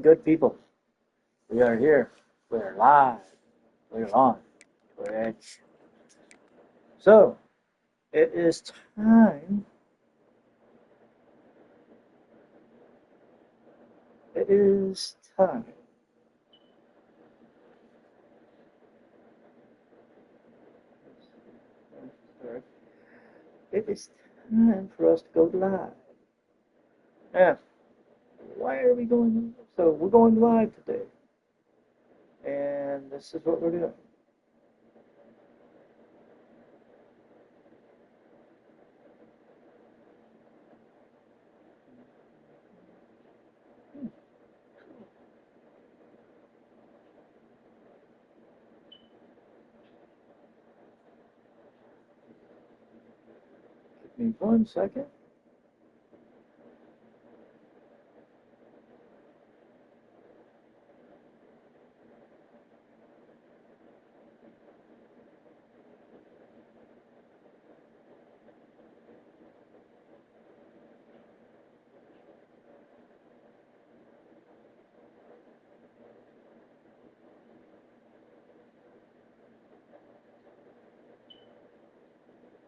Good people, we are here. We are live. We are on Twitch. So, it is time. It is time. It is time for us to go live. Now, why are we going? So, we're going live today. And this is what we're doing. Give me 1 second.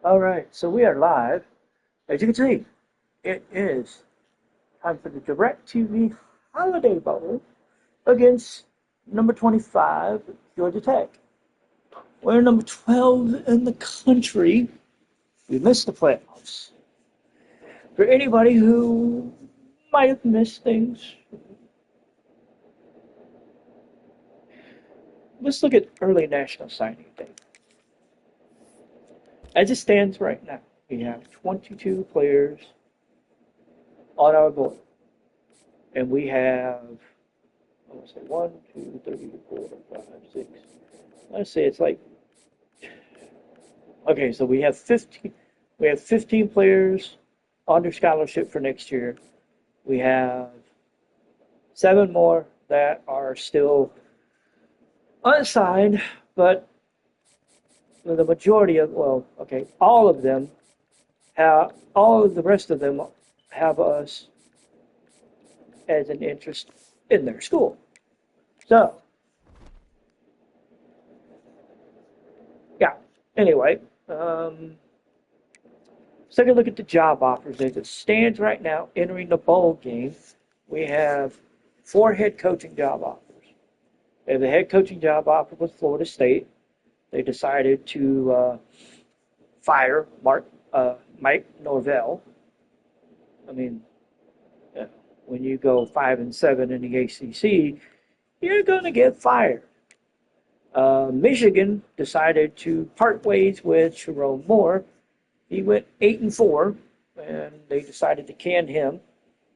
All right, so we are live. As you can see, it is time for the DirecTV Holiday Bowl against number 25, Georgia Tech. We're number 12 in the country. We missed the playoffs. For anybody who might have missed things, let's look at early National Signing Day. As it stands right now, we have 22 players on our board. And we have, I want to say 1, 2, 3, 4, 5, 6. Let's say it's like, okay, so we have 15 players under scholarship for next year. We have 7 more that are still unassigned, but the majority of, well, okay, all of them have, all of the rest of them have us as an interest in their school. So, yeah, anyway, let's take a look at the job offers as it stands right now entering the bowl game. We have 4 head coaching job offers. We have a head coaching job offer with Florida State. They decided to fire Mike Norvell. I mean, when you go 5-7 in the ACC, you're going to get fired. Michigan decided to part ways with Jerome Moore. He went 8-4, and they decided to can him.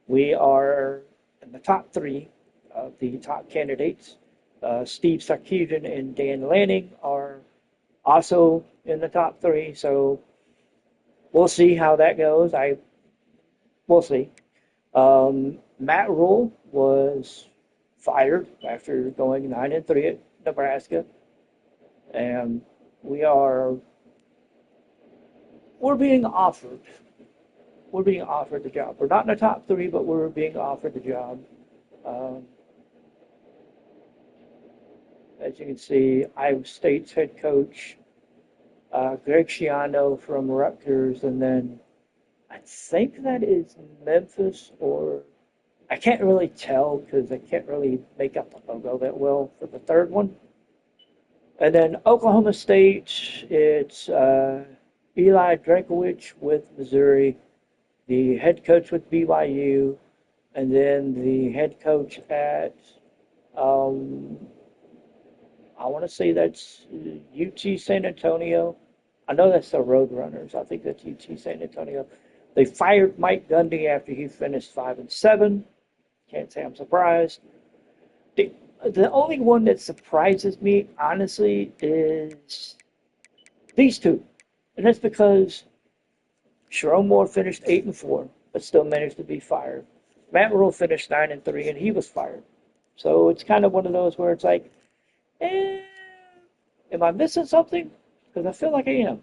We are in the top 3 of the top candidates. Steve Sarkisian and Dan Lanning are also in the top 3, so we'll see how that goes. We'll see. Matt Rule was fired after going 9-3 at Nebraska, and we're being offered. We're being offered the job. We're not in the top 3, but we're being offered the job. As you can see, Iowa State's head coach, Greg Schiano from Rutgers, and then I think that is Memphis, or I can't really tell because I can't really make out the logo that well for the third one. And then Oklahoma State, it's Eli Drakowicz with Missouri, the head coach with BYU, and then the head coach at, I want to say that's UT San Antonio. I know that's the Roadrunners. I think that's UT San Antonio. They fired Mike Gundy after he finished 5-7. Can't say I'm surprised. The only one that surprises me, honestly, is these 2. And that's because Sharon Moore finished 8-4, but still managed to be fired. Matt Rule finished 9-3, and he was fired. So it's kind of one of those where it's like, am I missing something? Because I feel like I am.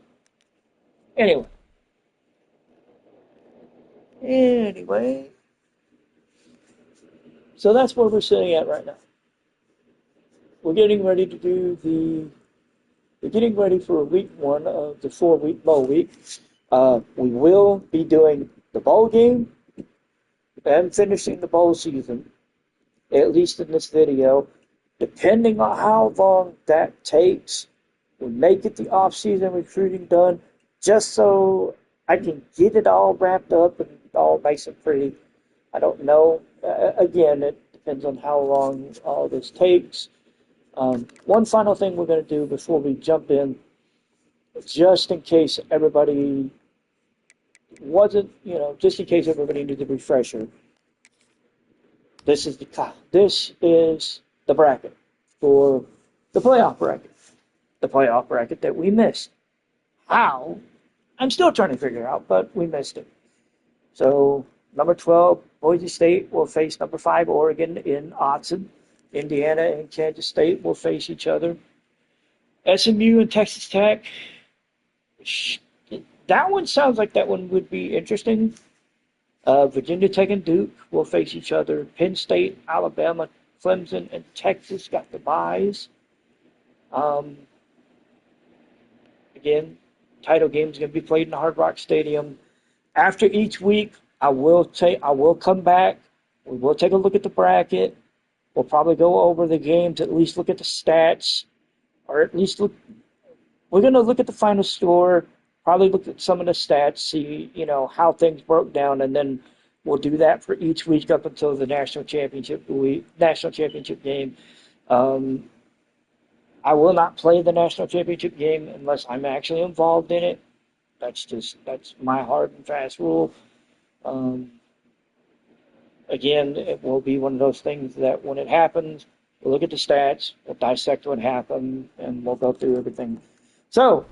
Anyway, So that's where we're sitting at right now. We're getting ready to do we're getting ready for week 1 of the 4-week bowl week. We will be doing the bowl game and finishing the bowl season, at least in this video. Depending on how long that takes, we may get the off-season recruiting done just so I can get it all wrapped up and all nice and pretty. I don't know. Again, it depends on how long all this takes. One final thing we're going to do before we jump in, just in case everybody wasn't, just in case everybody needs a refresher. This is the bracket for the playoff bracket that we missed. How? I'm still trying to figure out, but we missed it. So number 12, Boise State will face number 5, Oregon in Autzen. Indiana and Kansas State will face each other. SMU and Texas Tech. That one sounds like that one would be interesting. Virginia Tech and Duke will face each other. Penn State, Alabama, Clemson, and Texas got the byes. Again, title game is going to be played in the Hard Rock Stadium. After each week, I will come back. We will take a look at the bracket. We'll probably go over the games, at least look at the stats, or at least we're going to look at the final score, probably look at some of the stats, see, how things broke down, and then we'll do that for each week up until the national championship game. I will not play the national championship game unless I'm actually involved in it. That's my hard and fast rule. Again, it will be one of those things that when it happens, we'll look at the stats, we'll dissect what happened, and we'll go through everything. So,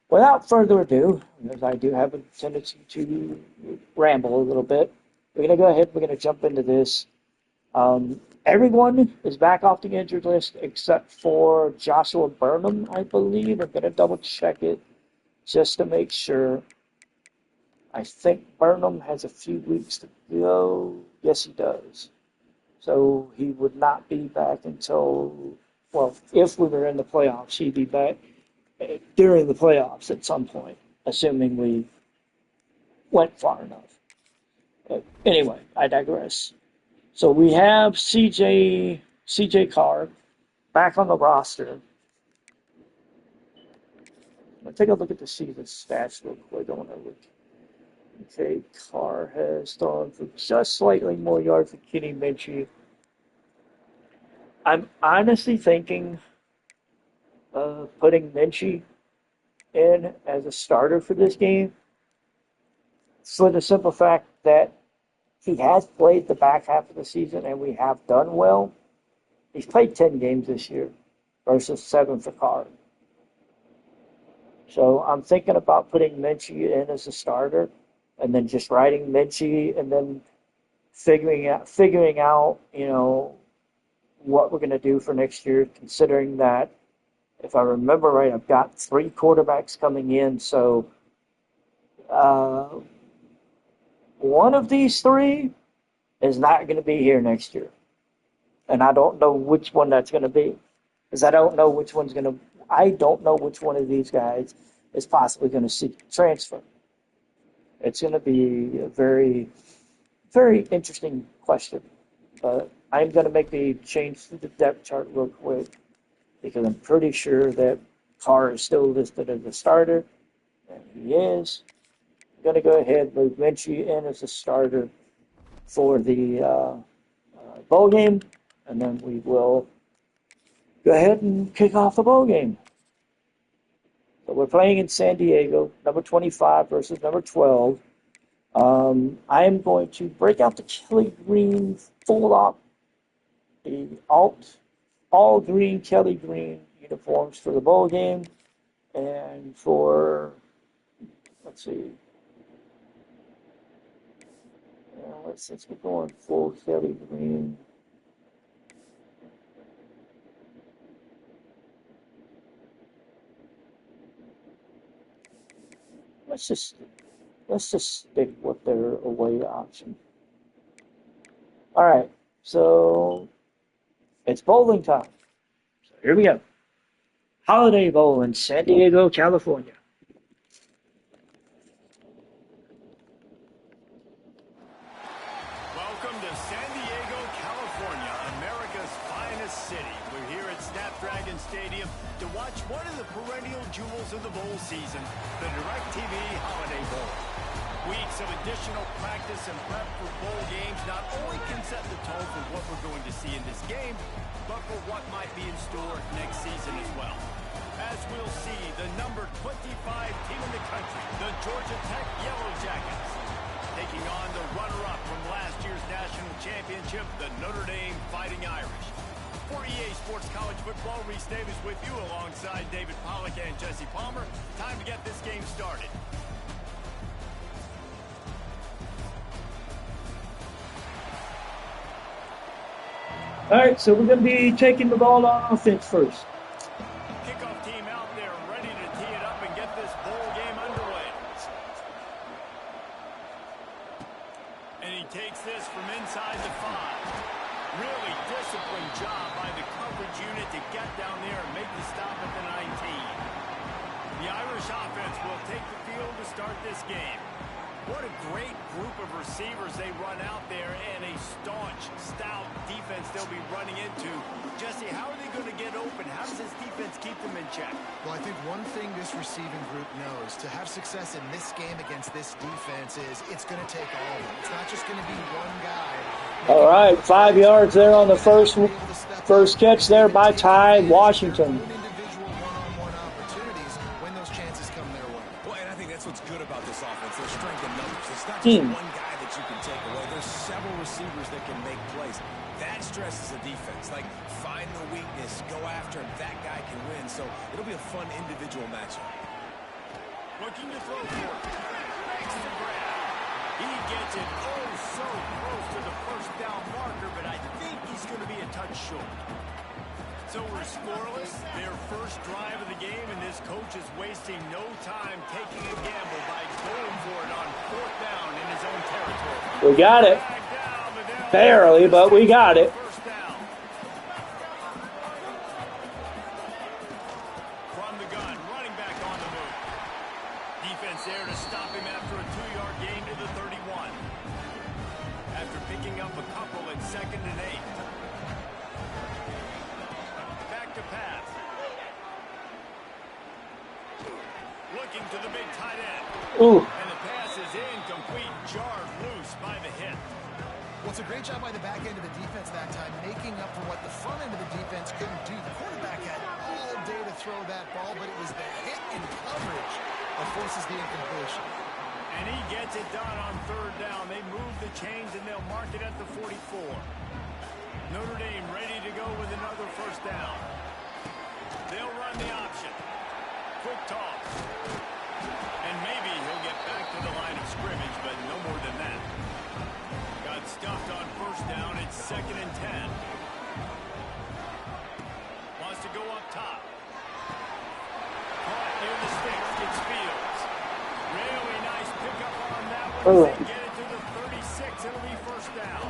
without further ado, because I do have a tendency to ramble a little bit, we're going to go ahead, we're going to jump into this. Everyone is back off the injured list except for Joshua Burnham, I believe. I'm going to double check it just to make sure. I think Burnham has a few weeks to go. Yes, he does. So he would not be back until, well, if we were in the playoffs, he'd be back during the playoffs at some point, assuming we went far enough. But anyway, I digress. So we have CJ Carr back on the roster. Let's take a look at the season stats real quick. I want to look. Okay, Carr has thrown for just slightly more yards than Kenny Minchey. I'm honestly thinking of putting Minchey in as a starter for this game for the simple fact that he has played the back half of the season and we have done well. He's played 10 games this year versus 7 for Carr. So I'm thinking about putting Minchey in as a starter and then just riding Minchey and then figuring out, what we're going to do for next year, considering that, if I remember right, I've got 3 quarterbacks coming in. So one of these 3 is not going to be here next year. And I don't know which one that's going to be. Because I don't know which one of these guys is possibly going to seek transfer. It's going to be a very, very interesting question. But I'm going to make the change to the depth chart real quick because I'm pretty sure that Carr is still listed as a starter. And he is. I'm going to go ahead and move Minchey in as a starter for the bowl game. And then we will go ahead and kick off the bowl game. So we're playing in San Diego, number 25 versus number 12. I am going to break out the Kelly Green all green Kelly Green uniforms for the bowl game. And for, let's see, since we're going full Kelly Green, let's just stick with their away option. All right. So it's bowling time. So here we go. Holiday Bowl in San Diego, California. Welcome to San Diego, California, America's finest city. We're here at Snapdragon Stadium to watch one of the perennial jewels of the bowl season, the DirecTV Holiday Bowl. Weeks of additional practice and prep for bowl games not only can set the tone for what we're going to see in this game, but for what might be in store next season as well. As we'll see, the number 25 team in the country, the Georgia Tech Yellow Jackets, taking on the runner-up from last year's national championship, the Notre Dame Fighting Irish. For EA Sports College Football, Reese Davis with you alongside David Pollack and Jesse Palmer. Time to get this game started. All right, so we're going to be taking the ball on offense first. Kickoff team out there ready to tee it up and get this bowl game underway. And he takes this from inside the 5. Really disciplined job by the coverage unit to get down there and make the stop at the 19. The Irish offense will take the field to start this game. What a great group of receivers they run out there, and a staunch, stout defense they'll be running into. Jesse, how are they going to get open? How does this defense keep them in check? Well, I think one thing this receiving group knows, to have success in this game against this defense, is it's going to take all of them. It's not just going to be one guy. All right, 5 yards there on the first catch there by Ty Washington. Individual one-on-one opportunities when those chances come their way. Well, and I think that's what's good about this offense. There's strength in numbers. It's not just one guy that you can take away. There's several receivers that can make plays. That stresses the defense. Like, find the weakness, go after him. That guy can win. So it'll be a fun individual matchup. Looking to throw for it. Makes the grab. He gets it so close to the first down marker, but I think he's going to be a touch short. So we're scoreless, their first drive of the game, and this coach is wasting no time taking a gamble by going for it on 4th down in his own territory. We got it. Barely, but we got it. First down. From the gun, running back on the move. Defense there to stop him after a 2-yard gain to the 31. After picking up a couple at 2nd and 8. To pass. Looking to the big tight end. Ooh. And the pass is incomplete, jarred loose by the hit. Well, it's a great job by the back end of the defense that time, making up for what the front end of the defense couldn't do. The quarterback had all day to throw that ball, but it was the hit and coverage that forces the incompletion. And he gets it done on 3rd down. They move the chains, and they'll mark it at the 44. Notre Dame ready to go with another first down. They'll run the option. Quick toss. And maybe he'll get back to the line of scrimmage, but no more than that. Got stuffed on 1st down. It's 2nd and 10. Wants to go up top. Caught near the sticks. Gets Fields. Really nice pickup on that one. They get it to the 36. It'll be 1st down.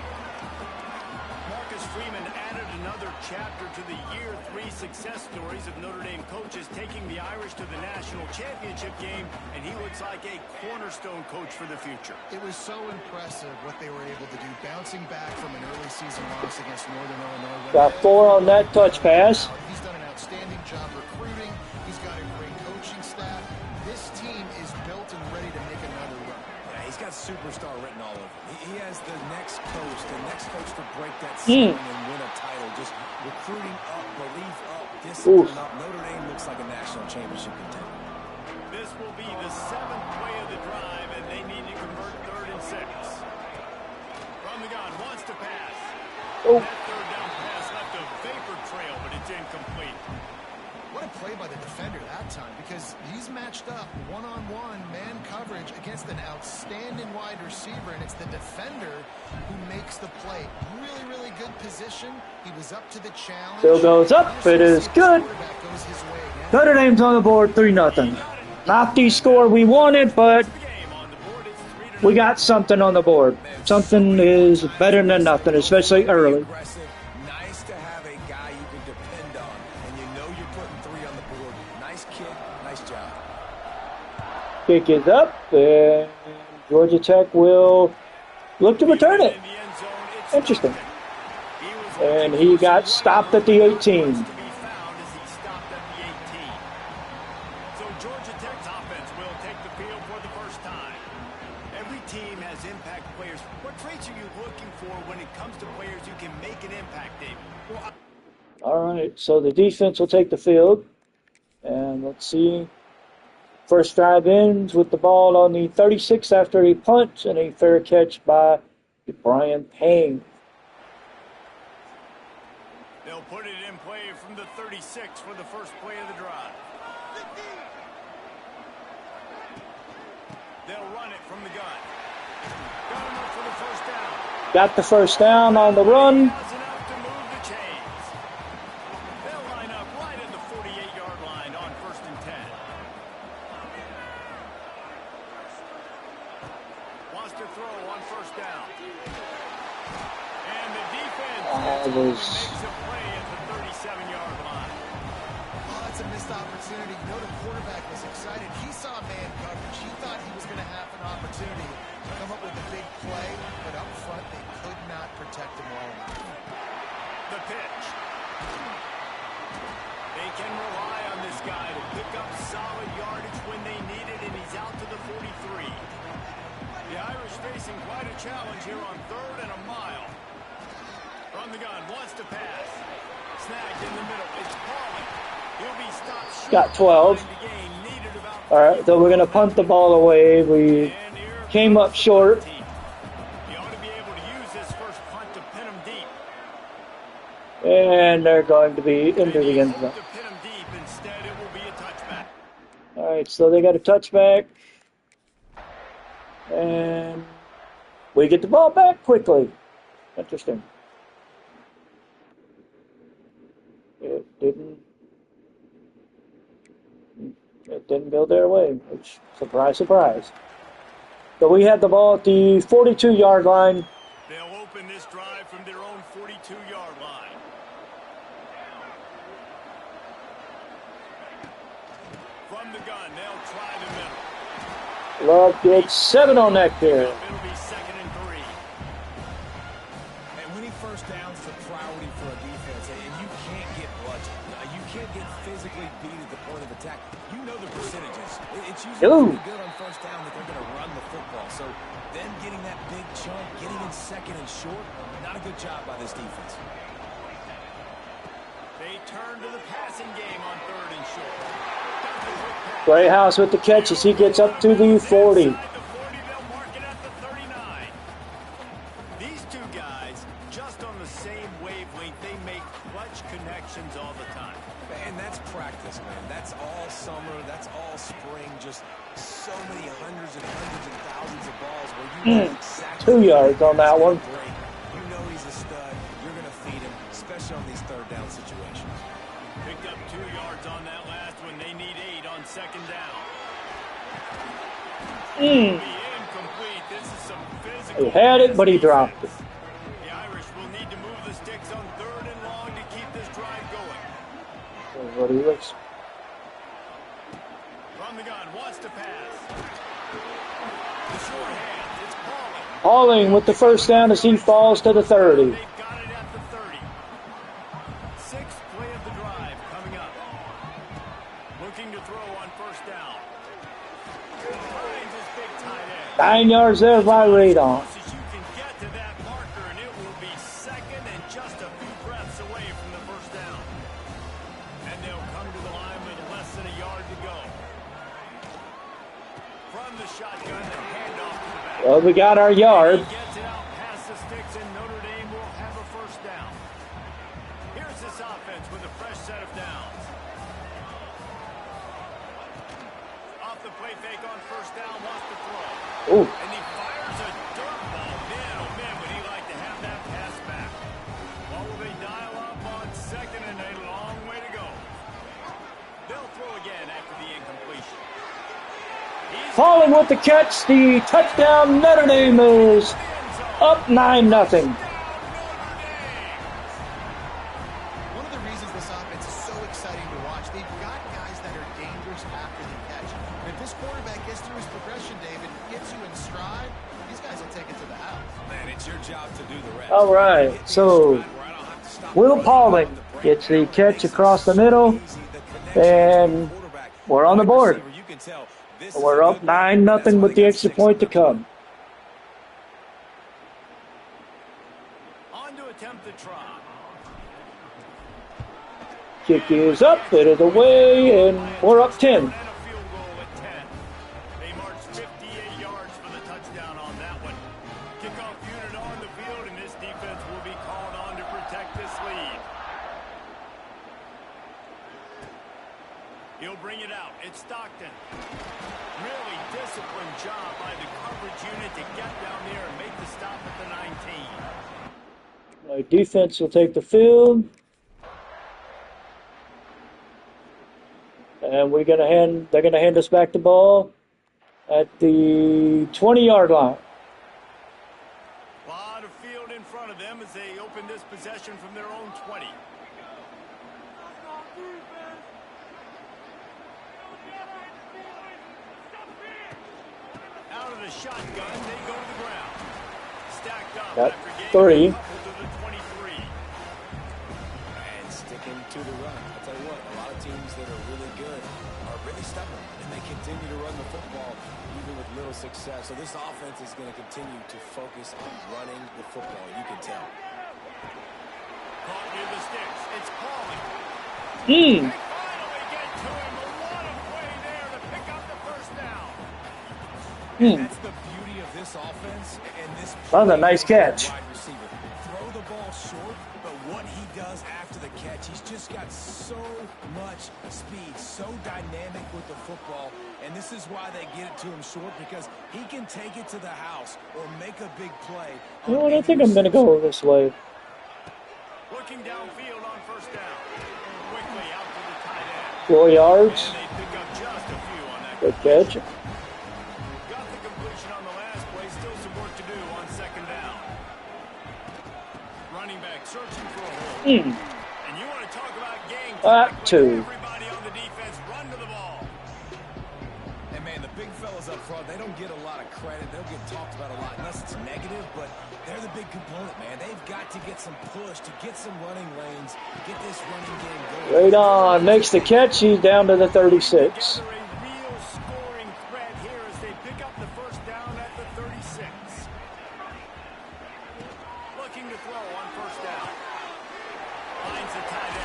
Marcus Freeman added another chapter to the year 3 success stories of Notre Dame coaches taking the Irish to the national championship game, and he looks like a cornerstone coach for the future. It was so impressive what they were able to do, bouncing back from an early season loss against Northern Illinois. Got 4 on that touch pass. He's done an outstanding job recruiting. He's got a great coaching staff. This team is built and ready to make another run. He's got superstar written all over him. He has the next coach to break that ceiling and win a title. Just recruiting up, belief up, discipline up. Notre Dame looks like a national championship contender. This will be the 7th play of the drive, and they need to convert 3rd and 6. From the gun, wants to pass. That 3rd down pass left a vapor trail, but it's incomplete. What a play by the defender that time, because he's matched up one-on-one man coverage against an outstanding wide receiver, and it's the defender who makes the play. Really, really good position. He was up to the challenge. Still goes up. It is good. Notre Dame's on the board, 3-0. Not the score we wanted, but we got something on the board. Something is better than nothing, especially early. Nice to have a guy you can depend on, and you know you're putting 3 on the board. Nice kick, nice job. Kick is up, and Georgia Tech will look to return it. Interesting. And he got stopped at the 18. So Georgia Tech's offense will take the field for the first time. Every team has impact players. What traits are you looking for when it comes to players who can make an impact, David? Well, all right, so the defense will take the field. And let's see. First drive ends with the ball on the 36 after a punt and a fair catch by Brian Payne. they'll put it in play from the 36 for the first play of the drive. They'll run it from the gun. Got enough for the first down. Got the first down on the run. Has enough to move the chains. They'll line up right at the 48-yard line on 1st and 10. Wants to throw on 1st down. And the defense makes a play at the 37-yard line. Oh, that's a missed opportunity. You know, the quarterback was excited. He saw man coverage. He thought he was going to have an opportunity to come up with a big play, but up front they could not protect him well enough. The pitch. They can rely on this guy to pick up solid yardage when they need it, and he's out to the 43. The Irish facing quite a challenge here on 3rd and a mile. From the gun, wants to pass. Snagged in the middle. It's Pauling. He'll be stopped short. Got 12. All right, so we're going to punt the ball away. We came up short. He ought to be able to use this first punt to pin him deep. And they're going to be into the end zone. To pin him deep. Instead, it will be a touchback. All right, so they got a touchback. And we get the ball back quickly. Interesting. It didn't go their way, which, surprise, surprise. So we had the ball at the 42-yard line. They'll open this drive from their own 42-yard line. From the gun, they'll try the middle. Love gets 7 on that carry. It'll be 2nd and 3. And winning first downs is a priority for a defense, and you can't get bludgeoned. You can't get physically beat at the point of attack. You know the percentages. It's usually pretty good on first down that they're going to run the football. So then getting that big chunk, getting in 2nd and short, not a good job by this defense. They turn to the passing game on 3rd and short. Got the quick pass. Greyhouse with the catch as he gets up to the 40. Inside the 40, they'll mark it at the 39. These two guys, just on the same wavelength, they make clutch connections all the time. And that's practice, man. That's all summer. That's all spring. Just so many hundreds and thousands of balls where you know exactly 2 yards on that one. You know he's a stud. You're going to feed him, especially on these 3rd down situations. Picked up 2 yards on that last one. They need 8 on 2nd down. Be incomplete. This is some physical. He had it, but he dropped it. The Irish will need to move the sticks on 3rd and long to keep this drive going. What he looks. From the gun, wants to pass. The short hand, it's Pauling. Pauling with the first down as he falls to the 30. They've got it at the 30. 6th play of the drive coming up. Looking to throw on 1st down. Finds his big tight end. 9 yards there by Radon. Close as you can get to that marker, and it will be 2nd and just a few breaths away from the 1st down. And they'll come to the line with less than a yard to go. From the shotgun, the handoff to the back. Well, we got our yard. He gets it out past the sticks, and Notre Dame will have a 1st down. Here's this offense with a fresh set of downs. Off the play fake on 1st down, wants to throw. Ooh. And he fires a dirt ball. Man, oh man, would he like to have that pass back. What will they dial up on 2nd and a long way to go? They'll throw again after the incompletion. He's falling with the catch. The touchdown. Notre Dame is up 9-0. One of the reasons this offense is so exciting to watch, they've got guys that are dangerous after the catch. And if this quarterback gets through his progression, David, gets you in stride, these guys will take it to the house. Man, it's your job to do the rest. All right, so Will Pauling gets the catch across the middle, and we're on the board. We're up 9-0 with the extra point to come. On to attempt the try. Kick is up, it is away, and we're up 10. And a field goal at 10. They marched 58 yards for the touchdown on that one. Kickoff unit on the field, and this defense will be called on to protect this lead. He'll bring it out. It's Stockton. Really disciplined job by the coverage unit to get down there and make the stop at the 19. My defense will take the field. And they're gonna hand us back the ball at the 20-yard line. A lot of field in front of them as they open this possession from their own 20. Out of the shotgun, they go to the ground. Stacked up Got after getting 3. a couple to the 23. And sticking to the run. I'll tell you what, a lot of teams that are really good are really stubborn, and they continue to run the football even with little success. So this offense is going to continue to focus on running the football. You can tell. Caught near the sticks. It's Pauling. Hmm. They finally get to him. A lot of play there to pick up the first down. That's the beauty of this offense and this. That was a nice catch. Wide receiver. Throw the ball short, but what he does after the catch, he's just got so much speed, so dynamic with the football, and this is why they get it to him short, because he can take it to the house or make a big play. You know what? I think I'm gonna go this way. Looking downfield on first down. Quickly out to the tight end. 4 yards. And they pick up just a few on that. Good catch. Got the completion on the last play. Still some work to do on second down. Running back searching for a hole. And you want to talk about game time. 2. Everybody on the defense run to the ball. And man, the big fellas up front, they don't get a lot of credit. They'll get talked about a lot unless it's negative, but they're the big component, man. They've got to get some push, to get some running lanes, get this running game going. Right on. Makes the catch. He's down to the 36. Gather a real scoring threat here as they pick up the first down at the 36. Looking to throw on first down. Finds the tight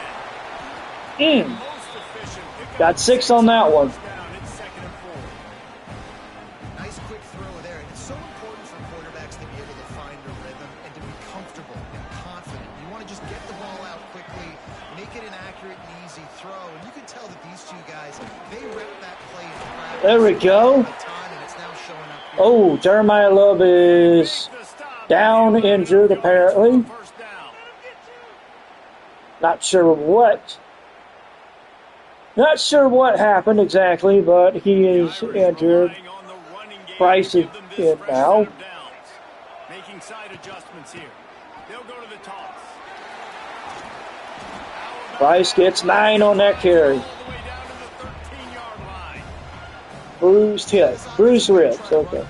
end. Most efficient pickup. Got 6 on that one. First down. It's second and 4. Nice quick throw there. And it's so important for quarterbacks to be able to find a rhythm and to be comfortable and confident. You want to just get the ball out quickly, make it an accurate and easy throw. And you can tell that these two guys, they rep that play in practice. There we go. And it's now showing up here. Oh, Jeremiah Love is down, injured apparently. First down. Not sure what happened exactly, but he is injured. Relying on the running game Price to is give them this in fresh now. set of downs. Making side adjustments here. They'll go to the toss. Price gets 9 on that carry. All the way down to the 13-yard line. Bruised hip. Bruised ribs. Okay.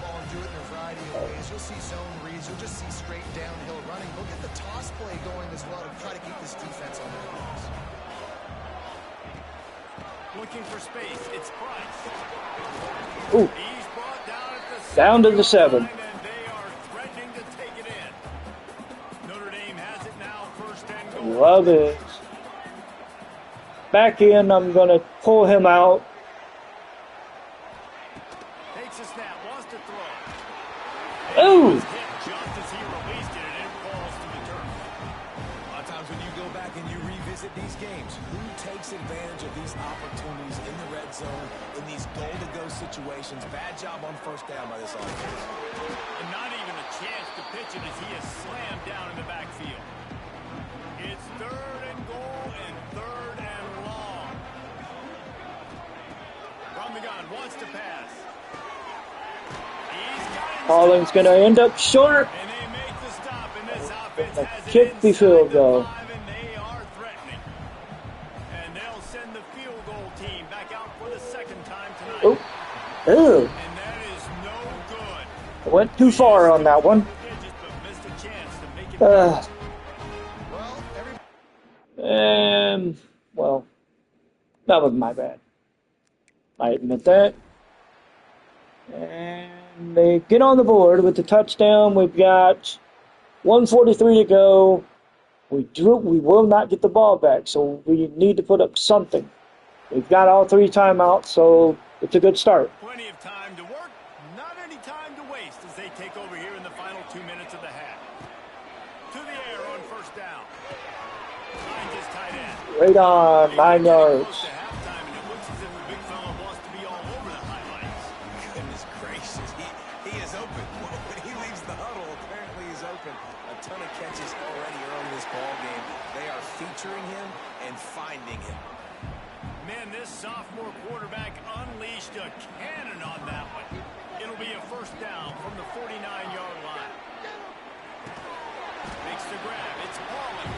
You'll see zone reads. You'll just see straight downhill running. Look at the toss play going as well to try to keep this defense on their heels. Looking for space. It's Price. Ooh, He's brought down to the 7. and they are threatening to take it in. Notre Dame has it now, first and goal. Love it. Back in, I'm going to pull him out. Takes a snap, wants to throw. Ooh! Hit just as he released it, and it falls to the turf. A lot of times when you go back and you revisit these games, who takes advantage of these opportunities in the red zone, in these goal-to-go situations? Bad job on first down by this offense. And not even a chance to pitch it as he is slammed down in the backfield. It's third and goal and third and long. From the gun, wants to pass. Pauling's going to end up short. And they make the stop, and this offense Gonna has it kick the inside field the goal. 5, and they are threatening. And they'll send the field goal team back out for the second time tonight. Oh, ew. And that is no good. I went too far on that one. But missed a chance to make it Well, Well, that was my bad. I admit that. And they get on the board with the touchdown. We've got 1:43 to go. We will not get the ball back, so we need to put up something. We've got all 3 timeouts, so it's a good start. plenty of time to work, not any time to waste as they take over here in the final 2 minutes of the half. To the air on first down. Finds his tight end. Right on, 9 yards. Close to halftime, and it looks as if the big fella wants to be all over the highlights. Goodness gracious, he is open. When he leaves the huddle, apparently he's open. A ton of catches already early in this ball game. They are featuring him and finding him. Man, this sophomore quarterback unleashed a cannon on that one. It'll be a first down from the 49-yard line. Makes the grab. It's Pauling.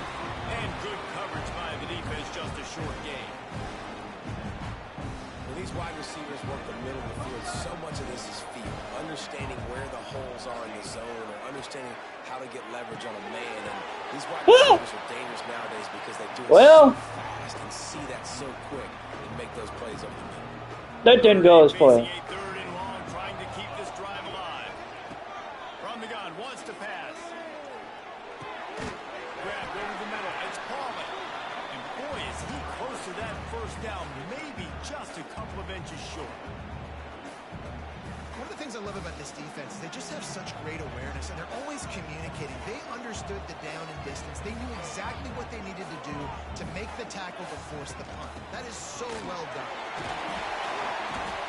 And good coverage by the defense, just a short gain. When these wide receivers work the middle of the field, so much of this is feel. Understanding where the holes are in the zone or understanding how to get leverage on a man. And these wide receivers are dangerous nowadays because they do it so fast and see that so quick and make those plays over the middle. That didn't go as Facing planned. a third and long, trying to keep this drive alive. From the gun, wants to pass. Grab over the middle. It's Pauling. And boy, is he close to that first down. Maybe just a couple of inches short. one of the things I love about this defense is they just have such great awareness, and they're always communicating. They understood the down and distance. They knew exactly what they needed to do to make the tackle to force the punt. That is so well done.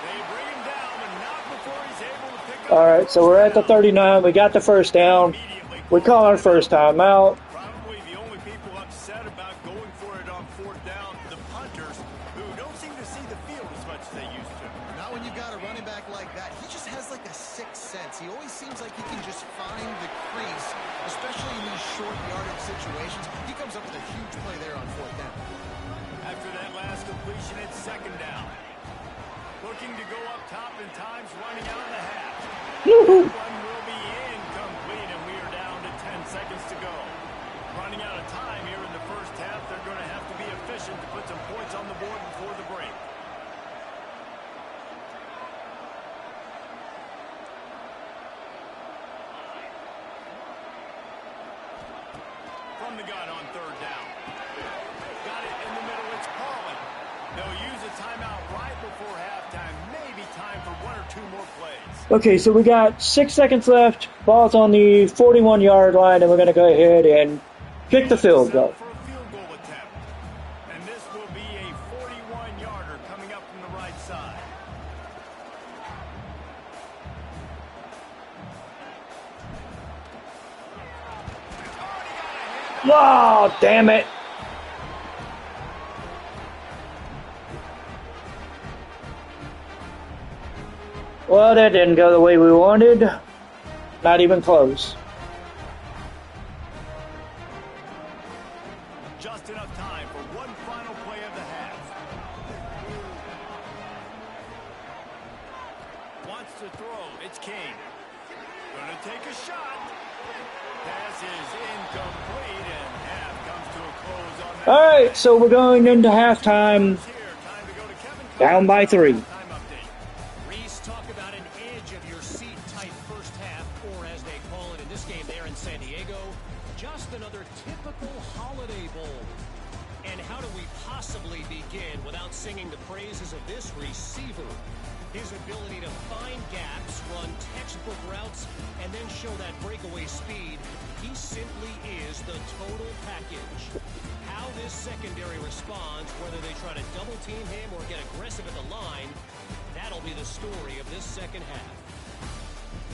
They bring him down, but not before he's able to pick up. All right, so we're at the 39. We got the first down. We call our first time out. Probably the only people upset about going for it on fourth down, the punters, who don't seem to see the field as much as they used to. Not when you've got a running back like that. He just has like a sixth sense. He always seems like he can just find the crease, especially in these short yardage situations. He comes up with a huge play there on fourth down. After that last completion, it's second down. Looking to go up top, and time's running out in the half. One will be incomplete, and we are down to 10 seconds to go. Running out of time here in the first half. They're going to have to be efficient to put some points on the board before the break. From the gun on third down. Got it in the middle. It's Pauling. They'll use a timeout right before halftime. Maybe time for 1 or 2 more plays. Okay, so we got 6 seconds left. Ball's on the 41-yard line, and we're going to go ahead and kick the field goal. For a field goal attempt. And this will be a 41-yarder coming up from the right side. Oh, damn it. Well, that didn't go the way we wanted. Not even close. Just enough time for one final play of the half. Wants to throw. It's King. Gonna take a shot. Pass is incomplete, and half comes to a close on that. All right, so we're going into halftime, Here, time to go to Kevin down by 3. Time update. Reese, talk about an edge of your seat type first half, or as they call it in this game there in San Diego, just another typical Holiday Bowl. And how do we possibly begin without singing the praises of this receiver? His ability to find gaps, run textbook routes, and then show that breakaway speed. He simply is the total package. How this secondary responds, whether they try to double team him or get aggressive at the line, that'll be the story of this second half.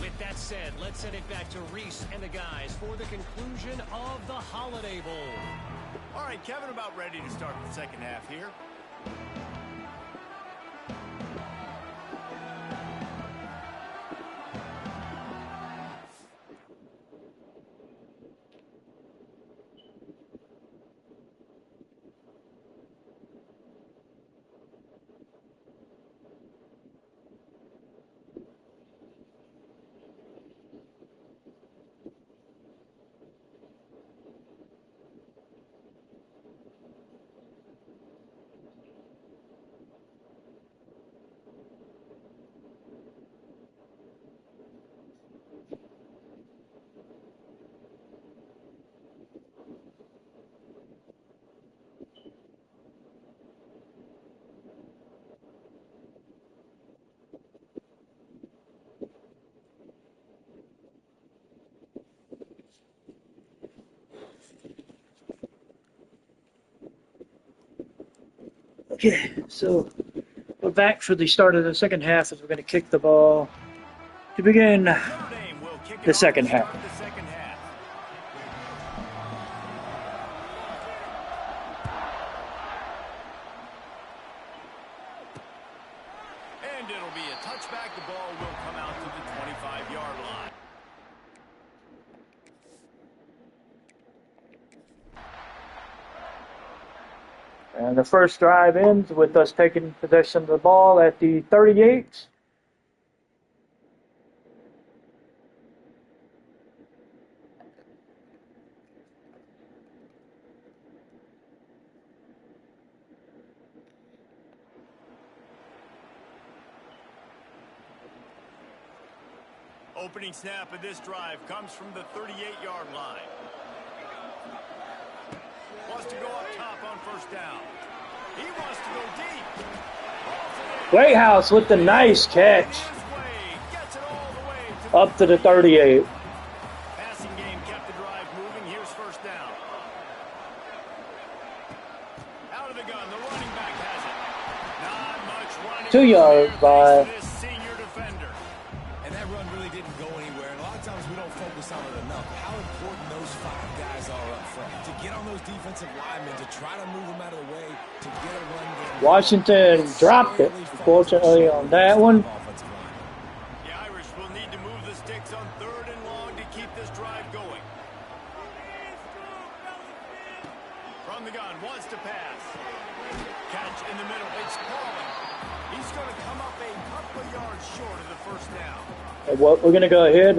With that said, let's send it back to Reese and the guys for the conclusion of the Holiday Bowl. All right, Kevin, about ready to start the second half here. Okay, so we're back for the start of the second half as we're going to kick the ball to begin the second half. And it'll be a touchback. The ball will come out to the 25-yard line. And the first drive ends with us taking possession of the ball at the 38. Opening snap of this drive comes from the 38-yard line. Wants to go up top on first down. He wants to go deep. Playhouse with the nice catch. Up to the 38. Passing game kept the drive moving. Here's first down. Out of the gun, the running back has it. Not much running. 2 yards by this senior defender. And that run really didn't go anywhere. And a lot of times we don't focus on it enough. How important those 5 guys are up front. To get on those defensive linemen, to try to move them out of the way, to get a run game. Washington dropped it, unfortunately, on that one. The Irish will need to move the sticks on 3rd and long to keep this drive going. From the gun, wants to pass. Catch in the middle. It's Pauling. He's going to come up a couple of yards short of the first down. And what we're going to go ahead.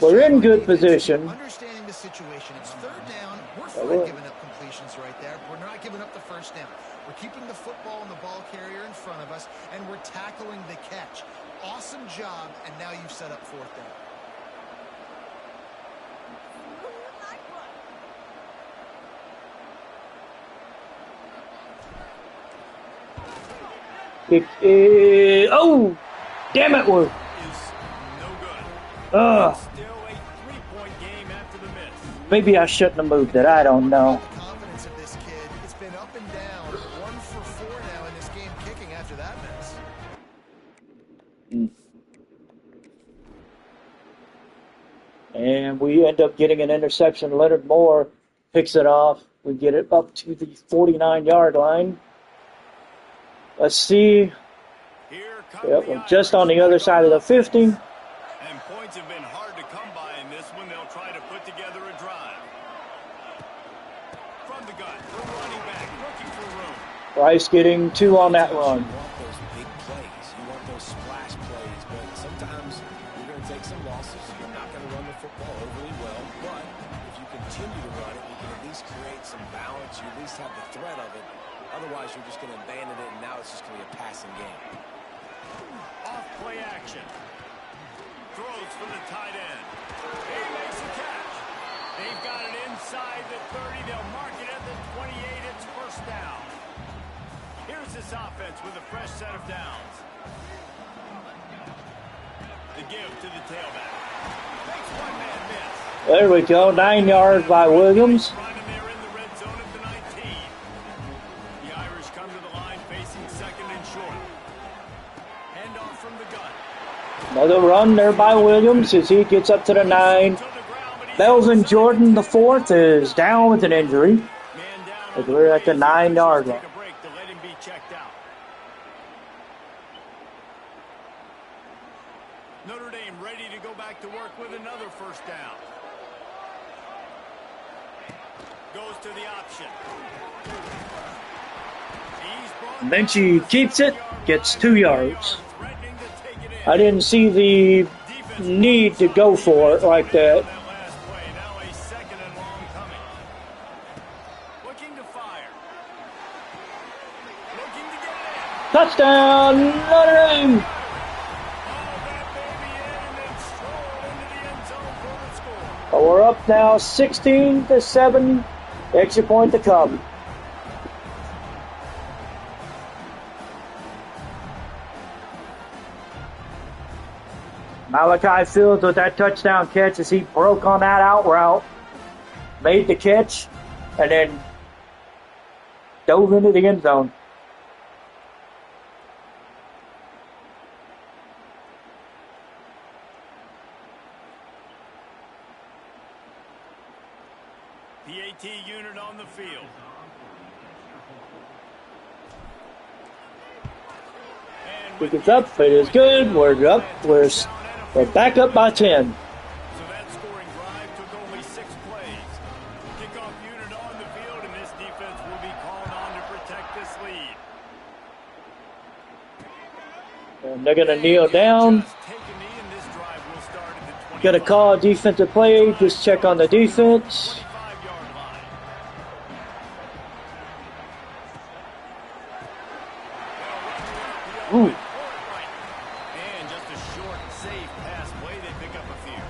We're in good position. Understanding the situation. It's 3rd down. We're fine giving up completions right there. We're not giving up the first down. We're keeping the football and the ball carrier in front of us, and we're tackling the catch. Awesome job, and now you've set up 4th down. Oh, damn it, we're. Still a 3-point game after the miss. Maybe I shouldn't have moved it. I don't know. The confidence of this kid, it's been up and down. 1 for 4 now in this game kicking after that miss. And we end up getting an interception. Leonard Moore picks it off. We get it up to the 49-yard line. Let's see. Yep, we're just on the other side of the 50. And points have been hard to come by in this one. They'll try to put together a drive. From the gun, the running back looking for room. Rice getting 2 on that run. You want those big plays. You want those splash plays. But sometimes you're going to take some losses. You're not going to run the football overly well. But if you continue to run it, you can at least create some balance. You at least have the threat of it. Otherwise, you're just going to abandon it, and now it's just going to be a passing game. Off play action. Throws for the tight end. He makes a catch. They've got it inside the 30. They'll mark it at the 28. It's first down. Here's this offense with a fresh set of downs. The give to the tailback. Makes one man miss. There we go. 9 yards by Williams. Running there in the red zone at the 19. The Irish come to the line facing 2nd and short. Handoff from the gun. Another run there by Williams as he gets up to the 9. Melvin Jordan, the 4th, is down with an injury. As we're at the 9-yard line. Notre Dame ready to go back to work with another first down. Goes to the option. Minchie keeps it, gets 2 yards. I didn't see the need to go for it like that. Now a 2nd and long coming. Looking to fire. Looking to get it in. Touchdown, Notre Dame! We're up now 16-7. Extra point to come. Malachi Fields with that touchdown catch as he broke on that out route, made the catch, and then dove into the end zone. Pick it up. It is good. We're up. We're back up by 10. So that scoring drive took only 6 plays. Kickoff unit on the field, and this defense will be called on to protect this lead. And they're going to kneel down. Just take a knee, and this drive will start at the 25. Going to call a defensive play. Just check on the defense. 25-yard line. Ooh. And just a short, safe pass play. They pick up a few.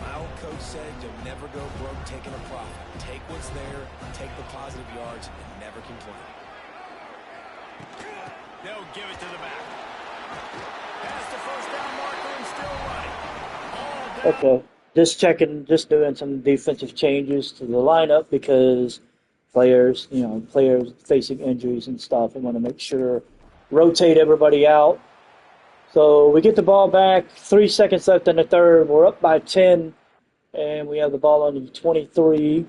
My old coach said you'll never go broke taking a profit. Take what's there, take the positive yards, and never complain. They'll give it to the back. Pass the first down marker and still running. All down. Okay. Just doing some defensive changes to the lineup because players facing injuries and stuff. I want to make sure, rotate everybody out. So we get the ball back. 3 seconds left in the third. We're up by 10, and we have the ball on the 23.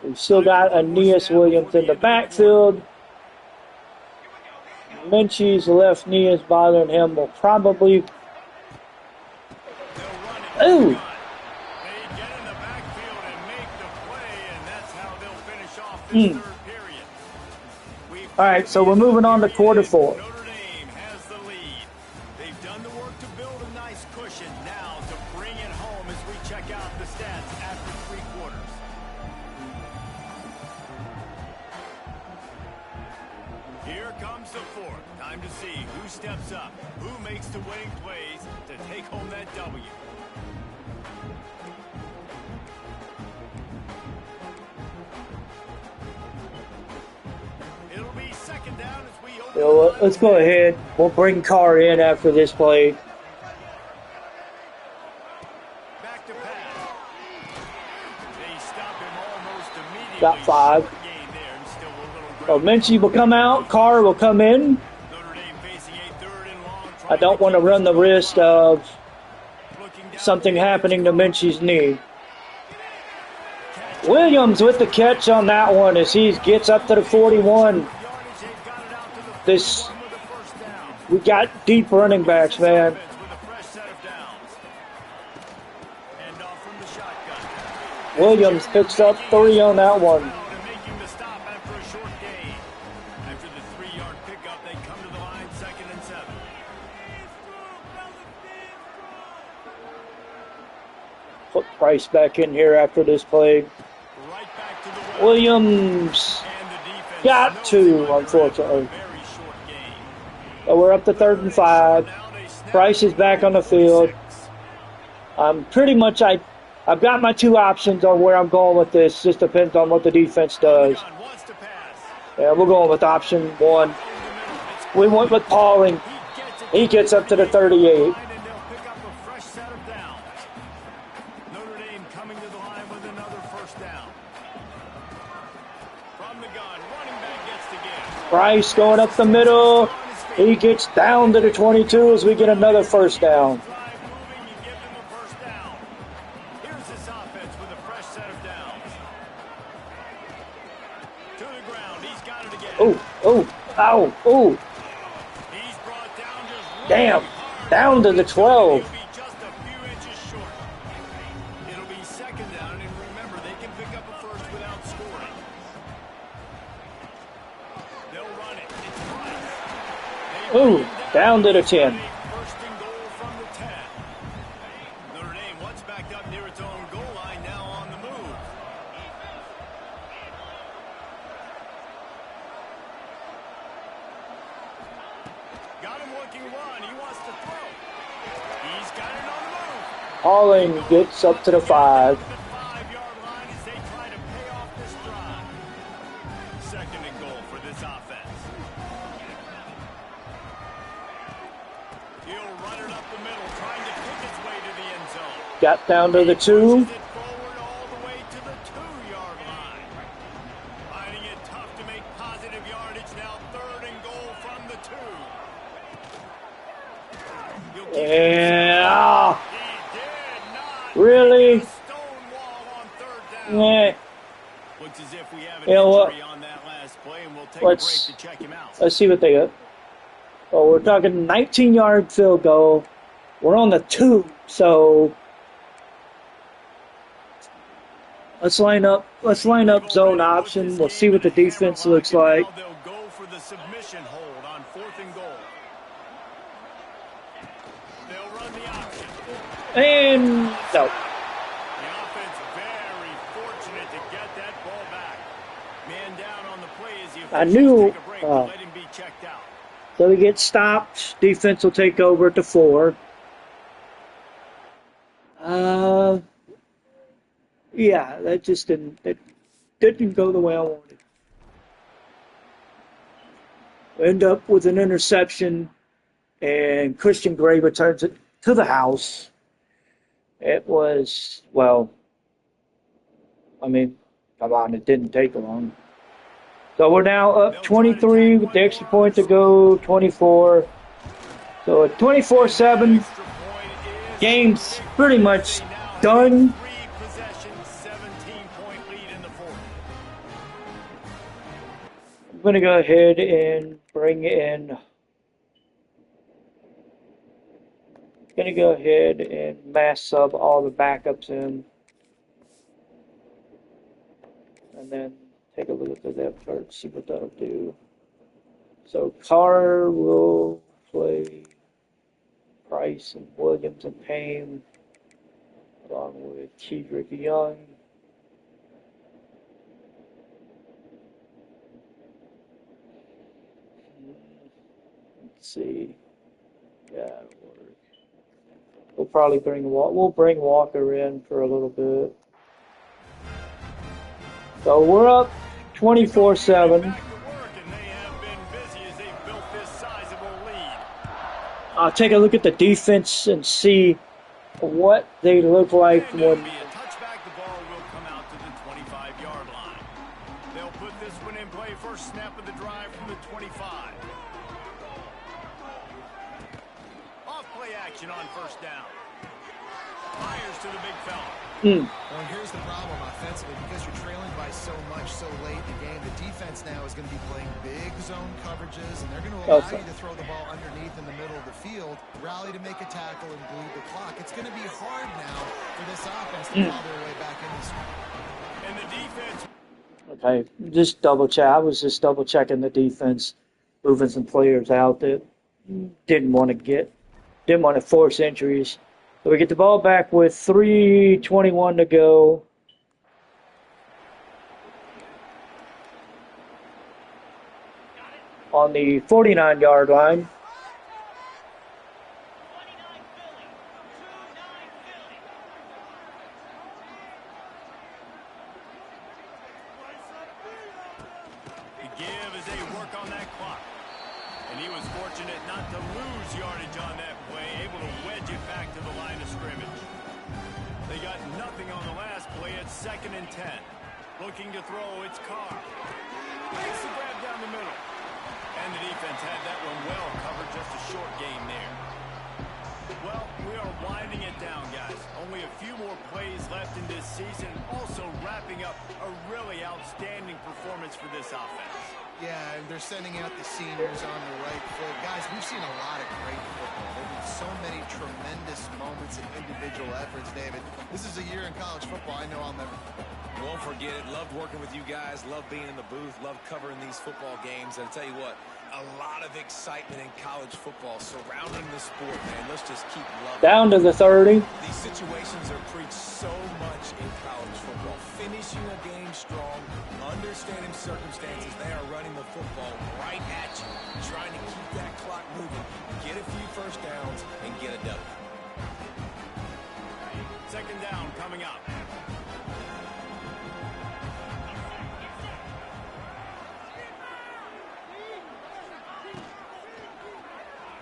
We've still got Aeneas Williams in the backfield. Minchie's left knee is bothering him. Will probably. Ooh! They get in the backfield and make the play, and that's how they'll finish off this third period. All right, so we're moving on to quarter 4. Notre Dame has the lead. They've done the work to build a nice cushion. Now to bring it home as we check out the stats after 3 quarters. Here comes the fourth. Time to see who steps up, who makes the winning plays to take home that W. It'll be second down as we open. You know what? Let's go ahead. We'll bring Carr in after this play. Back to pass. They stop him almost immediately. Got 5. Short gain there and still a little So Minchie will come out. Carr will come in. Notre Dame facing a third and long. I don't want to run the risk of something happening to Minchie's knee. Williams with the catch on that one as he gets up to the 41. We got deep running backs, man. Williams picks up 3 on that one. Making the stop after a short gain. After the 3-yard pickup, they come to the line, 2nd and 7. Put Price back in here after this play. Right back to the Williams and the defense got 2, unfortunately. very short gain. But we're up to 3rd and 5. Now they snap Price is back on the field. Pretty much I've got my 2 options on where I'm going with this. Just depends on what the defense does. wants to pass. Yeah, we're going with option 1. We went with Pauling. He gets up to the 38. And they'll pick up a fresh set of downs. Notre Dame coming to the line with another first down. From the gun, running back gets the give. Price going up the middle. He gets down to the 22 as we get another first down. Drive moving, you give them a first down. Here's this offense with a fresh set of downs. To the ground, he's got it again. He's brought down just Damn. hard. Down to the 12. He'll be just a few inches short. It'll be second down, and remember, they can pick up a first without scoring. They'll run it. It's Price. They Ooh, bring him down to the 10. First and goal from the 10. Notre Dame once backed up near its own goal line, now on the move. Got him looking one. He wants to throw. He's got it on the move. Pauling gets up to the 5. The 5-yard line as they try to pay off this drive. Second and goal for this offense. He'll run it up the middle, trying to kick its way to the end zone. Got down to the 2. Pushes it forward all the way to the 2-yard line. Finding it tough to make positive yardage now. Third and goal from the 2. Yeah. He did not. Really? Stone wall on third down. Yeah. Looks as if we have an You know what? injury on that last play, and we'll take Let's- a break to check him out. Let's see what they got. Oh, we're talking 19-yard field goal. We're on the 2, so let's line up zone option. We'll see what the defense looks like. Now they'll go for the submission hold on 4th and goal. They'll run the option. And no. The offense very fortunate to get that ball back. Man down on the play as the I officials knew, take a break to let him be checked out. So they get stopped. Defense will take over at the 4. Yeah, that didn't go the way I wanted. End up with an interception, and Christian Gray returns it to the house. It was, well, I mean, come on, it didn't take long. So we're now up 23 with the extra point to go, 24. So at 24-7, game's pretty much done. 3 possessions, 17-point lead in the 4th. I'm going to go ahead and bring in, mass sub all the backups in. And then take a look at the depth chart, see what that'll do. So Carr will play Price and Williams and Payne, along with Kedrick Young. Let's see. Yeah, it'll work. We'll bring Walker in for a little bit. So we're up 24-7. I'll take a look at the defense and see what they look like when. Touchback, the ball will come out to the 25-yard line. They'll put this one in play. First snap of the drive from the 25. Off play action on 1st down. Fires to the big fella. Well, here's the problem offensively. Because you're trailing by so much so late in the game, the defense now is going to be playing big zone coverages, and they're going to allow you to throw the ball underneath in the middle of the field, rally to make a tackle, and bleed the clock. It's going to be hard now for this offense to claw their way back in this. And the defense. Okay, just double check. I was just double checking the defense, moving some players out that didn't want to force injuries. So we get the ball back with 3:21 to go. On the 49-yard line. The give as they work on that clock. And he was fortunate not to lose yardage on that play, able to wedge it back to the line of scrimmage. They got nothing on the last play at 2nd and 10. Looking to throw, it's Carr. Makes the grab down the middle. And the defense had that one well covered, just a short game there. Well, we are winding it down, guys. Only a few more plays left in this season. Also wrapping up a really outstanding performance for this offense. Yeah, and they're sending out the seniors on the right foot. Guys, we've seen a lot of great football. There have been so many tremendous moments and individual efforts, David. This is a year in college football I know I'll never forget. Won't forget it. Loved working with you guys. Loved being in the booth. Loved covering these football games. And I'll tell you what, a lot of excitement in college football surrounding the sport, man. Let's just keep loving it. Down to the 30. These situations are preached so much in college football. Finishing a game strong, understanding circumstances. They are running the football right at you, trying to keep that clock moving, get a few first downs, and get a W. 2nd down coming up.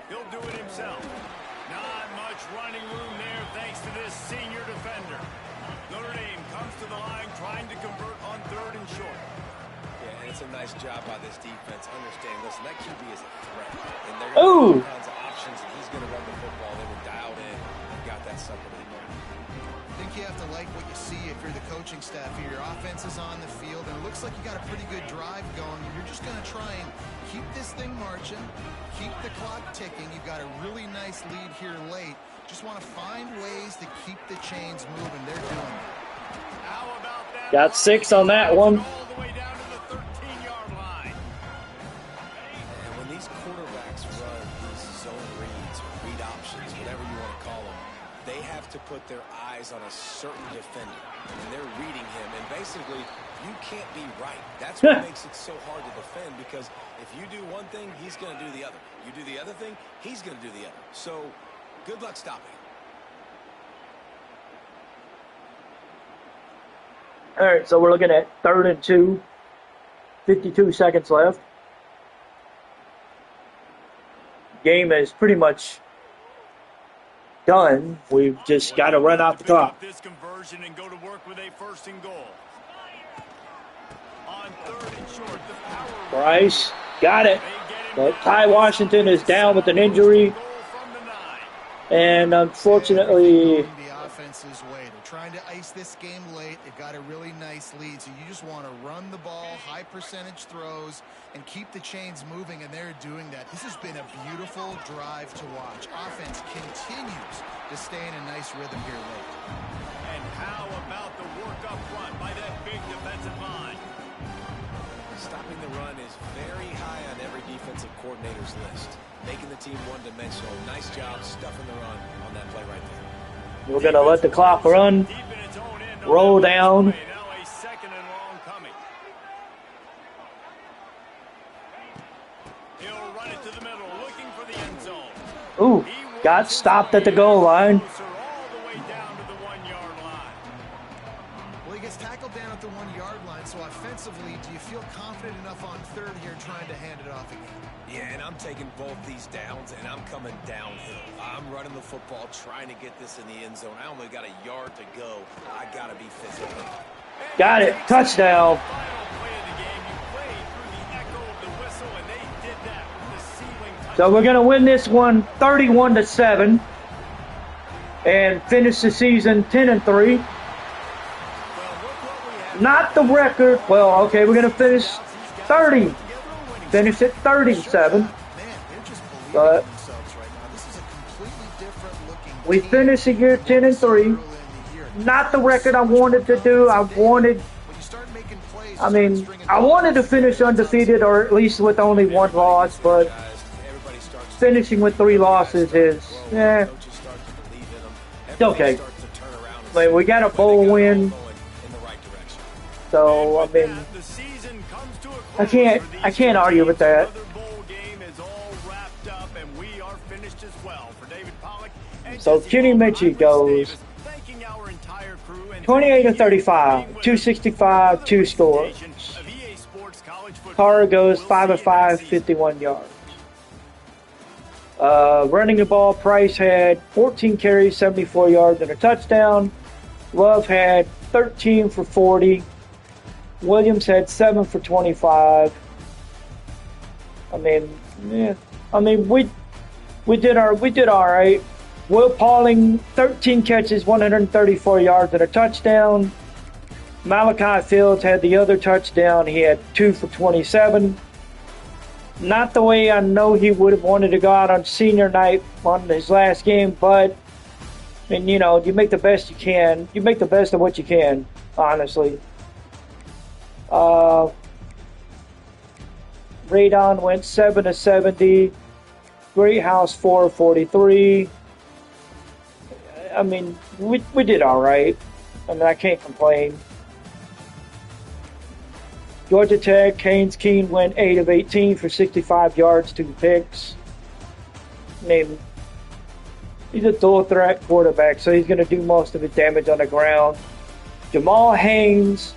He'll do it himself. Not much running room there thanks to this senior defender. Notre Dame comes to the line trying to convert on 3rd and short. Yeah, and it's a nice job by this defense. Understanding, listen, that QB is a threat. And they're going to have all kinds of options, and he's going to run the football. They were dialed in and got that supplement. I think you have to like what you see if you're the coaching staff here. Your offense is on the field, and it looks like you got a pretty good drive going, and you're just going to try and keep this thing marching, keep the clock ticking. You've got a really nice lead here late. Just want to find ways to keep the chains moving. They're doing it. How about that? Got 6 on that one. All the way down to the 13-yard line. And when these quarterbacks run these zone reads, read options, whatever you want to call them, they have to put their eyes on a certain defender. And they're reading him. And basically, you can't be right. That's what makes it so hard to defend, because if you do one thing, he's going to do the other. You do the other thing, he's going to do the other. So good luck stopping. All right, so we're looking at 3rd and 2, 52 seconds left. Game is pretty much done. We've just got to run out the clock. This conversion and go to work with a 1st and goal. On 3rd and short, the power. Bryce got it. But Ty Washington is down with an injury. And unfortunately, the offense's way. They're trying to ice this game late. They've got a really nice lead, so you just want to run the ball, high percentage throws, and keep the chains moving, and they're doing that. This has been a beautiful drive to watch. Offense continues to stay in a nice rhythm here late. And how about the work up front by that big defensive line? Stopping the run is very high on every defensive coordinator's list. Making the team one-dimensional. Nice job stuffing the run on that play right there. we're going to let the clock run, roll down. Now a 2nd and long coming. He'll run it to the middle, looking for the end zone. Ooh, got stopped at the goal line. All the way down to the 1-yard line. Well, he gets tackled down at the 1-yard line, so offensively, do you feel confident enough on 3rd here trying to hand it off again? Yeah, and I'm taking both these downs, and I'm coming downhill. I'm running the football, trying to get this in the end zone. I only got a yard to go. I got to be physical. Got it. Touchdown. So we're going to win this one 31-7 and finish the season 10-3. Not the record. Well, okay, we're going to finish 30. Finish at 37. But we finished the year 10-3. Not the record I wanted to do. I wanted to finish undefeated, or at least with only 1 loss, but finishing with 3 losses is, it's okay. I mean, we got a bowl win, so I mean, I can't argue with that. So Kenny Minchie goes 28-35, 265, 2 scores. Carr goes 5 of 5, 51 yards. Running the ball, Price had 14 carries, 74 yards, and a touchdown. Love had 13 for 40. Williams had 7 for 25. I mean, we did all right. Will Pauling, 13 catches, 134 yards, and a touchdown. Malachi Fields had the other touchdown. He had 2 for 27. Not the way I know he would have wanted to go out on senior night on his last game, but I mean, you know, you make the best you can. You make the best of what you can, honestly. Radon went 7 of 70. Greathouse 4 of 43. I mean, we did all right. I mean, I can't complain. Georgia Tech, Haynes Keene went 8 of 18 for 65 yards, 2 picks. I mean, he's a dual threat quarterback, so he's going to do most of his damage on the ground. Jamal Haynes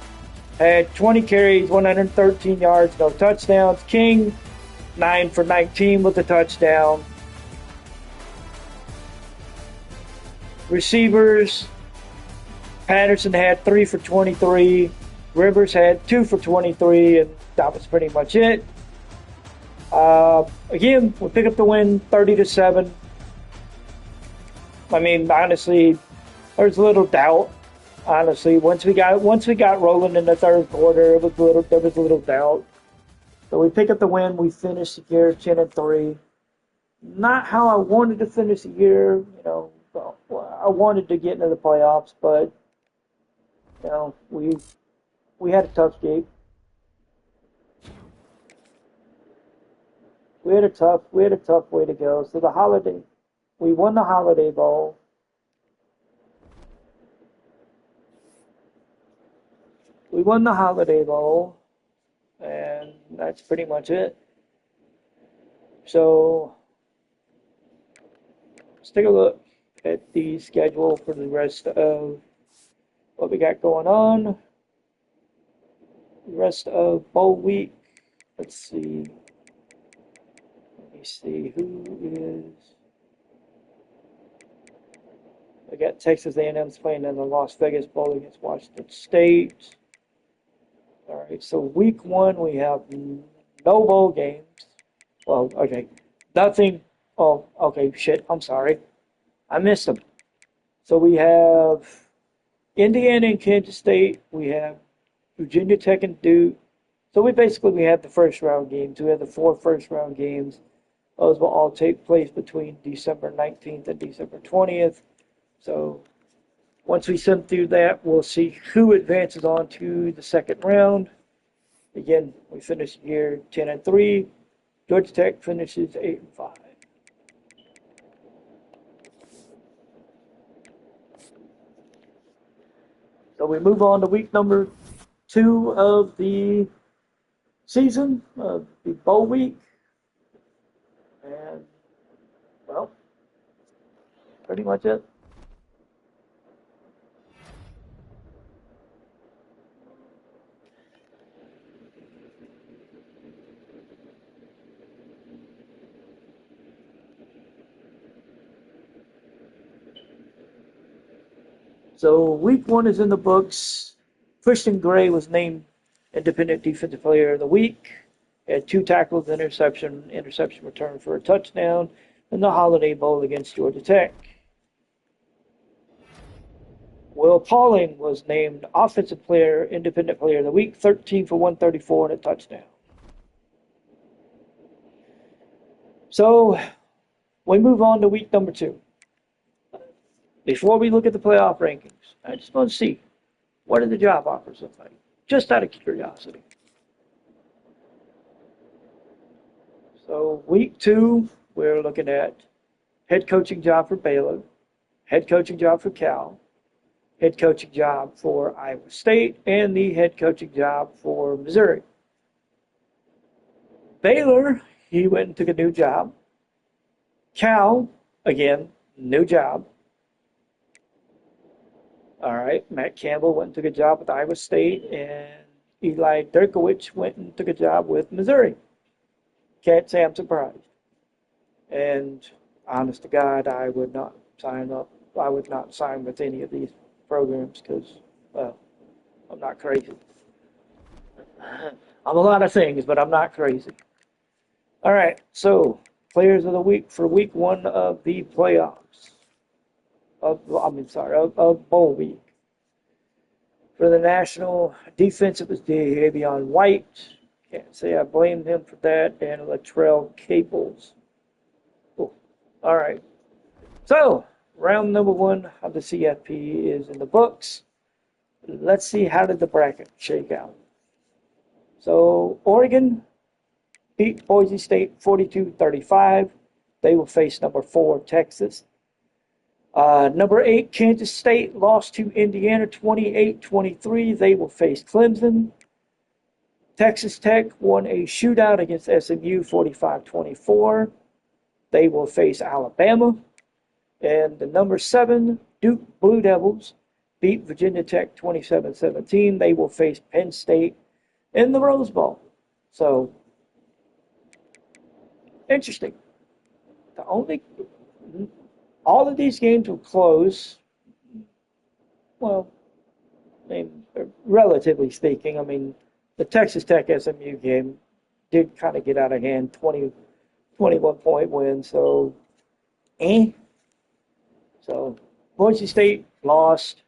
had 20 carries, 113 yards, no touchdowns. King, 9 for 19 with a touchdown. Receivers, Patterson had 3 for 23. Rivers had 2 for 23, and that was pretty much it. Again, we pick up the win 30-7. I mean, honestly, there's little doubt honestly, once we got rolling in the third quarter, there was a little doubt. So we pick up the win. We finish the year 10-3. Not how I wanted to finish the year. I wanted to get into the playoffs, but we had a tough game. We had a tough way to go. So we won the Holiday Bowl. We won the Holiday Bowl, and that's pretty much it. So let's take a look at the schedule for the rest of what we got going on. The rest of bowl week. Let's see. Let me see who is. We got Texas A&M's playing in the Las Vegas Bowl against Washington State. All right, so week 1 we have no bowl games. Well, okay, nothing. Oh, okay, shit. I'm sorry, I missed them. So we have Indiana and Kansas State. We have Virginia Tech and Duke. So we have the first round games. We have the 4 first round games. Those will all take place between December 19th and December 20th. So once we send through that, we'll see who advances on to the second round. Again, we finish the year 10-3. Georgia Tech finishes 8-5. So we move on to week number 2 of the season, the bowl week. And, well, pretty much it. So week 1 is in the books. Christian Gray was named Independent Defensive Player of the Week. He had 2 tackles, interception return for a touchdown in the Holiday Bowl against Georgia Tech. Will Pauling was named Offensive Player, Independent Player of the Week, 13 for 134 and a touchdown. So we move on to week number 2. Before we look at the playoff rankings, I just want to see what do the job offers look like, just out of curiosity. So week 2, we're looking at head coaching job for Baylor, head coaching job for Cal, head coaching job for Iowa State, and the head coaching job for Missouri. Baylor, he went and took a new job. Cal, again, new job. All right, Matt Campbell went and took a job with Iowa State, and Eli Derkowitz went and took a job with Missouri. Can't say I'm surprised. And honest to God, I would not sign up. I would not sign with any of these programs because, well, I'm not crazy. I'm a lot of things, but I'm not crazy. All right, so players of the week for week 1 of the playoffs. Of bowl week. For the national defense, it was Davion White. Can't say I blamed him for that. And Latrell Caples. Cool. All right. So, round number 1 of the CFP is in the books. Let's see how did the bracket shake out. So, Oregon beat Boise State 42-35. They will face number 4, Texas. Number 8, Kansas State lost to Indiana 28-23. They will face Clemson. Texas Tech won a shootout against SMU 45-24. They will face Alabama. And the number 7, Duke Blue Devils beat Virginia Tech 27-17. They will face Penn State in the Rose Bowl. So, interesting. All of these games will close, well, I mean, relatively speaking. I mean, the Texas Tech SMU game did kind of get out of hand, 21-point win, so, So, Boise State lost.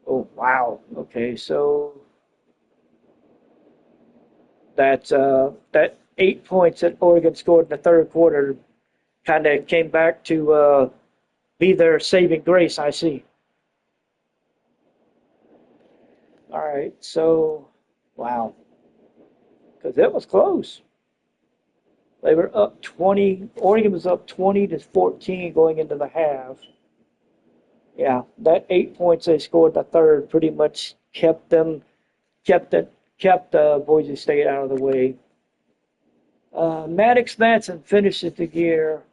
Oh, wow. Okay, so that 8 points that Oregon scored in the third quarter kind of came back to be their saving grace, I see. All right, so, wow, because it was close. They were up 20. Oregon was up 20 to 14 going into the half. Yeah, that 8 points they scored in the third pretty much kept it kept Boise State out of the way. Maddox Matson finishes the year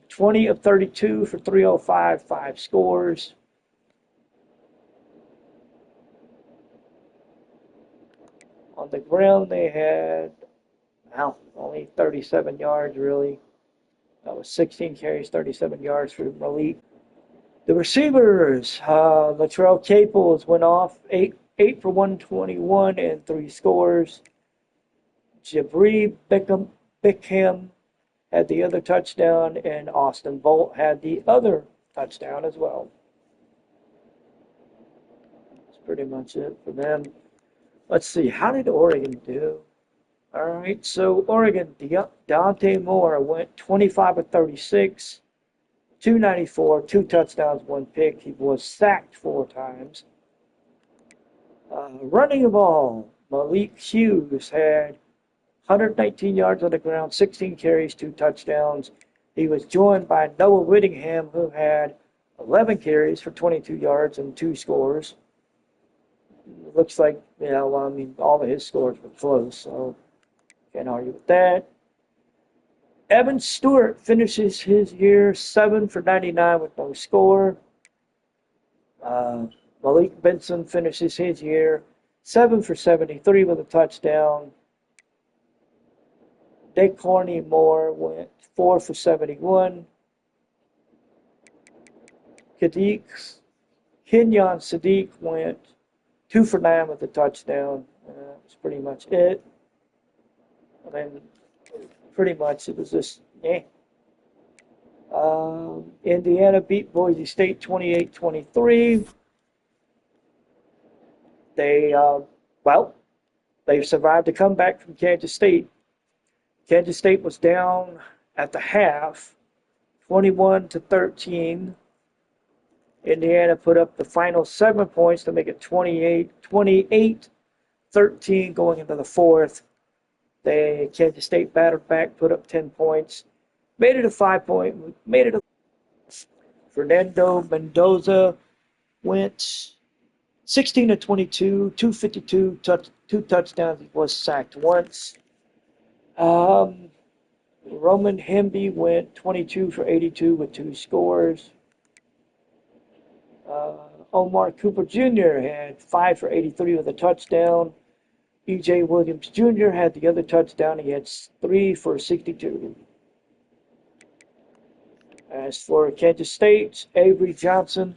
20 of 32 for 305, 5 scores. On the ground, they had, well, only 37 yards, really. That was 16 carries, 37 yards for Malik. The receivers, Latrell Caples went off, 8 for 121 and 3 scores. Jabri Bickham had the other touchdown, and Austin Bolt had the other touchdown as well. That's pretty much it for them. Let's see, how did Oregon do? All right, so Oregon, Dante Moore went 25 of 36, 294, 2 touchdowns, 1 pick. He was sacked 4 times. Running the ball, Malik Hughes had 119 yards on the ground, 16 carries, 2 touchdowns. He was joined by Noah Whittingham, who had 11 carries for 22 yards and 2 scores. It looks like, all of his scores were close, so can't argue with that. Evan Stewart finishes his year 7 for 99 with no score. Malik Benson finishes his year 7 for 73 with a touchdown. Dacorny Moore went 4 for 71. Kenyon Sadiq went 2 for 9 with a touchdown. That's pretty much it. I mean, pretty much it was just, Indiana beat Boise State 28-23. They survived a comeback from Kansas State. Kansas State was down at the half, 21-13. Indiana put up the final 7 points to make it 28-13 going into the fourth. Kansas State battled back, put up 10 points, made it a 5-point. Fernando Mendoza went 16 of 22, 252, 2 touchdowns. He was sacked once. Roman Hemby went 22 for 82 with 2 scores. Omar Cooper Jr. had 5 for 83 with a touchdown. E.J. Williams Jr. had the other touchdown. He had 3 for 62. As for Kansas State, Avery Johnson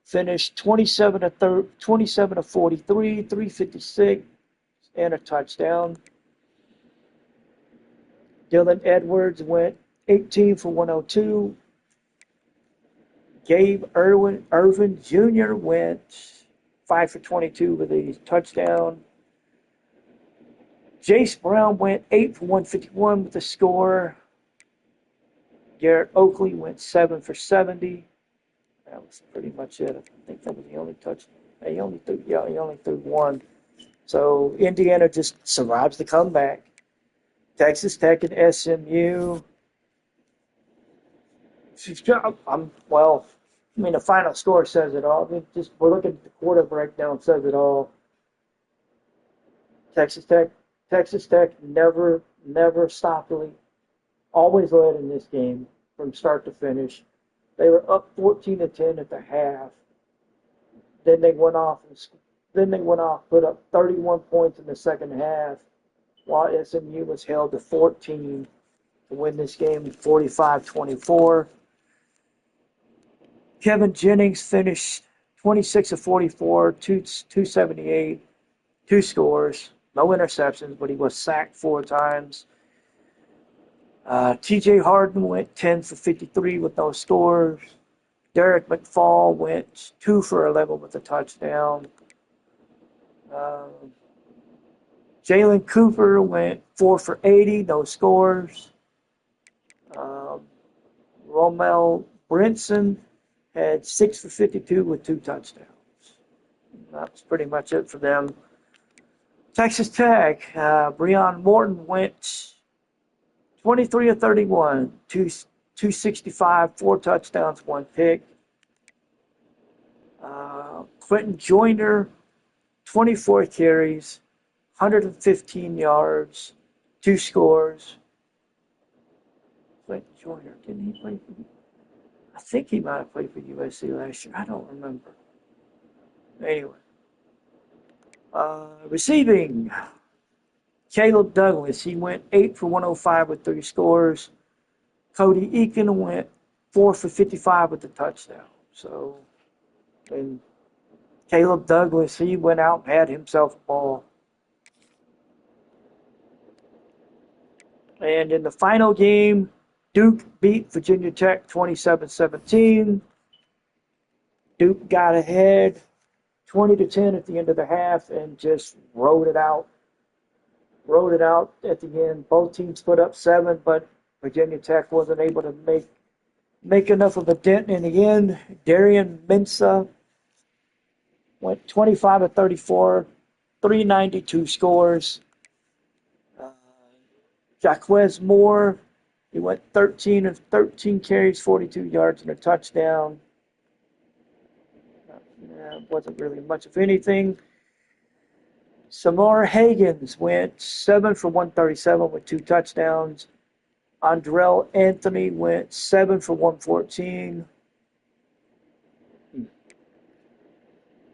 finished 27 of 43, 356, and a touchdown. Dylan Edwards went 18 for 102. Gabe Irvin Jr. went 5 for 22 with a touchdown. Jace Brown went 8 for 151 with a score. Garrett Oakley went 7 for 70. That was pretty much it. I think that was the only touch. He only threw 1. So Indiana just survives the comeback. Texas Tech and SMU. The final score says it all. We're looking at the quarter breakdown, says it all. Texas Tech never stopped, really. Always led in this game from start to finish. They were up 14-10 at the half. Then they went off, put up 31 points in the second half, while SMU was held to 14 to win this game 45-24. Kevin Jennings finished 26 of 44, 278, 2 scores, no interceptions, but he was sacked 4 times. T.J. Harden went 10 for 53 with no scores. Derek McFall went 2 for 11 with a touchdown. Jalen Cooper went 4 for 80, no scores. Romel Brinson had 6 for 52 with 2 touchdowns. That's pretty much it for them. Texas Tech, Breon Morton went 23 of 31, 265, 4 touchdowns, 1 pick. Quentin Joyner, 24 carries, 115 yards, 2 scores. Quentin Joyner, didn't he play for? I think he might have played for USC last year. I don't remember. Anyway. Receiving, Caleb Douglas, he went 8 for 105 with 3 scores. Cody Eakin went 4 for 55 with a touchdown. So, and Caleb Douglas, he went out and had himself a ball. And in the final game, Duke beat Virginia Tech 27-17. Duke got ahead 20-10 at the end of the half and just rode it out. Rode it out at the end. Both teams put up 7, but Virginia Tech wasn't able to make enough of a dent in the end. Darian Mensah went 25 of 34, 392 scores. Jaquez Moore, he went 13 of 13 carries, 42 yards and a touchdown. Wasn't really much of anything. Samar Hagans went 7 for 137 with 2 touchdowns. Andrell Anthony went 7 for 114.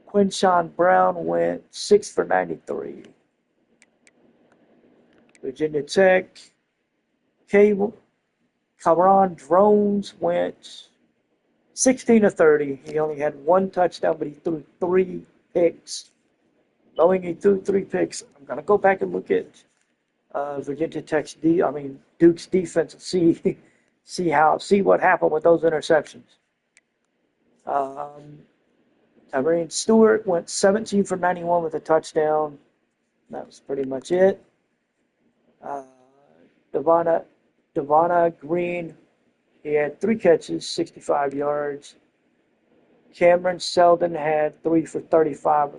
Quinshawn Brown went 6 for 93. Virginia Tech, Cameron Drones went 16 of 30. He only had 1 touchdown, but he threw 3 picks. Knowing he threw 3 picks, I'm going to go back and look at Duke's defense and see what happened with those interceptions. Tyrone Stewart went 17 for 91 with a touchdown. That was pretty much it. Devonna Green, he had 3 catches, 65 yards. Cameron Seldon had 3 for 35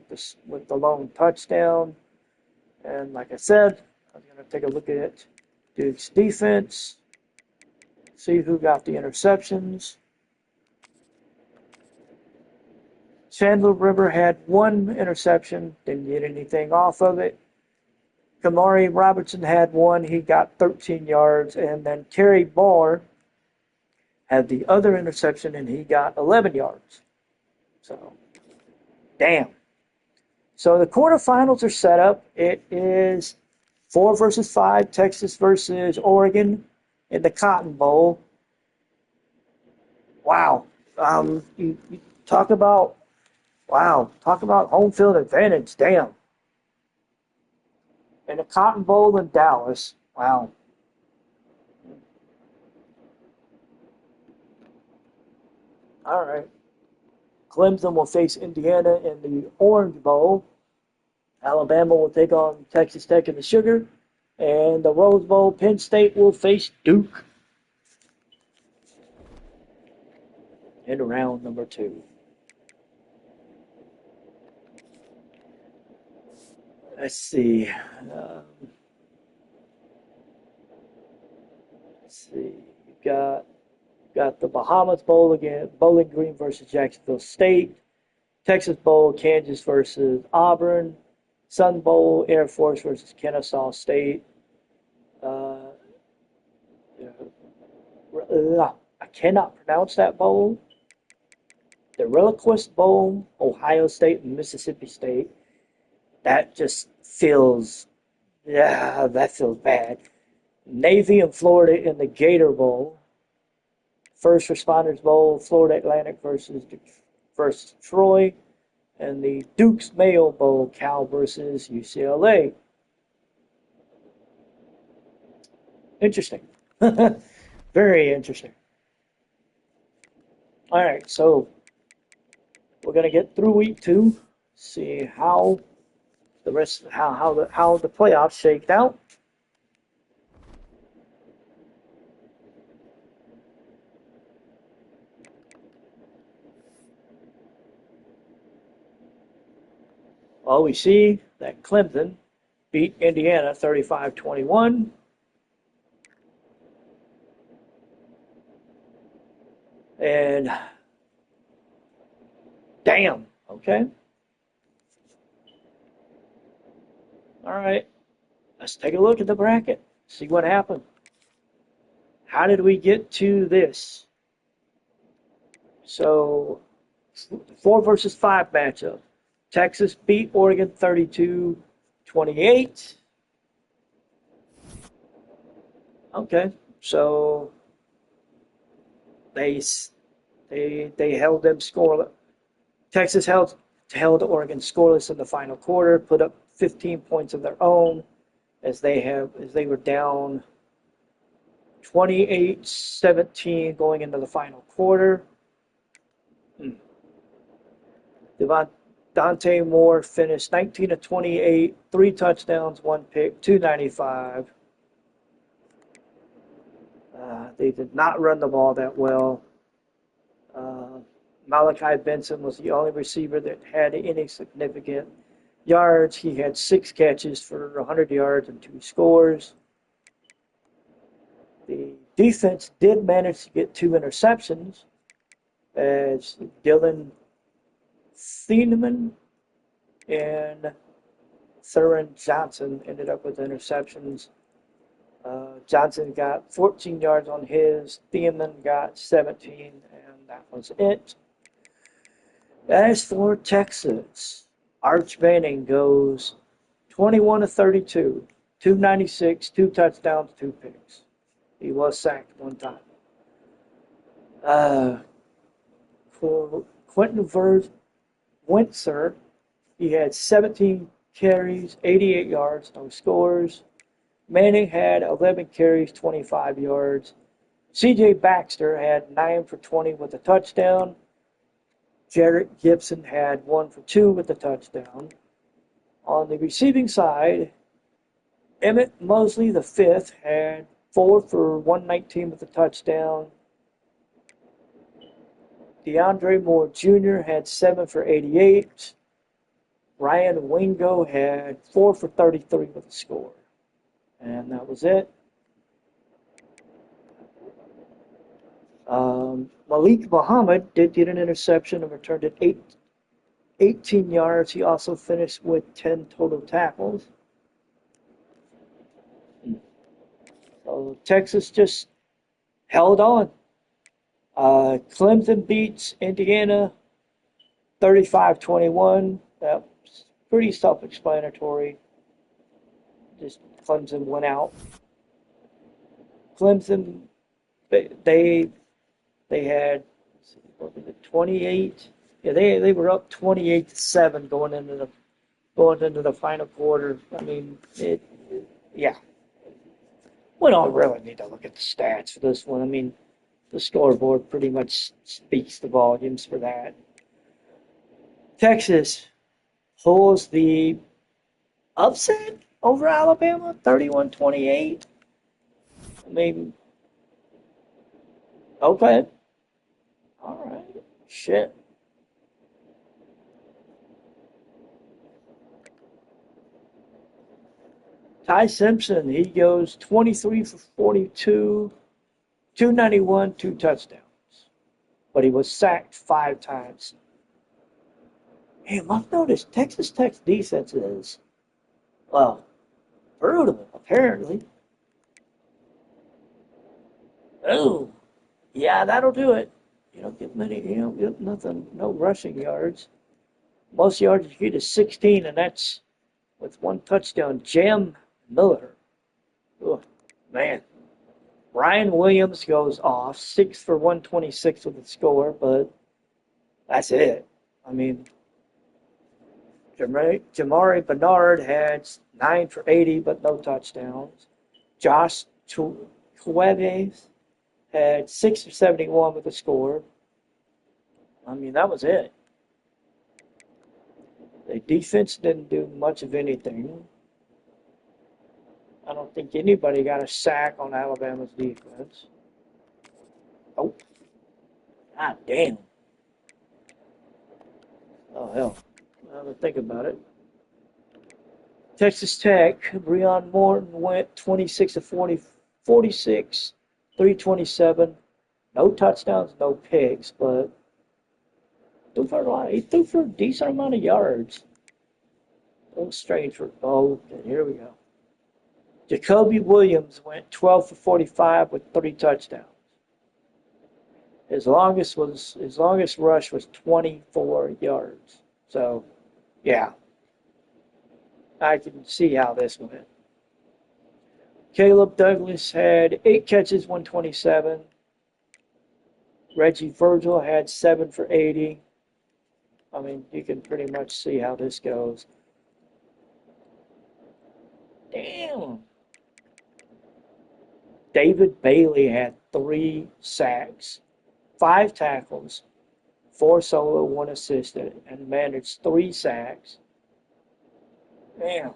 with the lone touchdown. And like I said, I'm going to take a look at Duke's defense, see who got the interceptions. Chandler River had 1 interception, didn't get anything off of it. Kamari Robertson had 1, he got 13 yards. And then Terry Barr had the other interception, and he got 11 yards. So, damn. So the quarterfinals are set up. It is 4 versus 5, Texas versus Oregon in the Cotton Bowl. Wow. You talk about home field advantage. Damn. In the Cotton Bowl in Dallas. Wow. All right. Clemson will face Indiana in the Orange Bowl. Alabama will take on Texas Tech in the Sugar. And the Rose Bowl, Penn State will face Duke in round number 2. Let's see. You've got the Bahamas Bowl again, Bowling Green versus Jacksonville State. Texas Bowl, Kansas versus Auburn. Sun Bowl, Air Force versus Kennesaw State. I cannot pronounce that bowl. The Reliquist Bowl, Ohio State and Mississippi State. That just feels, that feels bad. Navy and Florida in the Gator Bowl. First Responders Bowl, Florida Atlantic versus Troy. And the Duke's Mayo Bowl, Cal versus UCLA. Interesting. Very interesting. All right, so we're gonna get through week 2, see how the rest, how the playoffs shaked out. Well, we see that Clemson beat Indiana 35-21. And damn, okay. All right, let's take a look at the bracket, see what happened. How did we get to this? So, 4 versus 5 matchup. Texas beat Oregon 32-28. Okay, so they held them scoreless. Texas held Oregon scoreless in the final quarter, put up 15 points of their own as they were down 28-17 going into the final quarter. Dante Moore finished 19 of 28, 3 touchdowns, 1 pick, 295. They did not run the ball that well. Malachi Benson was the only receiver that had any significant yards. He had 6 catches for 100 yards and 2 scores. The defense did manage to get 2 interceptions as Dylan Thieneman and Thurin Johnson ended up with interceptions. Johnson got 14 yards on his. Thieneman got 17, and that was it. As for Texas, Arch Manning goes 21 of 32, 296, 2 touchdowns, 2 picks. He was sacked 1 time. For Quentin Wentzer, he had 17 carries, 88 yards, no scores. Manning had 11 carries, 25 yards. C.J. Baxter had 9 for 20 with a touchdown. Jarrett Gibson had 1 for 2 with a touchdown. On the receiving side, Emmett Mosley, the 5th, had 4 for 119 with a touchdown. DeAndre Moore Jr. had 7 for 88. Ryan Wingo had 4 for 33 with a score. And that was it. Malik Muhammad did get an interception and returned it 18 yards. He also finished with 10 total tackles. So Texas just held on. Clemson beats Indiana 35-21. That's pretty self-explanatory. Just Clemson went out. Clemson, they had, what was it, 28? Yeah, they were up 28-7 going into the final quarter. I mean, yeah. We don't really need to look at the stats for this one. I mean, the scoreboard pretty much speaks the volumes for that. Texas pulls the upset over Alabama, 31-28. I mean, okay. All right. Shit. Ty Simpson, he goes 23 for 42, 291, 2 touchdowns. But he was sacked 5 times. Man, I've noticed Texas Tech's defense is, well, brutal, apparently. Oh, yeah, that'll do it. You don't get nothing, no rushing yards. Most yards you get is 16, and that's with 1 touchdown. Jam Miller. Oh, man. Ryan Williams goes off, 6 for 126 with a score, but that's it. I mean, Jamari Bernard had 9 for 80, but no touchdowns. Josh Cueves had 6 for 71 with a score. I mean, that was it. The defense didn't do much of anything. I don't think anybody got a sack on Alabama's defense. Oh, god damn. Oh, hell. Now to think about it. Texas Tech, Breon Morton went 26 of 40, 46, 327. No touchdowns, no picks, but threw for a lot. He threw for a decent amount of yards. A little strange for okay, here we go. Jacoby Williams went 12 for 45 with 3 touchdowns. His longest rush was 24 yards. So, yeah, I can see how this went. Caleb Douglas had 8 catches, 127. Reggie Virgil had 7 for 80. I mean, you can pretty much see how this goes. Damn. David Bailey had 3 sacks, 5 tackles, 4 solo, 1 assisted, and managed 3 sacks. Damn.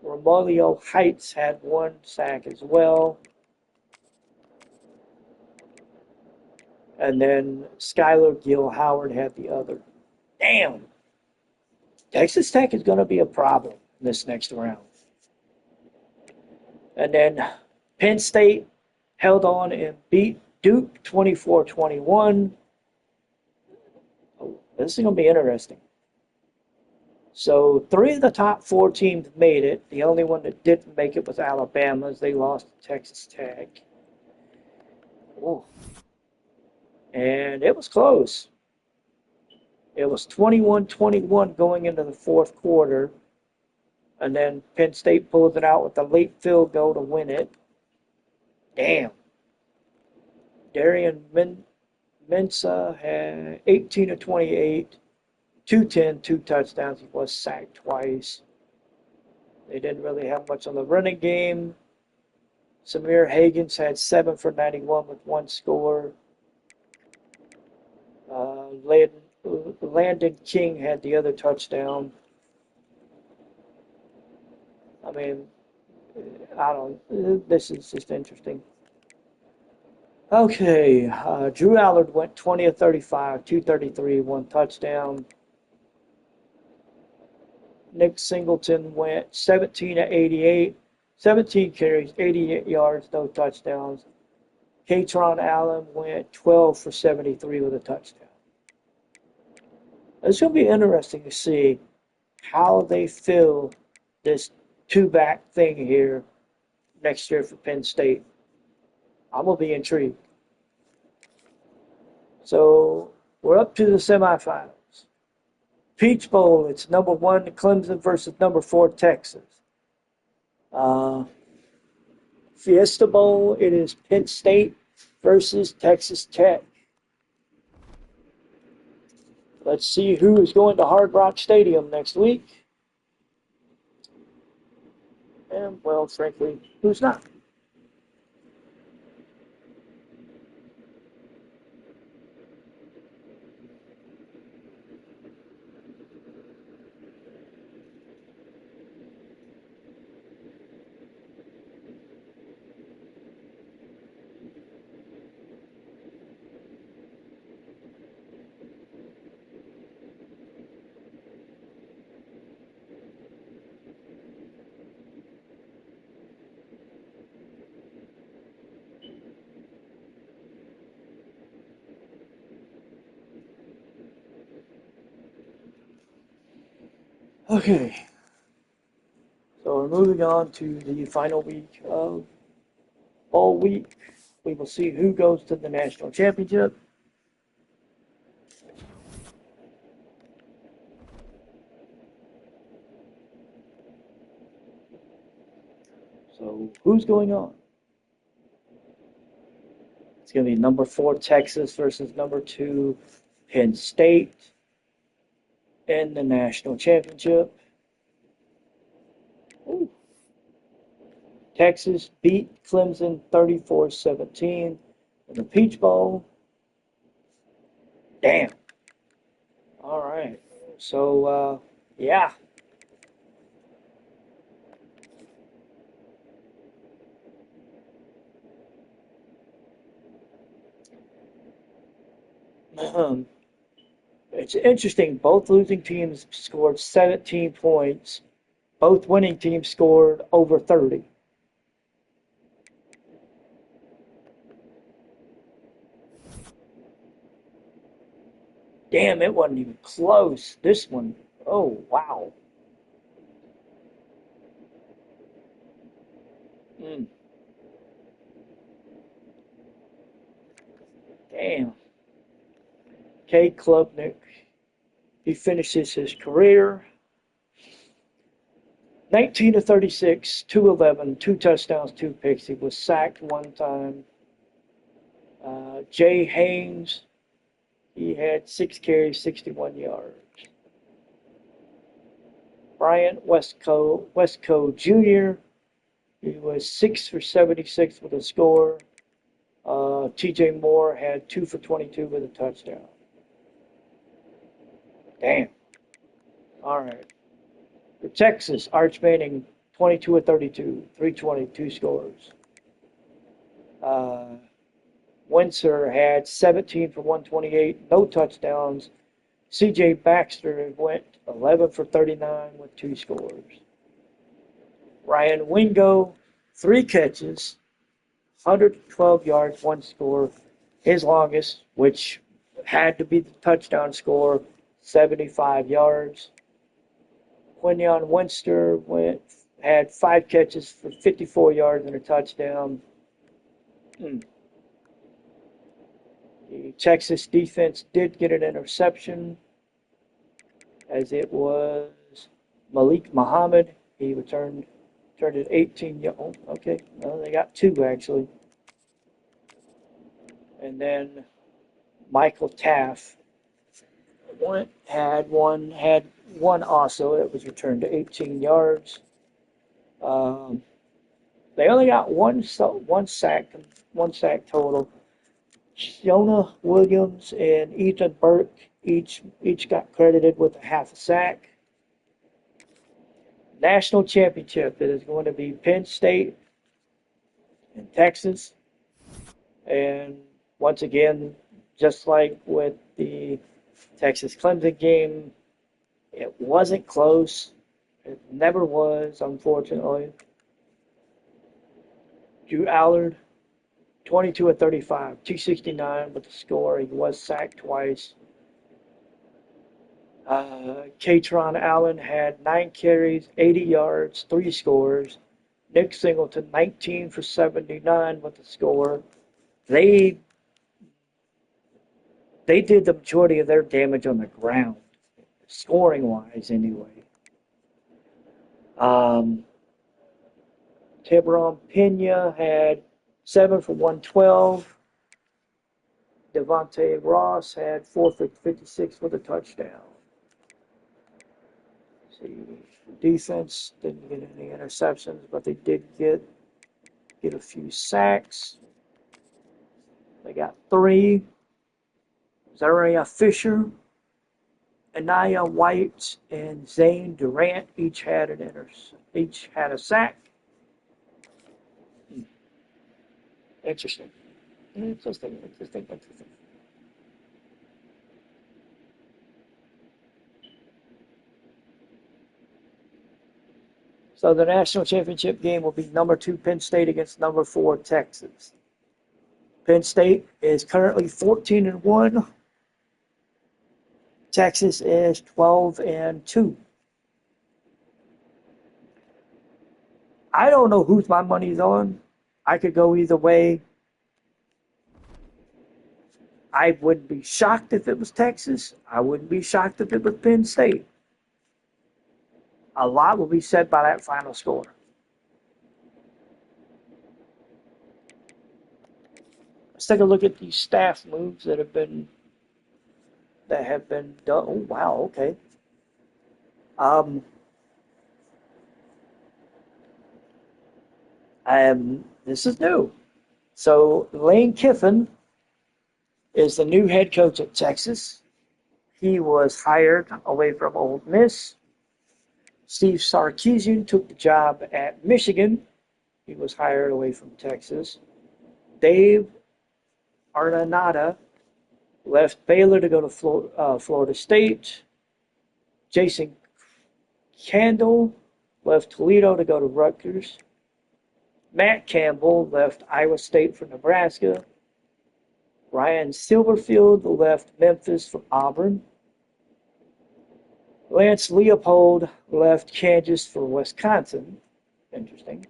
Romelio Heights had 1 sack as well. And then Skylar Gill Howard had the other. Damn. Texas Tech is going to be a problem this next round. And then Penn State held on and beat Duke 24-21. Oh, this is going to be interesting. So 3 of the top 4 teams made it. The only one that didn't make it was Alabama, as they lost to Texas Tech. Ooh. And it was close. It was 21-21 going into the 4th quarter. And then Penn State pulled it out with a late field goal to win it. Damn. Darian Mensah had 18 of 28, 210, 2 touchdowns. He was sacked twice. They didn't really have much on the running game. Samir Hagans had 7 for 91 with 1 score. Landon King had the other touchdown. I mean, this is just interesting. Okay, Drew Allard went 20 of 35, 233, 1 touchdown. Nick Singleton went 17 of 88, 17 carries, 88 yards, no touchdowns. Katron Allen went 12 for 73 with a touchdown. It's going to be interesting to see how they fill this 2-back thing here next year for Penn State. I'm going to be intrigued. So we're up to the semifinals. Peach Bowl, it's number 1 Clemson versus number 4 Texas. Fiesta Bowl, it is Penn State versus Texas Tech. Let's see who is going to Hard Rock Stadium next week. And, well, frankly, who's not? Okay, so we're moving on to the final week of Bowl Week. We will see who goes to the national championship. So who's going on? It's going to be number 4 Texas versus number 2 Penn State in the national championship. Ooh. Texas beat Clemson 34-17 in the Peach Bowl. Damn. All right. So, yeah. It's interesting. Both losing teams scored 17 points. Both winning teams scored over 30. Damn, it wasn't even close. This one, oh, wow. Mm, damn. Cade Klubnik, he finishes his career 19 to 36, 211, two touchdowns, two picks. He was sacked one time. Jay Haynes, he had 6 carries, 61 yards. Bryant Westco Jr., he was 6 for 76 with a score. TJ Moore had 2 for 22 with a touchdown. Damn. All right. For Texas, Arch Manning, 22 of 32, 322 scores. Uh, Windsor had 17 for 128, no touchdowns. C.J. Baxter went 11 for 39 with 2 scores. Ryan Wingo, 3 catches, 112 yards, 1 score. His longest, which had to be the touchdown score, 75 yards. Quinion Winster had 5 catches for 54 yards and a touchdown. The Texas defense did get an interception, as it was Malik Muhammad. He turned it 18. Oh, okay, well, they got 2 actually. And then Michael Taff had one also. It was returned to 18 yards. Um, they only got one sack total. Jonah Williams and Ethan Burke each got credited with a half a sack. National championship, it is going to be Penn State and Texas. And once again, just like with the Texas Clemson game, it wasn't close. It never was, unfortunately. Drew Allard, 22 of 35, 269 with the score. He was sacked twice. Katron Allen had 9 carries, 80 yards, 3 scores. Nick Singleton, 19 for 79 with the score. They did the majority of their damage on the ground, scoring wise, anyway. Tiburon Pena had 7 for 112. Devontae Ross had 4 for 56 with a touchdown. See, defense didn't get any interceptions, but they did get a few sacks. They got 3. Zaria Fisher, Anaya White, and Zane Durant each had a sack. Interesting. Interesting. So the national championship game will be number 2 Penn State against number 4 Texas. Penn State is currently 14-1. Texas is 12-2. I don't know whose my money's on. I could go either way. I wouldn't be shocked if it was Texas. I wouldn't be shocked if it was Penn State. A lot will be said by that final score. Let's take a look at these staff moves that have been done. Oh wow, okay. This is new. So Lane Kiffin is the new head coach at Texas. He was hired away from Ole Miss. Steve Sarkisian took the job at Michigan. He was hired away from Texas. Dave Arnada left Baylor to go to Florida State. Jason Candle left Toledo to go to Rutgers. Matt Campbell left Iowa State for Nebraska. Ryan Silverfield left Memphis for Auburn. Lance Leopold left Kansas for Wisconsin. Interesting.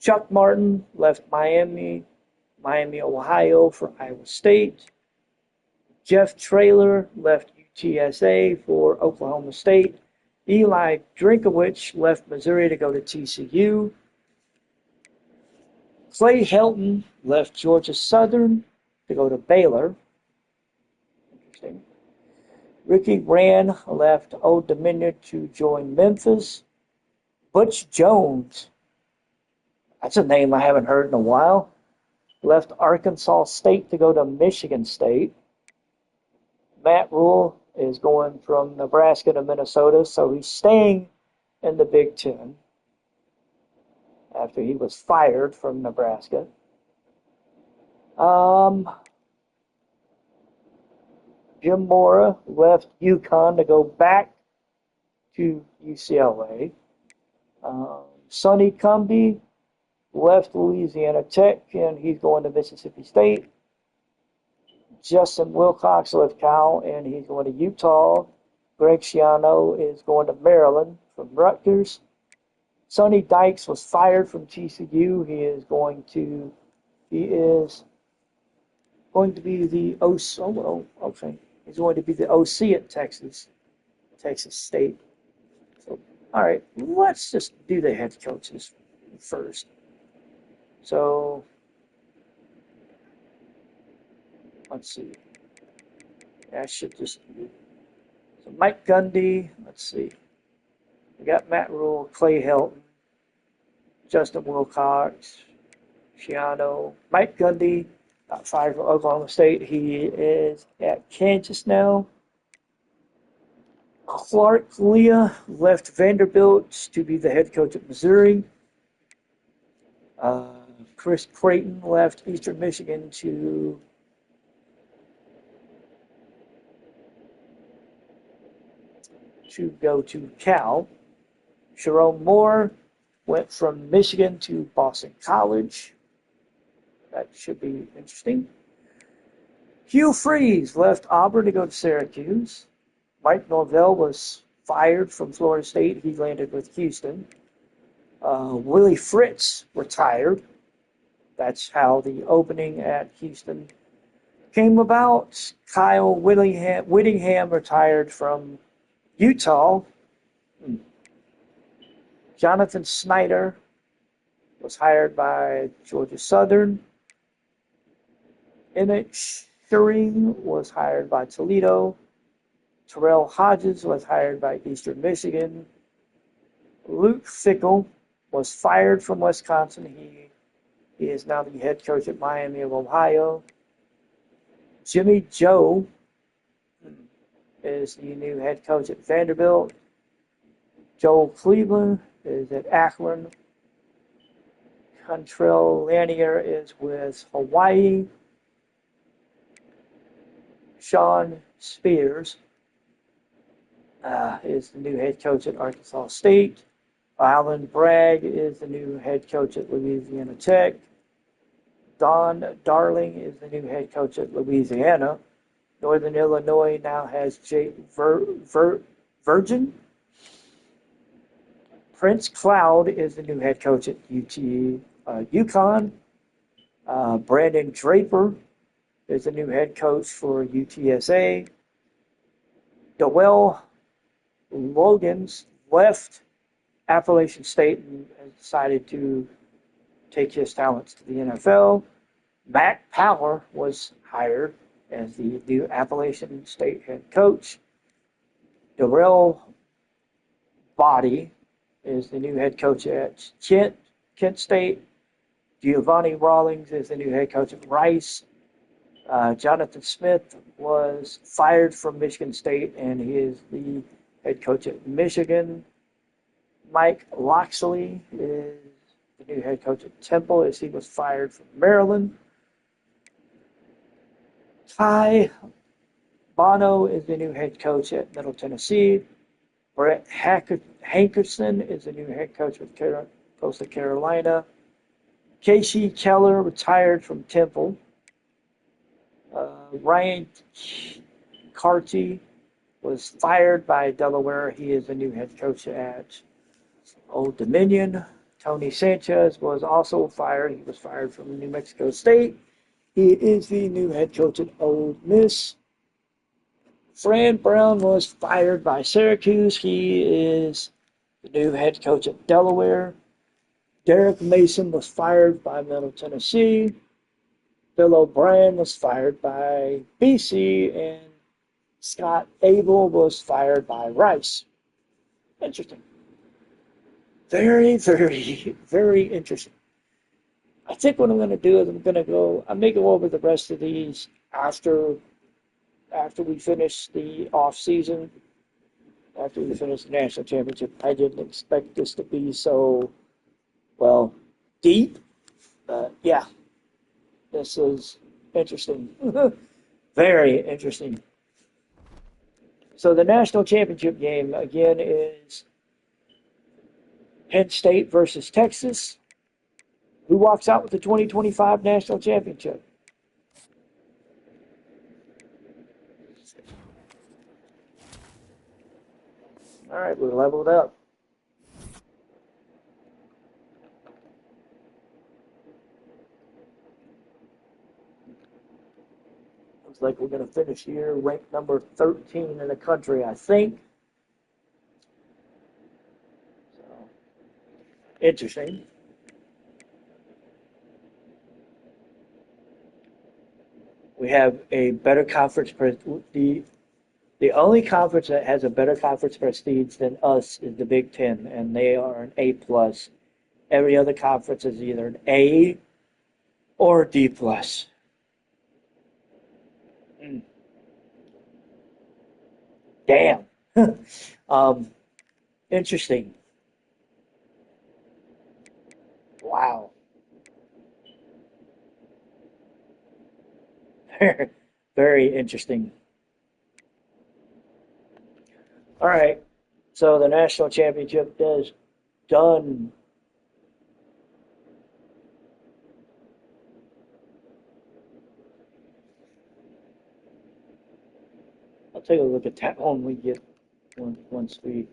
Chuck Martin left Miami, Ohio for Iowa State. Jeff Traylor left UTSA for Oklahoma State. Eli Drinkowich left Missouri to go to TCU. Clay Helton left Georgia Southern to go to Baylor. Interesting. Ricky Rand left Old Dominion to join Memphis. Butch Jones, that's a name I haven't heard in a while, left Arkansas State to go to Michigan State. Matt Rule is going from Nebraska to Minnesota, so he's staying in the Big Ten after he was fired from Nebraska. Jim Mora left UConn to go back to UCLA. Sonny Cumbie left Louisiana Tech, and he's going to Mississippi State. Justin Wilcox left Cal, and he's going to Utah. Greg Schiano is going to Maryland from Rutgers. Sonny Dykes was fired from TCU. He is going to be the OC. Oh, okay. He's going to be the OC at Texas State. So, all right, let's just do the head coaches first. So, let's see. I should just do. So Mike Gundy, let's see. We got Matt Rule, Clay Helton, Justin Wilcox, Schiano. Mike Gundy got fired from Oklahoma State. He is at Kansas now. Clark Leah left Vanderbilt to be the head coach at Missouri. Chris Creighton left Eastern Michigan to go to Cal. Sharon Moore went from Michigan to Boston College. That should be interesting. Hugh Freeze left Auburn to go to Syracuse. Mike Norvell was fired from Florida State. He landed with Houston. Willie Fritz retired. That's how the opening at Houston came about. Kyle Whittingham retired from Utah. Jonathan Snyder was hired by Georgia Southern. Emmett Shearing was hired by Toledo. Terrell Hodges was hired by Eastern Michigan. Luke Fickell was fired from Wisconsin. He is now the head coach at Miami of Ohio. Jimmy Joe is the new head coach at Vanderbilt. Joel Cleveland is at Akron. Contrell Lanier is with Hawaii. Sean Spears is the new head coach at Arkansas State. Alan Bragg is the new head coach at Louisiana Tech. Don Darling is the new head coach at Louisiana. Northern Illinois now has Jay Virgin. Prince Cloud is the new head coach at UConn. Brandon Draper is the new head coach for UTSA. Dowell Logans left Appalachian State and decided to take his talents to the NFL. Matt Power was hired as the new Appalachian State head coach. Darrell Body is the new head coach at Kent State. Giovanni Rawlings is the new head coach at Rice. Jonathan Smith was fired from Michigan State, and he is the head coach at Michigan. Mike Locksley is the new head coach at Temple, as he was fired from Maryland. Ty Bono is the new head coach at Middle Tennessee. Brett Hankerson is the new head coach with Coastal Carolina. Casey Keller retired from Temple. Ryan Carty was fired by Delaware. He is the new head coach at Old Dominion. Tony Sanchez was also fired. He was fired from New Mexico State. He is the new head coach at Ole Miss. Fran Brown was fired by Syracuse. He is the new head coach at Delaware. Derek Mason was fired by Middle Tennessee. Bill O'Brien was fired by BC, and Scott Abel was fired by Rice. Interesting. Very, very, very interesting. I think what I'm going to do is I may go over the rest of these after we finish the offseason, after we finish the national championship. I didn't expect this to be so, deep. But yeah, this is interesting. Very interesting. So the national championship game, again, is Penn State versus Texas. Who walks out with the 2025 national championship? All right, we're leveled up. Looks like we're going to finish here ranked number 13 in the country, I think. So, interesting. We have a better conference. The only conference that has a better conference prestige than us is the Big Ten, and they are an A+. Every other conference is either an A or a D+. Damn. Interesting. Wow. Very interesting. All right. So the national championship is done. I'll take a look at that when we get once we.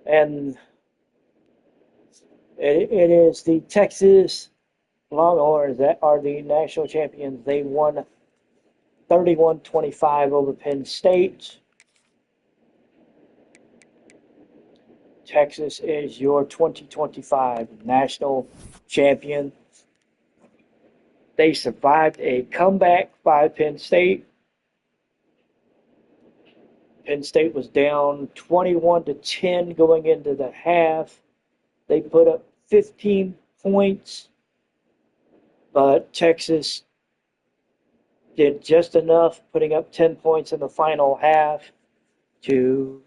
And it is the Texas Longhorns that are the national champions. They won 31-25 over Penn State. Texas is your 2025 national champion. They survived a comeback by Penn State. Penn State was down 21-10 going into the half. They put up 15 points, but Texas did just enough, putting up 10 points in the final half to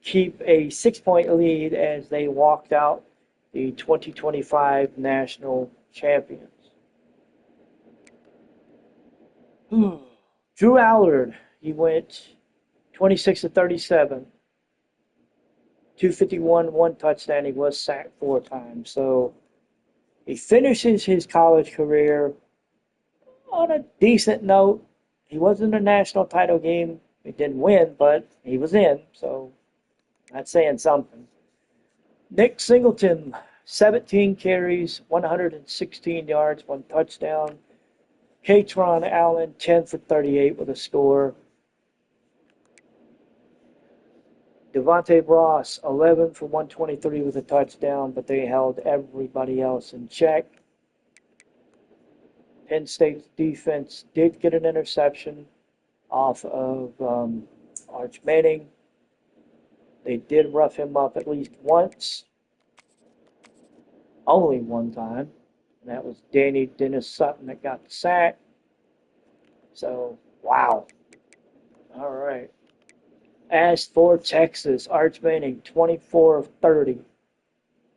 keep a 6-point lead as they walked out the 2025 national champions. Drew Allard, he went 26-37, 251, 1 touchdown. He was sacked 4 times. So he finishes his college career on a decent note. He was in the national title game. He didn't win, but he was in, so that's saying something. Nick Singleton, 17 carries, 116 yards, 1 touchdown. Katron Allen, 10 for 38 with a score. Devontae Ross, 11 for 123 with a touchdown, but they held everybody else in check. Penn State's defense did get an interception off of Arch Manning. They did rough him up at least once. Only one time. And that was Danny Dennis Sutton that got the sack. So, wow. All right. As for Texas, Arch Manning, 24 of 30,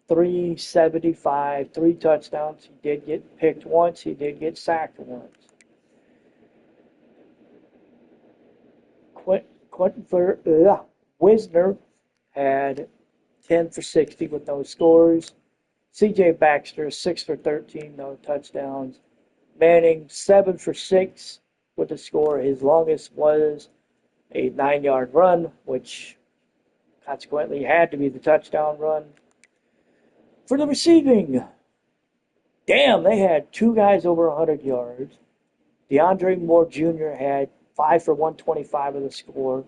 375, 3 touchdowns. He did get picked once. He did get sacked once. Wisner had 10 for 60 with no scores. C.J. Baxter, 6 for 13, no touchdowns. Manning, 7 for 6 with a score. His longest was a 9-yard run, which consequently had to be the touchdown run. For the receiving, damn, they had 2 guys over 100 yards. DeAndre Moore Jr. had 5 for 125 with a score.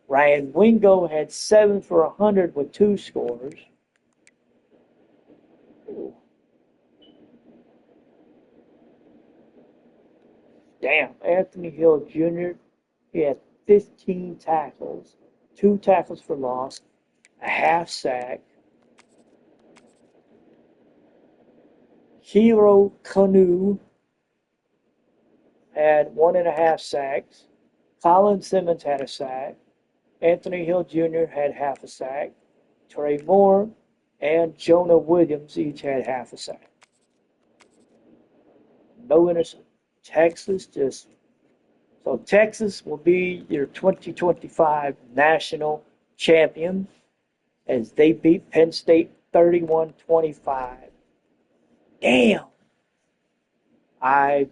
Ryan Wingo had 7 for 100 with 2 scores. Damn, Anthony Hill Jr., he had 15 tackles, 2 tackles for loss, a half sack. Hero Kanu had 1.5 sacks. Colin Simmons had a sack. Anthony Hill Jr. had half a sack. Trey Moore and Jonah Williams each had half a sack. No interception. Texas will be your 2025 national champion as they beat Penn State 31-25. Damn. I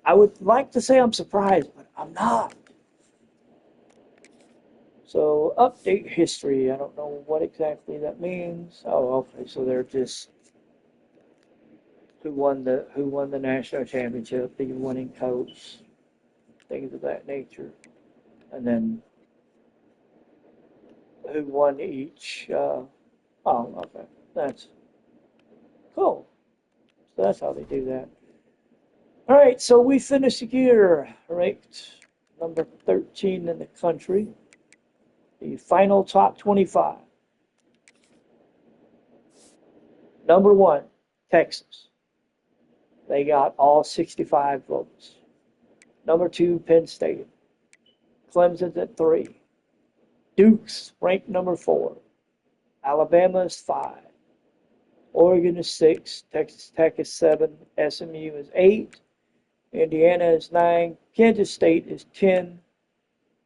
would like to say I'm surprised, but I'm not. So update history. I don't know what exactly that means. Oh, okay. So they're just who won the national championship, the winning coach, things of that nature, and then who won each. Okay, that's cool. So that's how they do that. All right, so we finished the year ranked number 13 in the country. The final top 25. Number 1, Texas. They got all 65 votes. Number 2, Penn State. Clemson's at 3. Duke's ranked number 4. Alabama is 5. Oregon is 6. Texas Tech is 7. SMU is 8. Indiana is 9. Kansas State is 10.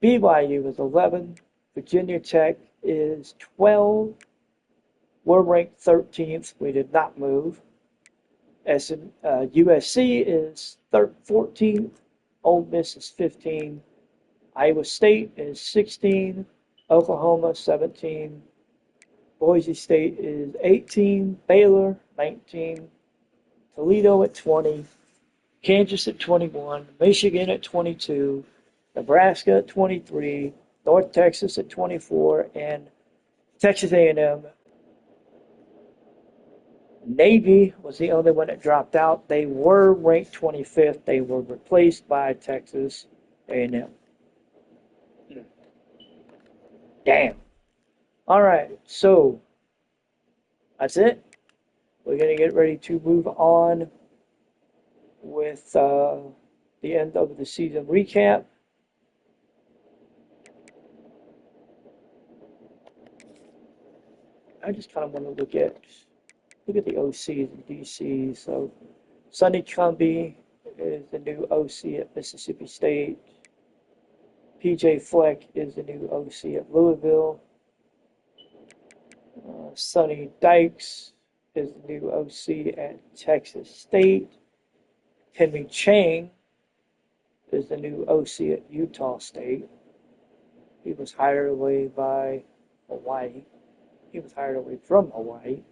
BYU is 11. Virginia Tech is 12. We're ranked 13th. We did not move. USC is 14th. Ole Miss is 15. Iowa State is 16. Oklahoma 17. Boise State is 18. Baylor 19. Toledo at 20. Kansas at 21. Michigan at 22. Nebraska at 23. North Texas at 24. And Texas A&M. Navy was the only one that dropped out. They were ranked 25th. They were replaced by Texas A&M. Damn. All right, so that's it. We're going to get ready to move on with the end of the season recap. I just kind of want to look at the OCs and DCs. So Sonny Cumbie is the new OC at Mississippi State. PJ Fleck is the new OC at Louisville. Sonny Dykes is the new OC at Texas State. Henry Chang is the new OC at Utah State. He was hired away by Hawaii. He was hired away from Hawaii.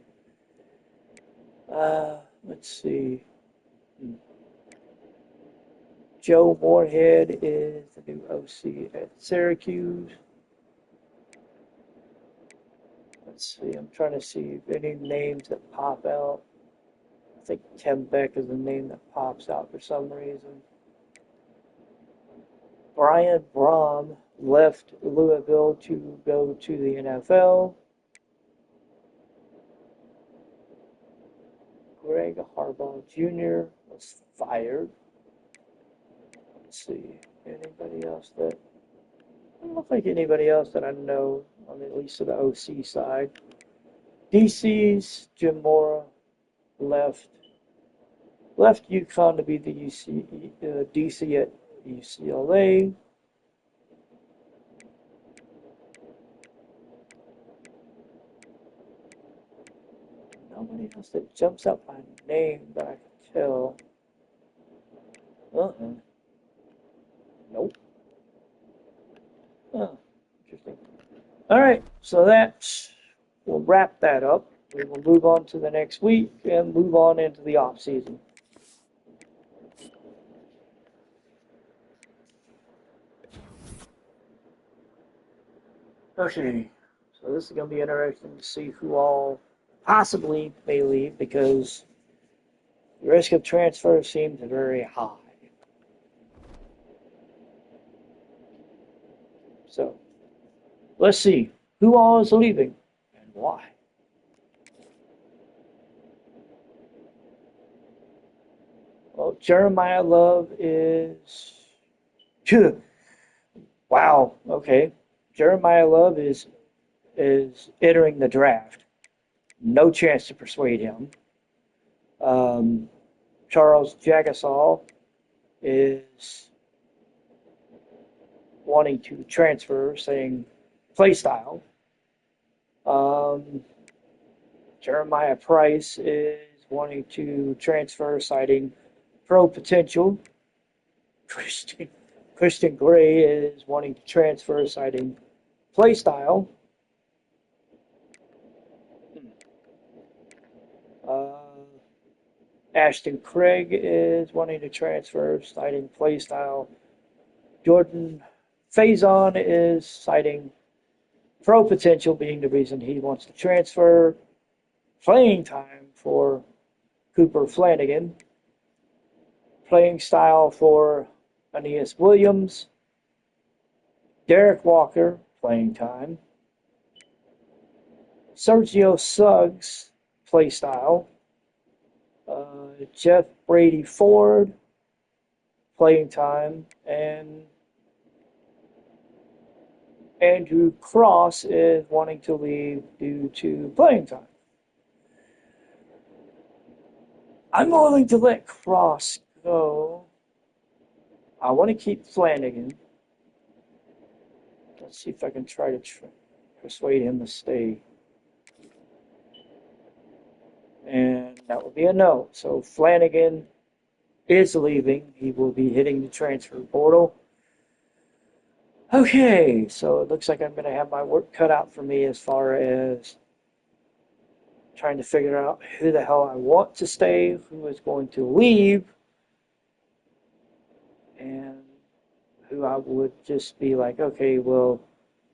Let's see. Joe Moorhead is the new OC at Syracuse. Let's see. I'm trying to see if any names that pop out. I think Tim Beck is the name that pops out for some reason. Brian Brom left Louisville to go to the NFL. Greg Harbaugh Jr. was fired. Let's see. Anybody else that... I don't think anybody else that I know, on at least to the OC side. DC's Jim Mora left UConn to be the DC at UCLA. Nobody else that jumps out by name that I can tell. Nope. Oh, interesting. All right, so we'll wrap that up. We will move on to the next week and move on into the off season. Okay, so this is going to be interesting to see who all possibly may leave because the risk of transfer seems very high. So, let's see who all is leaving and why. Well, Jeremiah Love is... Wow, okay. Jeremiah Love is entering the draft. No chance to persuade him. Charles Jagasol is wanting to transfer, saying play style. Jeremiah Price is wanting to transfer, citing pro potential. Christian Gray is wanting to transfer, citing play style. Ashton Craig is wanting to transfer, citing play style. Jordan Faison is citing pro potential being the reason he wants to transfer. Playing time for Cooper Flanagan. Playing style for Aeneas Williams. Derek Walker, playing time. Sergio Suggs, play style. Jeff Brady Ford, playing time. And Andrew Cross is wanting to leave due to playing time. I'm willing to let Cross go. I want to keep Flanagan. Let's see if I can try to persuade him to stay. And that would be a no. So Flanagan is leaving. He will be hitting the transfer portal. Okay, so it looks like I'm going to have my work cut out for me as far as trying to figure out who the hell I want to stay, who is going to leave, and who I would just be like, okay, well,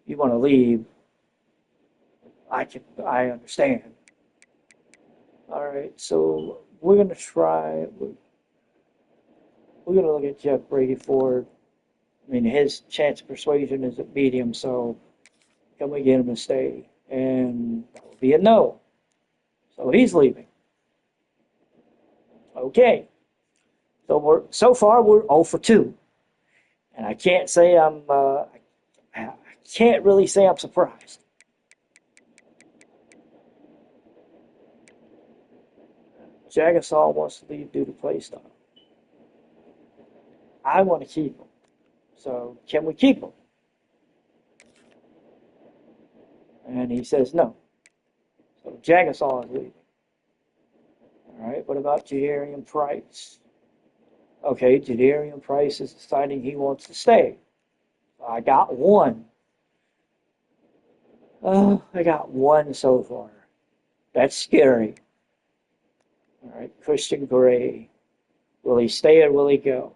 you want to leave, I understand. All right, so we're going to look at Jeff Brady Ford. I mean, his chance of persuasion is at medium, so can we get him to stay? And that would be a no. So he's leaving. Okay. So far we're 0 for 2. And I can't say I can't really say I'm surprised. Jagasol wants to leave due to play style. I want to keep him. So can we keep him? And he says no. So Jagasol is leaving. All right, what about Jadarian Price? Okay, Jadarian Price is deciding he wants to stay. I got one. I got one so far. That's scary. All right, Christian Gray. Will he stay or will he go?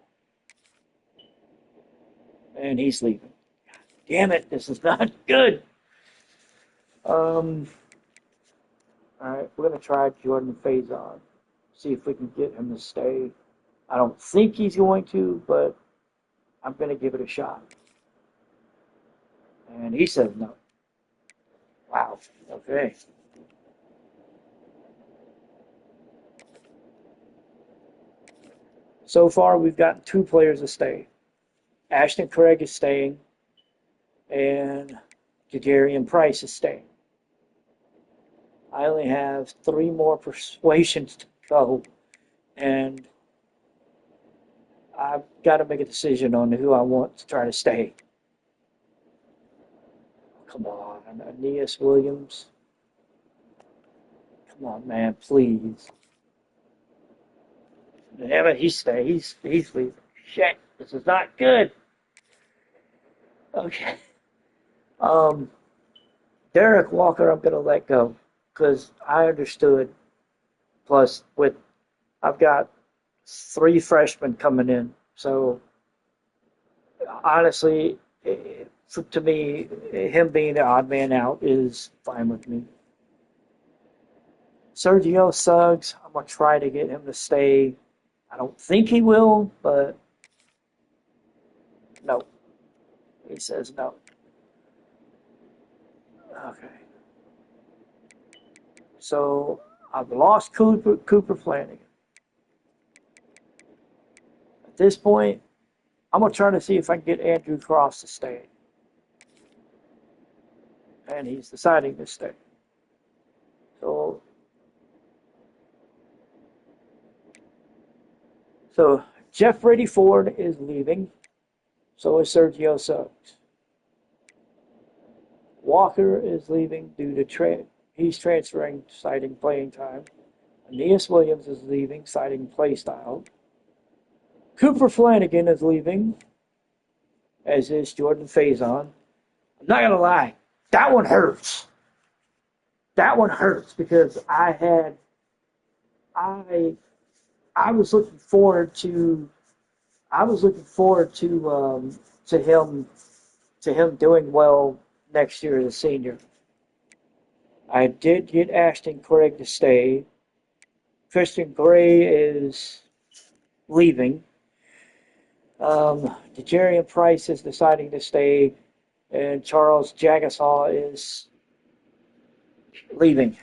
And he's leaving. God damn it, this is not good. All right, we're going to try Jordan Faison. See if we can get him to stay. I don't think he's going to, but I'm going to give it a shot. And he says no. Wow, okay. So far, we've gotten 2 players to stay. Ashton Craig is staying, and Jadarian Price is staying. I only have 3 more persuasions to go, and I've got to make a decision on who I want to try to stay. Come on, Aeneas Williams. Come on, man, please. Damn it, he's leaving. Shit, this is not good. Okay. Derek Walker, I'm gonna let go because I understood. Plus, I've got 3 freshmen coming in, so honestly, to me, him being the odd man out is fine with me. Sergio Suggs, I'm gonna try to get him to stay. I don't think he will, but no. He says no. Okay. So I've lost Cooper Flanagan. At this point, I'm going to try to see if I can get Andrew Cross to stay. And he's deciding to stay. So Jeff Brady Ford is leaving. So is Sergio Suggs. Walker is leaving due to he's transferring, citing playing time. Aeneas Williams is leaving, citing play style. Cooper Flanagan is leaving, as is Jordan Faison. I'm not gonna lie, that one hurts. That one hurts because I was looking forward to him doing well next year as a senior. I did get Ashton Craig to stay. Christian Gray is leaving. Jadarian Price is deciding to stay, and Charles Jagasaw is leaving.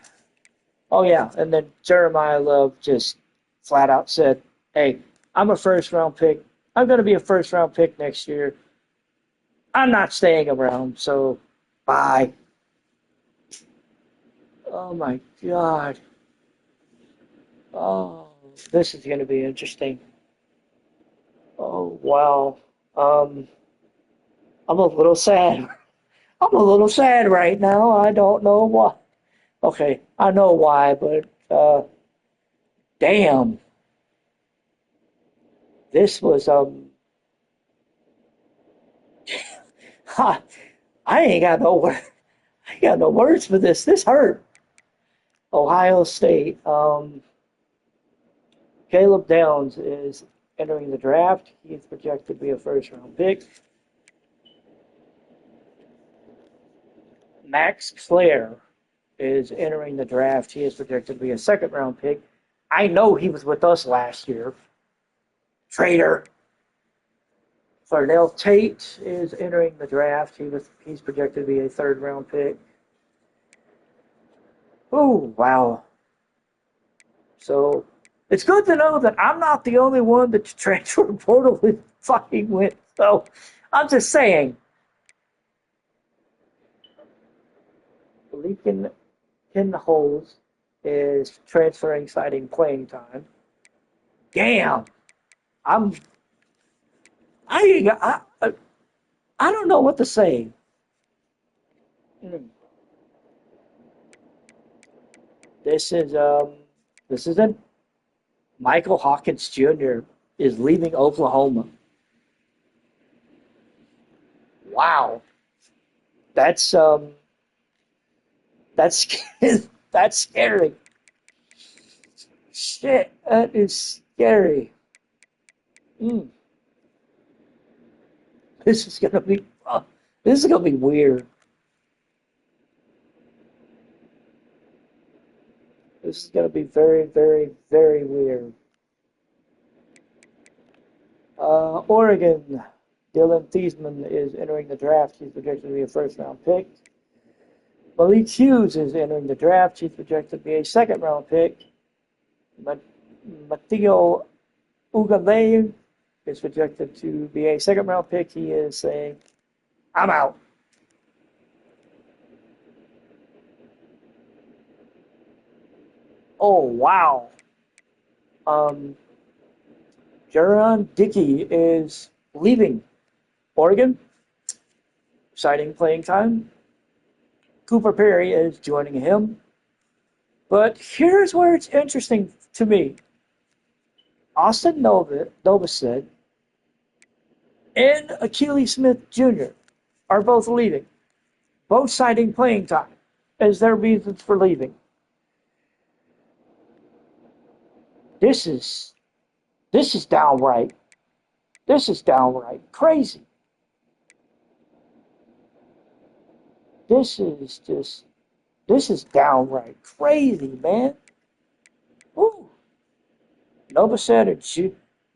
Oh yeah, and then Jeremiah Love just flat out said, "Hey, I'm a first-round pick. I'm going to be a first-round pick next year. I'm not staying around, so bye." Oh my God. Oh, this is going to be interesting. Oh, wow. I'm a little sad. I'm a little sad right now. I don't know why. Okay, I know why, but damn. This was I ain't got no I ain't got no words for this. This hurt. Ohio State. Caleb Downs is entering the draft. He's projected to be a first-round pick. Max Clare is entering the draft. He is projected to be a second-round pick. I know he was with us last year. Traitor. Farnell Tate is entering the draft. He's projected to be a third-round pick. Oh, wow. So it's good to know that I'm not the only one that the transfer portal is fucking with. So I'm just saying. Lincoln Kinholz is transferring, citing playing time. Damn. I don't know what to say. This is it. Michael Hawkins Jr. is leaving Oklahoma. Wow. That's that's scary. Shit, that is scary. This is gonna be weird. This is gonna be very, very, very weird. Oregon, Dylan Thiesman is entering the draft. He's projected to be a first-round pick. Malik Hughes is entering the draft. He's projected to be a second-round pick. Matteo Ugalele is projected to be a second round pick. He is saying, I'm out. Oh, wow. Jaron Dickey is leaving Oregon, citing playing time. Cooper Perry is joining him. But here's where it's interesting to me. Austin Novosad and Akili Smith Jr. are both leaving, both citing playing time as their reasons for leaving. This is downright crazy. This is downright crazy, man. Woo. Novosad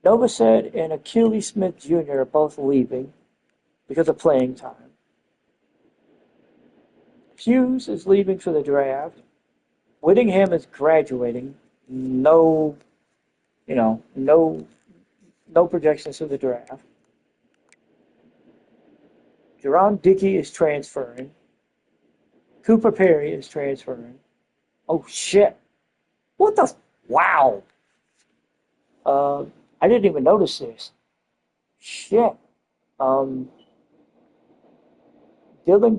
and Akili Smith Jr. are both leaving because of playing time. Hughes is leaving for the draft. Whittingham is graduating. No projections for the draft. Jaron Dickey is transferring. Cooper Perry is transferring. Oh, shit. What the? Wow. I didn't even notice this. Shit. Dylan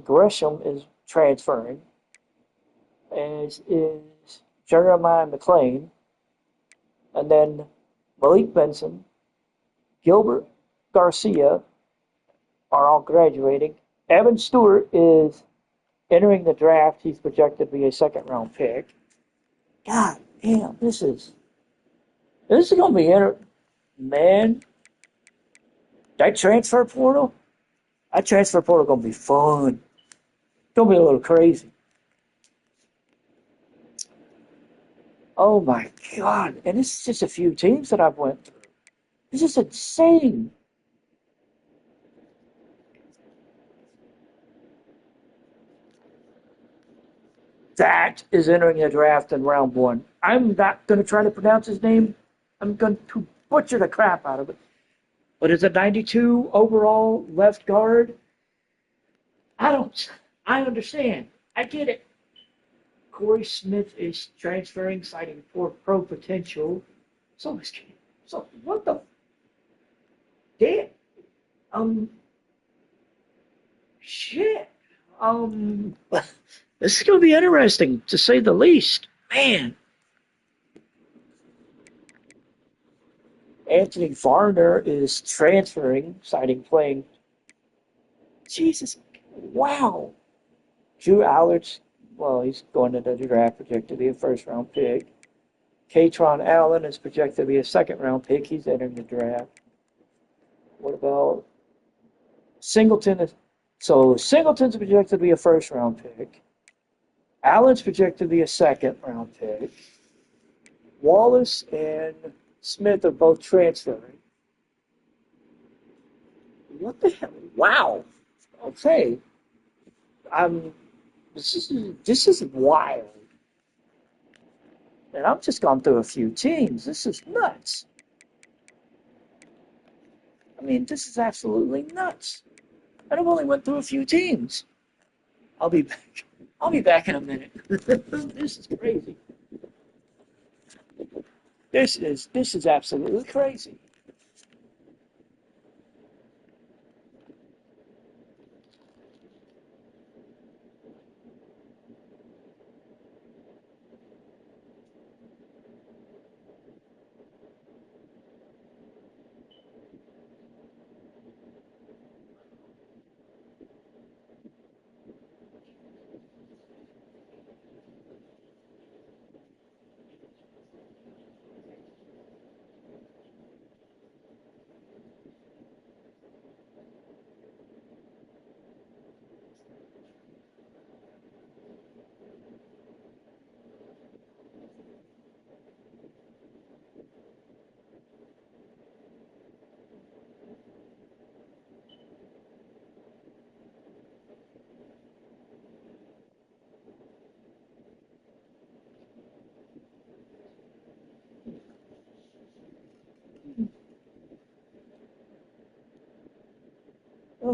Gresham is transferring, as is Jeremiah McLean. And then Malik Benson, Gilbert Garcia are all graduating. Evan Stewart is entering the draft. He's projected to be a second round pick. God damn, this is going to be man. That transfer portal going to be fun. It's going to be a little crazy. Oh my God. And this is just a few teams that I've went through. This is insane. That is entering the draft in round 1. I'm not going to try to pronounce his name. I'm going to butcher the crap out of it. But it's a 92 overall left guard. I understand. I get it. Corey Smith is transferring, citing poor pro potential. So what the damn? Shit. This is going to be interesting, to say the least. Man. Anthony Varner is transferring, citing playing. Jesus. Wow. Drew Allards, well, he's going into the draft, projected to be a first-round pick. Katron Allen is projected to be a second-round pick. He's entering the draft. What about Singleton? Singleton's projected to be a first-round pick. Allen's projected to be a second-round pick. Wallace and Smith are both transferring. What the hell? Wow. Okay. This is wild. And I've just gone through a few teams. This is nuts. I mean, this is absolutely nuts. And I've only went through a few teams. I'll be back in a minute. This is crazy. This is absolutely crazy.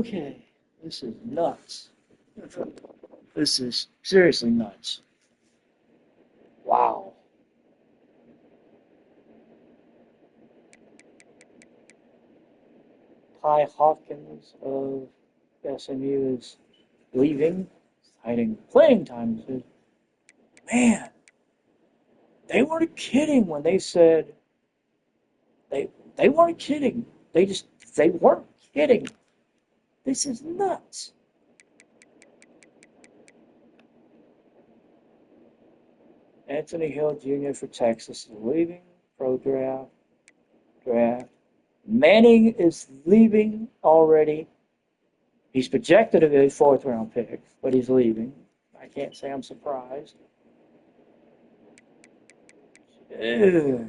Okay, this is nuts. This is seriously nuts. Wow. Ty Hawkins of SMU is leaving, hiding playing time. Man, they weren't kidding when they said they weren't kidding. They weren't kidding. This is nuts. Anthony Hill Jr. for Texas is leaving. Pro draft. Manning is leaving already. He's projected to be a 4th round pick, but he's leaving. I can't say I'm surprised. Ugh.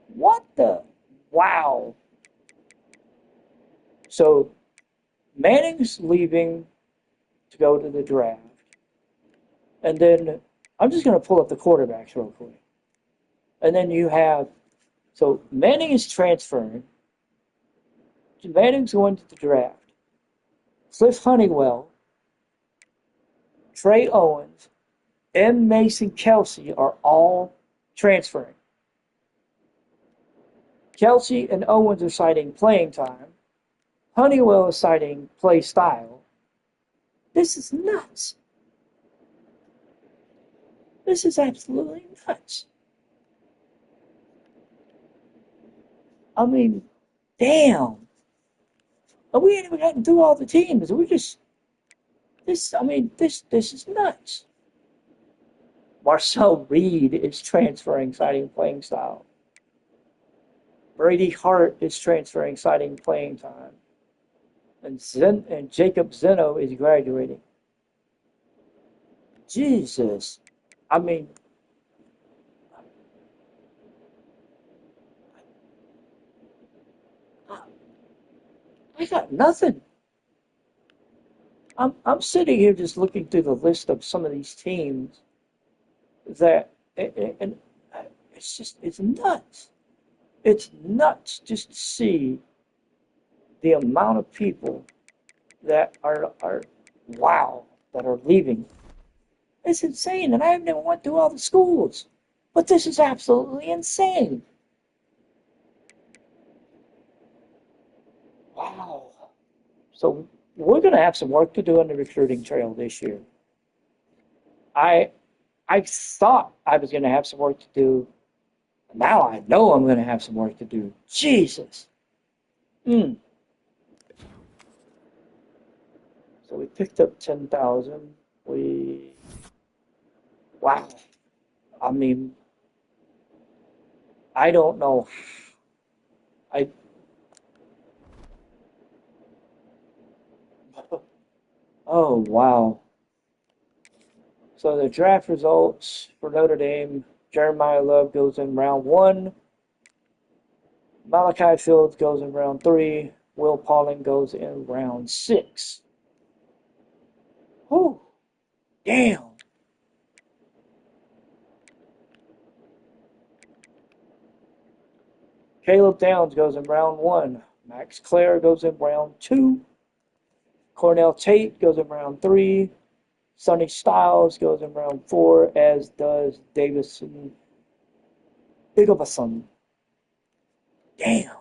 What the? Wow. So Manning's leaving to go to the draft. And then I'm just going to pull up the quarterbacks real quick. And then you have, so Manning is transferring. Manning's going to the draft. Cliff Honeywell, Trey Owens, and Mason Kelsey are all transferring. Kelsey and Owens are citing playing time. Honeywell is citing play style. This is nuts. This is absolutely nuts. I mean, damn. And we ain't even gotten through all the teams. We just, this is nuts. Marcel Reed is transferring, citing playing style. Brady Hart is transferring, citing playing time. And Jacob Zeno is graduating. Jesus. I mean, I got nothing. I'm sitting here just looking through the list of some of these teams that, and it's nuts. It's nuts just to see the amount of people that are that are leaving. It's insane, and I haven't even went through all the schools, but this is absolutely insane. Wow. So we're going to have some work to do on the recruiting trail this year. I thought I was going to have some work to do. Now I know I'm going to have some work to do. Jesus. So we picked up 10,000. Wow. I mean, I don't know. Oh, wow. So the draft results for Notre Dame, Jeremiah Love goes in round 1. Malachi Fields goes in round 3. Will Pauling goes in round 6. Whew. Damn. Caleb Downs goes in round 1. Max Clare goes in round 2. Cornell Tate goes in round 3. Sonny Styles goes in round 4, as does Davison Igleson. Damn.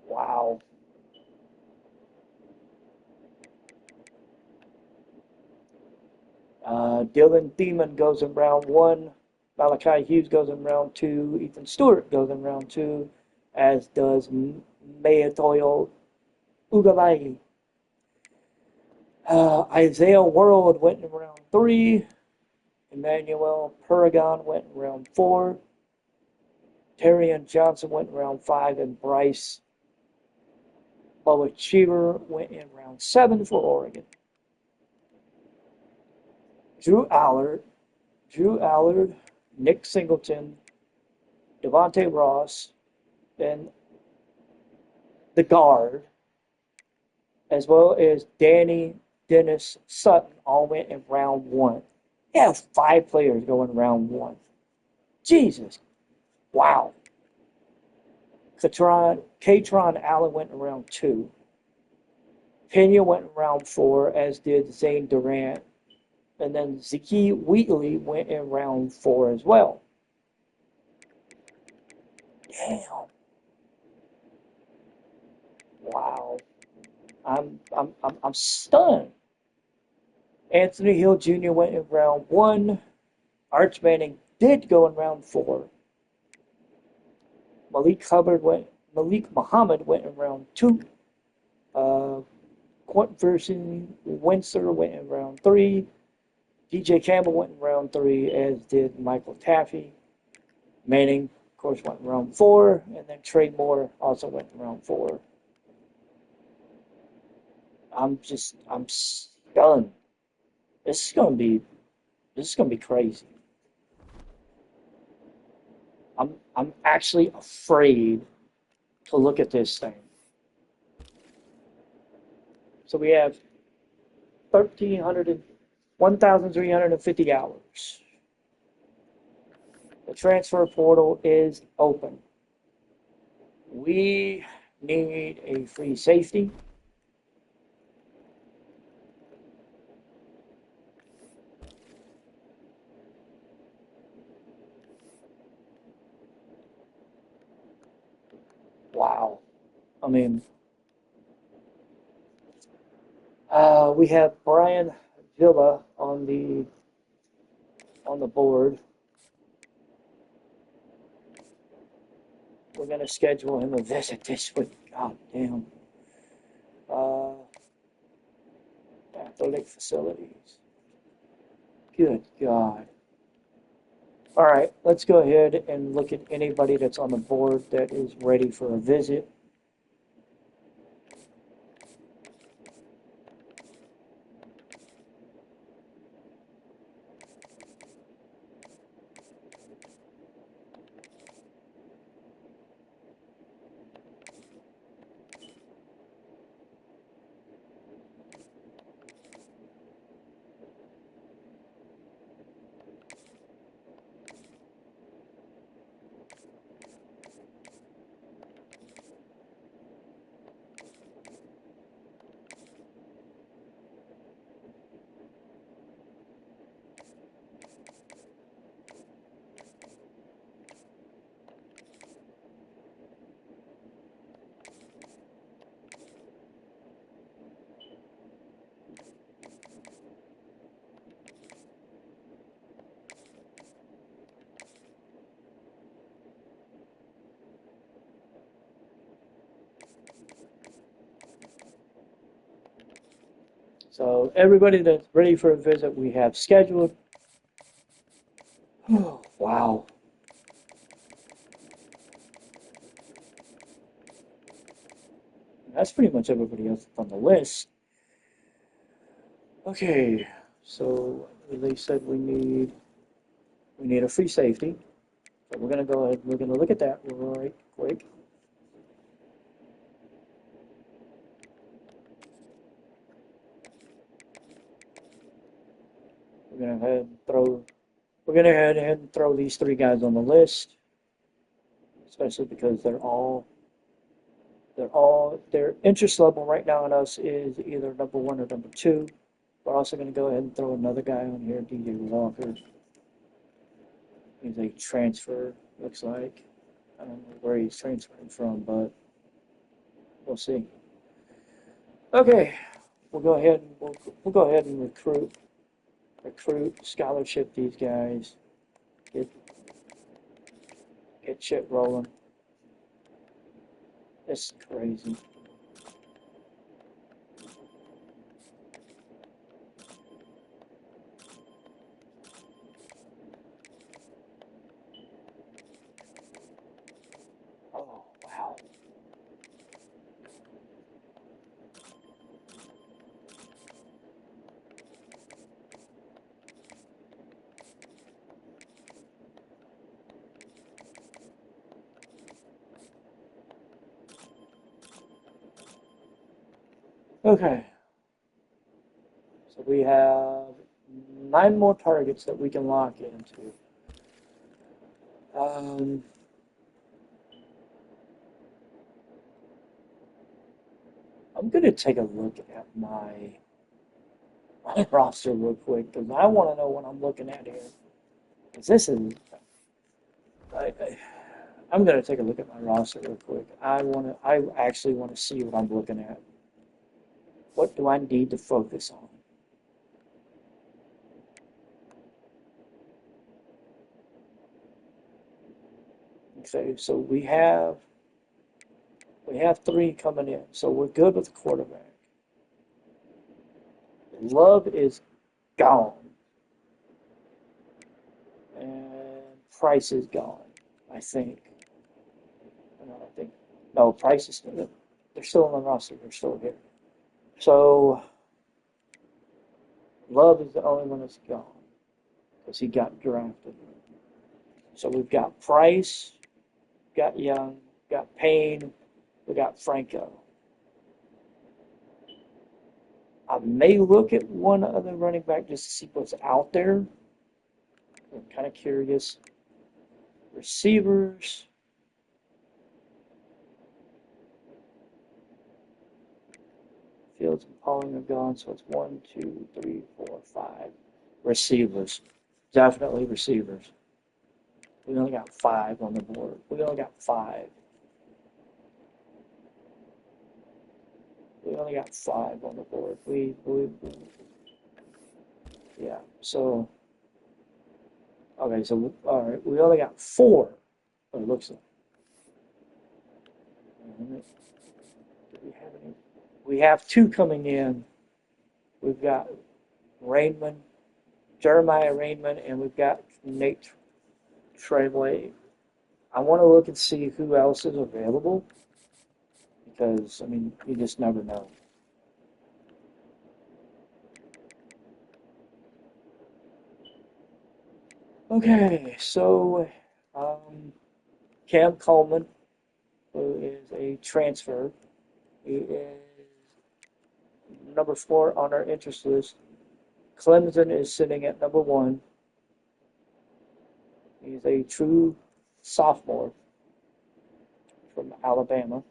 Wow. Dylan Thiemann goes in round 1. Malachi Hughes goes in round 2. Ethan Stewart goes in round 2, as does Mayatoyo Ugalai. Isaiah World went in round 3. Emmanuel Paragon went in round 4. Terrian Johnson went in round 5. And Bryce Cheever went in round 7 for Oregon. Drew Allard, Nick Singleton, Devontae Ross, and the guard, as well as Danny Dennis Sutton, all went in round 1. Yeah, 5 players go in round 1. Jesus. Wow. Katron Allen went in round 2. Pena went in round 4, as did Zane Durant. And then Zeke Wheatley went in round 4 as well. Damn. Wow. I'm stunned. Anthony Hill Jr. went in round 1. Arch Manning did go in round 4. Malik Muhammad went in round 2. Quentin Windsor went in round 3. DJ Campbell went in round 3, as did Michael Taffy. Manning, of course, went in round 4, and then Trey Moore also went in round 4. I'm stunned. This is gonna be crazy. I'm actually afraid to look at this thing. So we have 1,350 hours. The transfer portal is open. We need a free safety. Wow. I mean, we have Brian Villa on the board. We're going to schedule him a visit this week. God damn. Athletic facilities. Good God. All right, let's go ahead and look at anybody that's on the board that is ready for a visit. So everybody that's ready for a visit, we have scheduled. Oh, wow. That's pretty much everybody else on the list. Okay, so they said we need a free safety. So we're gonna go ahead and we're gonna look at that right quick. We're gonna go ahead and throw these 3 guys on the list, especially because their interest level right now in us is either number 1 or number 2. We're also going to go ahead and throw another guy on here, DJ Walker. He's a transfer, looks like. I don't know where he's transferring from, but we'll see. Okay, we'll go ahead and recruit, scholarship these guys. Get shit rolling. This is crazy. Oh, wow. Okay. So we have 9 more targets that we can lock into. I'm going to take a look at my roster real quick because I want to know what I'm looking at here. Because this is, I'm going to take a look at my roster real quick. I actually want to see what I'm looking at. What do I need to focus on? Okay, so we have 3 coming in, so we're good with the quarterback. Love is gone, and Price is gone. I think. No, Price is still. They're still on the roster. They're still here. So Love is the only one that's gone because he got drafted. So we've got Price, got Young, got Payne, we got Franco. I may look at one other running back just to see what's out there. I'm kind of curious. Receivers. Fields and Pauling are gone, so it's 1, 2, 3, 4, 5. Receivers. Definitely receivers. We only got 5 on the board. We only got 5. We only got 5 on the board. Yeah, so, okay, so, all right, we only got 4, it looks like. Do we have any? We have 2 coming in. We've got Jeremiah Rainman, and we've got Nate Treadway. I want to look and see who else is available because, I mean, you just never know. Okay, so Cam Coleman, who is a transfer, he is number 4 on our interest list. Clemson is sitting at number 1. He's a true sophomore from Alabama.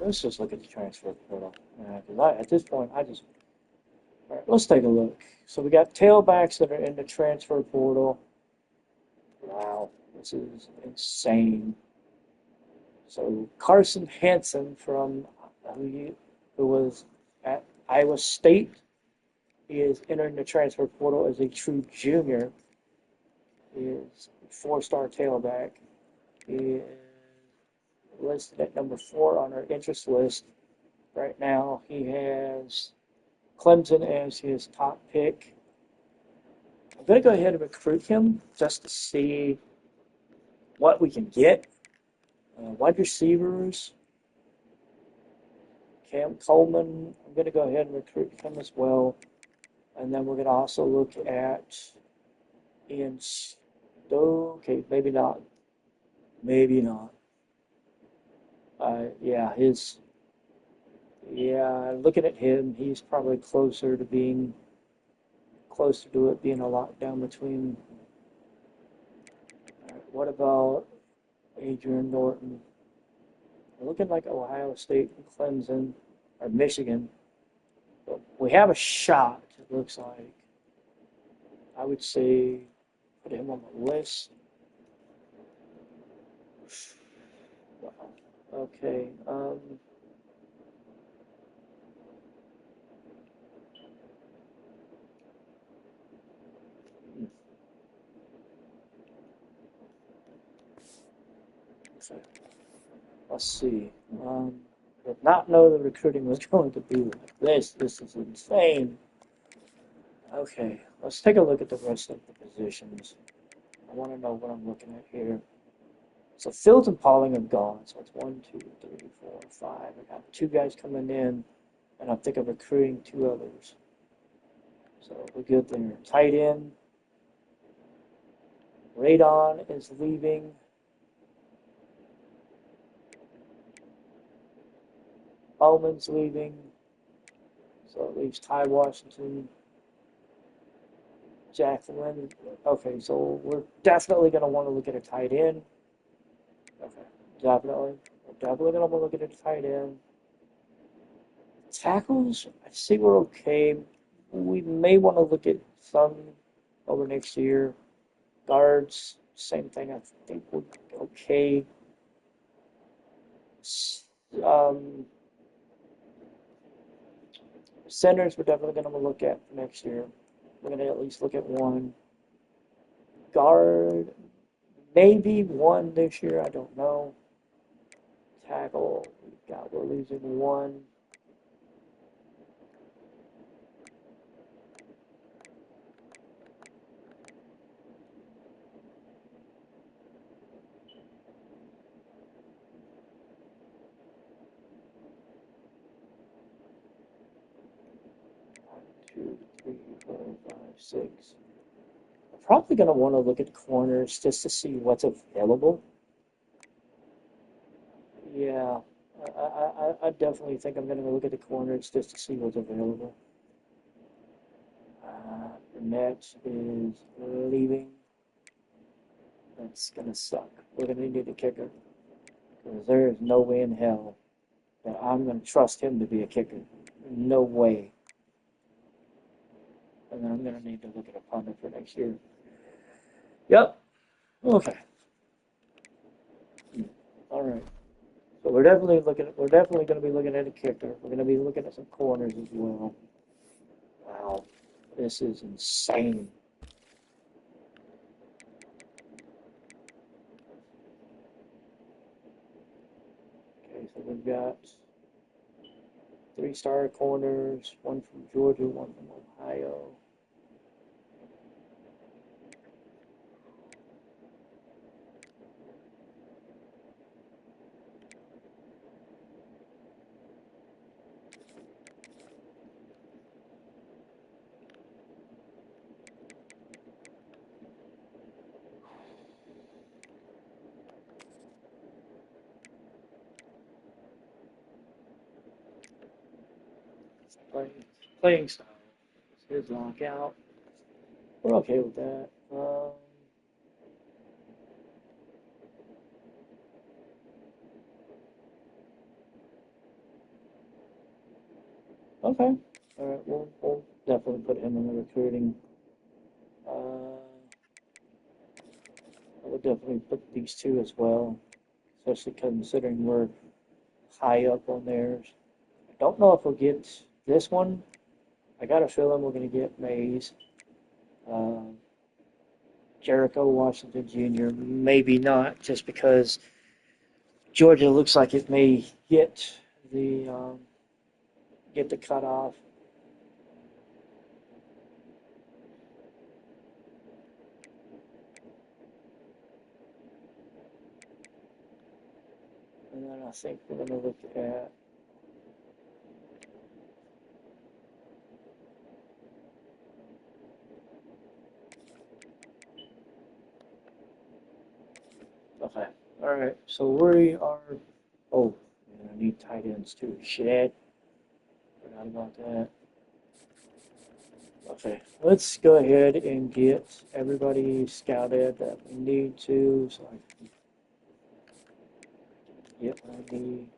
Let's just look at the transfer portal. At this point, all right, let's take a look. So we got tailbacks that are in the transfer portal. Wow, this is insane. So Carson Hansen who was at Iowa State, he is entering the transfer portal as a true junior. He is a 4-star tailback. He is listed at number 4 on our interest list. Right now, he has Clemson as his top pick. I'm going to go ahead and recruit him just to see what we can get. Wide receivers, Cam Coleman, I'm going to go ahead and recruit him as well. And then we're going to also look at Ian Stowe. Okay, maybe not. Maybe not. Looking at him, he's probably closer to it being a lot down between. What about Adrian Norton? Looking like Ohio State and Clemson or Michigan. But we have a shot, it looks like. I would say put him on the list. Okay. Let's see. Did not know the recruiting was going to be like this. This is insane. Okay, let's take a look at the rest of the positions. I want to know what I'm looking at here. So Fields and Pauling are gone. So it's 1, 2, 3, 4, 5. I got 2 guys coming in, and I think I'm recruiting 2 others. So we're good there. Tight end. Radon is leaving. Bowman's leaving. So it leaves Ty Washington, Jacqueline. Okay, so we're definitely going to want to look at a tight end. Okay, definitely. We're definitely going to want to look at a tight end. Tackles, I see we're okay. We may want to look at some over next year. Guards, same thing. I think we're okay. Um, Centers, we're definitely going to look at for next year. We're going to at least look at one. Guard, maybe one this year. I don't know. Tackle, we're losing one. One, two, three, four, five, six. I'm probably going to want to look at corners just to see what's available. Yeah, I definitely think I'm going to look at the corners just to see what's available. Burnett is leaving. That's going to suck. We're going to need a kicker. Because there is no way in hell that I'm going to trust him to be a kicker. No way. And then I'm going to need to look at a punter for next year. Yep. Okay. All right. So we're definitely going to be looking at a kicker. We're going to be looking at some corners as well. Wow. This is insane. Okay, so we've got 3-star corners, one from Georgia, one from Ohio. Playing style. His lockout. We're okay with that. Okay. All right. We'll definitely put him in the recruiting. I would definitely put these two as well, especially considering we're high up on theirs. I don't know if we'll get this one. I got a feeling we're going to get Mays. Jericho Washington Jr. Maybe not, just because Georgia looks like it may get the cutoff. And then I think we're going to look at okay. All right. So we are. Oh, man, I need tight ends too. Shit. Forgot about that. Okay. Let's go ahead and get everybody scouted that we need to. So I can get what I need.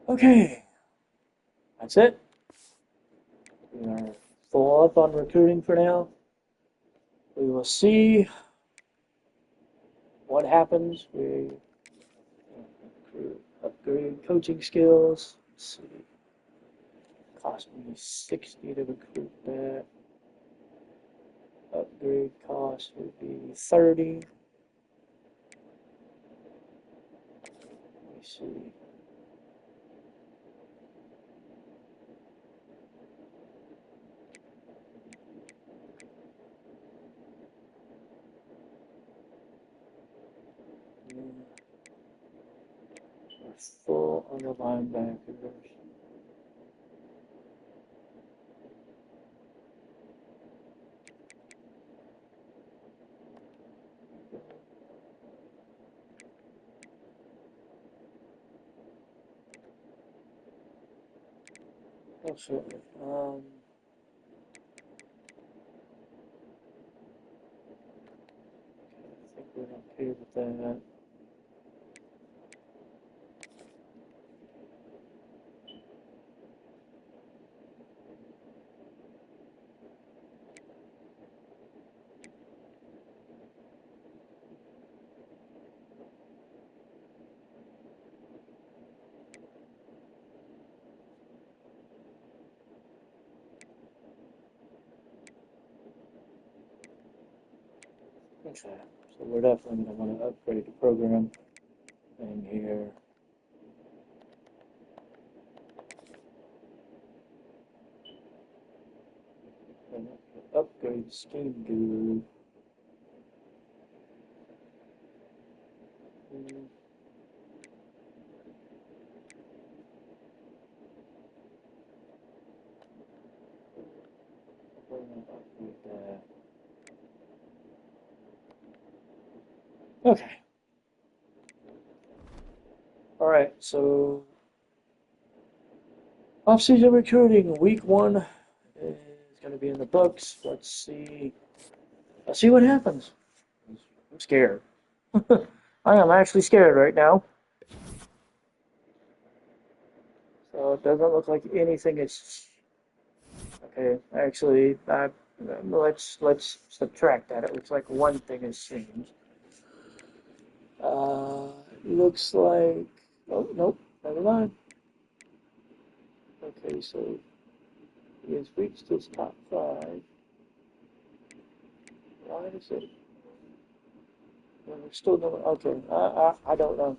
Okay, that's it. We are full up on recruiting for now. We will see what happens. We upgrade coaching skills. Let's see. Cost me 60 to recruit that. Upgrade cost would be 30. Let me see. We're full on the linebackers. Okay. I think we're okay with that. Okay, so we're definitely going to want to upgrade the program in here. And upgrade scheme guru. Upgrade that. Okay. All right, so offseason recruiting week 1 is going to be in the books. Let's see what happens. I'm scared. I am actually scared right now. So it doesn't look like anything is okay. Actually, let's subtract that. It looks like one thing has changed. Looks like oh nope, never mind. Okay, so he has reached his top 5. Why is it? Well, we're still doing okay. I don't know.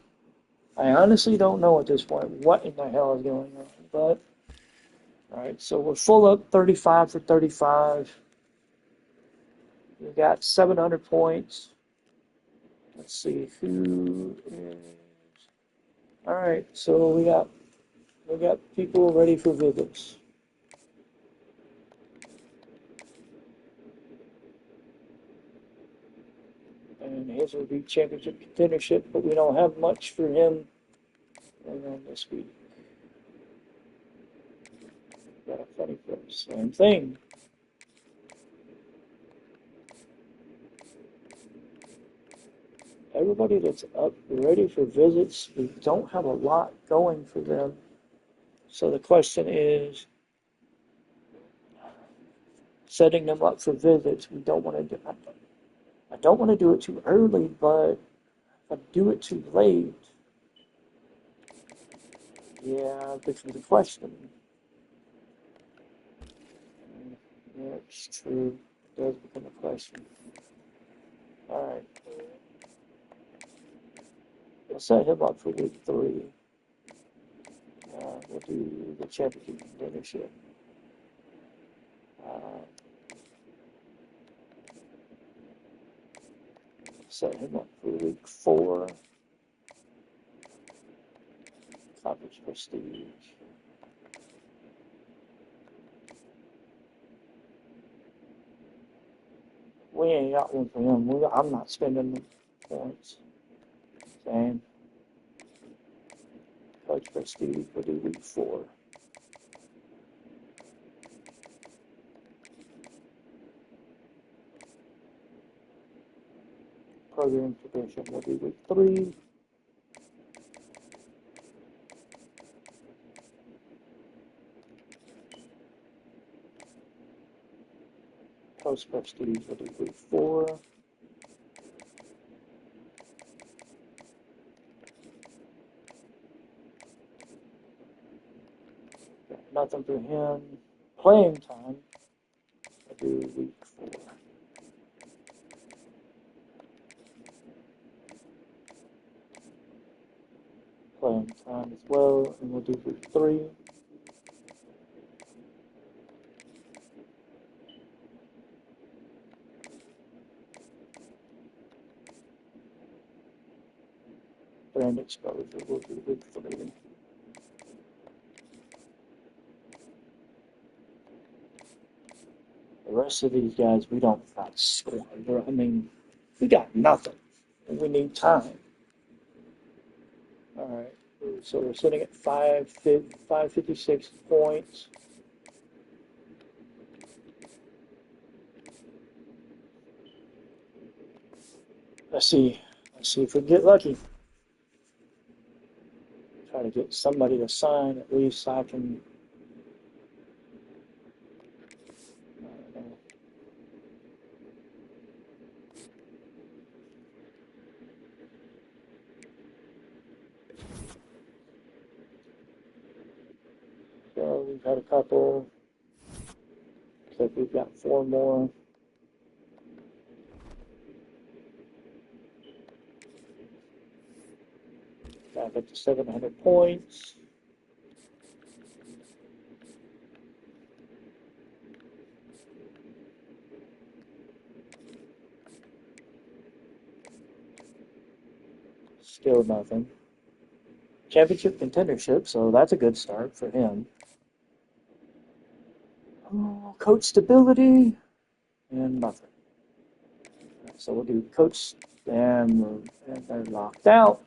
I honestly don't know at this point what in the hell is going on. But all right, so we're full up 35 for 35. We got 700 points. Let's see who is. All right, so we got people ready for visits. And his will be championship contendership, but we don't have much for him going on this week. Got a funny place. Same thing. Everybody that's up ready for visits, we don't have a lot going for them. So the question is, setting them up for visits. We don't want to do. I don't want to do it too early, but if I do it too late, yeah, it becomes a question. Yeah, it's true. It does become a question. All right. We'll set him up for week 3. We'll do the championship contendership. Set him up for week 4. Conference prestige. We ain't got one for him. I'm not spending the points. Same. Coach prestige. We'll do week 4. Program tradition. We'll do week 3. substitutes. We'll do week 4. Got nothing for him. Playing time. I'll do week 4. Playing time as well, and we'll do week 3. Brand exposure, we'll do week 3. The rest of these guys, we don't got score. I mean, we got nothing. We need time. All right. So we're sitting at 556 points. Let's see if we get lucky. Try to get somebody to sign, at least so I can. I don't know. So we've had a couple. Looks like we've got 4 more. Back up to 700 points. Still nothing. Championship contendership, so that's a good start for him. Oh, coach stability and nothing. So we'll do coach, and they're locked out.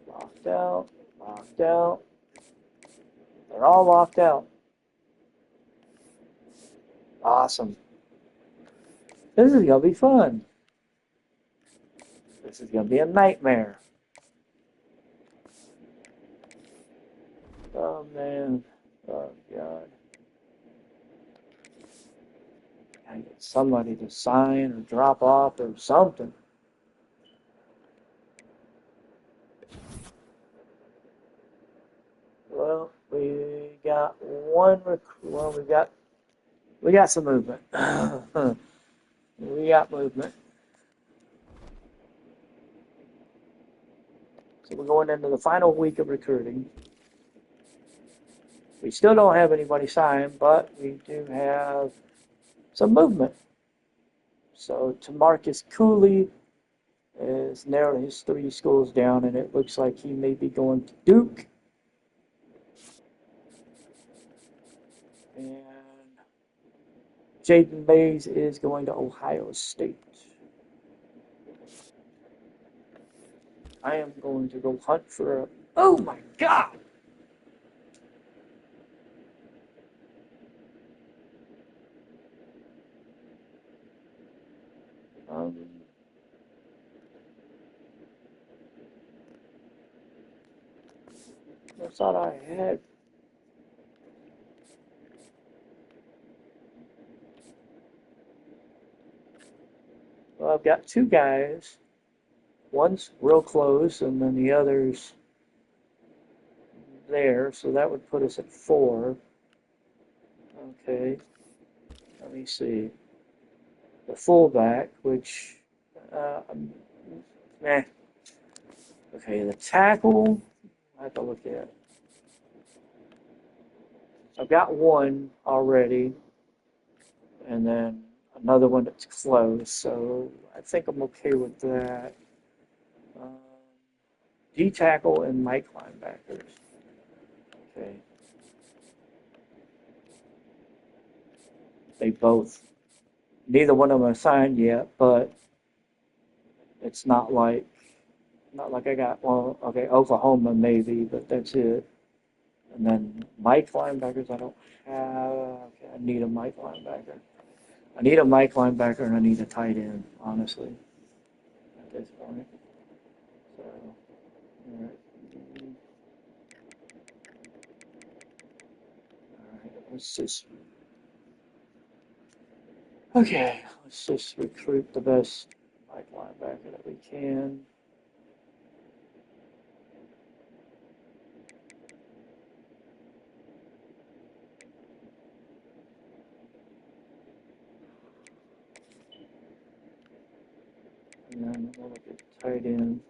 Locked out, locked out. They're all locked out. Awesome. This is going to be fun. This is going to be a nightmare. Oh, man. Oh, God. I get somebody to sign or drop off or something. Well, we got one well, we got some movement. We got movement. So we're going into the final week of recruiting. We still don't have anybody signed, but we do have some movement. So Tamarcus Cooley is narrowed his 3 schools down, and it looks like he may be going to Duke. And Jaden Mays is going to Ohio State. I am going to go hunt for a... Oh my God! I thought I had... Well, I've got 2 guys. One's real close, and then the other's there, so that would put us at 4. Okay, let me see. The fullback, which, Okay, the tackle, I have to look at. I've got 1 already, and then another one that's close, so I think I'm okay with that. D tackle and Mike linebackers. Okay. They both, neither one of them are signed yet, but it's not like I got, well, okay, Oklahoma maybe, but that's it. And then Mike linebackers, I don't have, okay, I need a Mike linebacker. I need a Mike linebacker and I need a tight end, honestly, at this point. So, all right. Let's just okay. Let's just recruit the best right linebacker that we can. And then we'll look at tight end.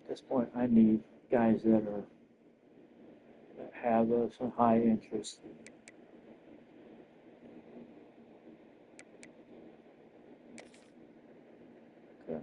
At this point, I need guys that have some high interest. Okay.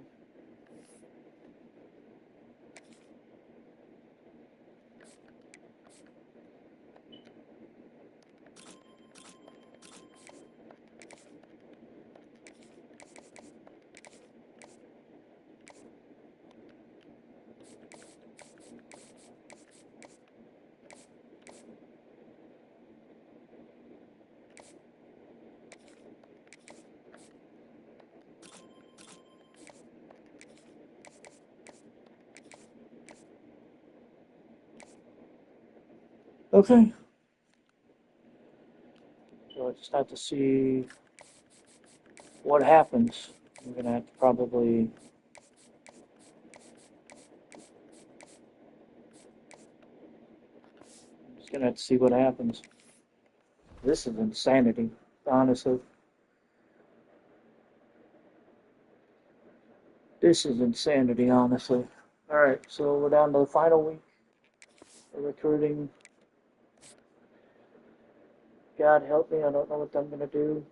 Okay. So I just have to see what happens. We're gonna have to probably just gonna have to see what happens. This is insanity, honestly. This is insanity, honestly. All right, so we're down to the final week of recruiting. God help me, I don't know what I'm gonna do.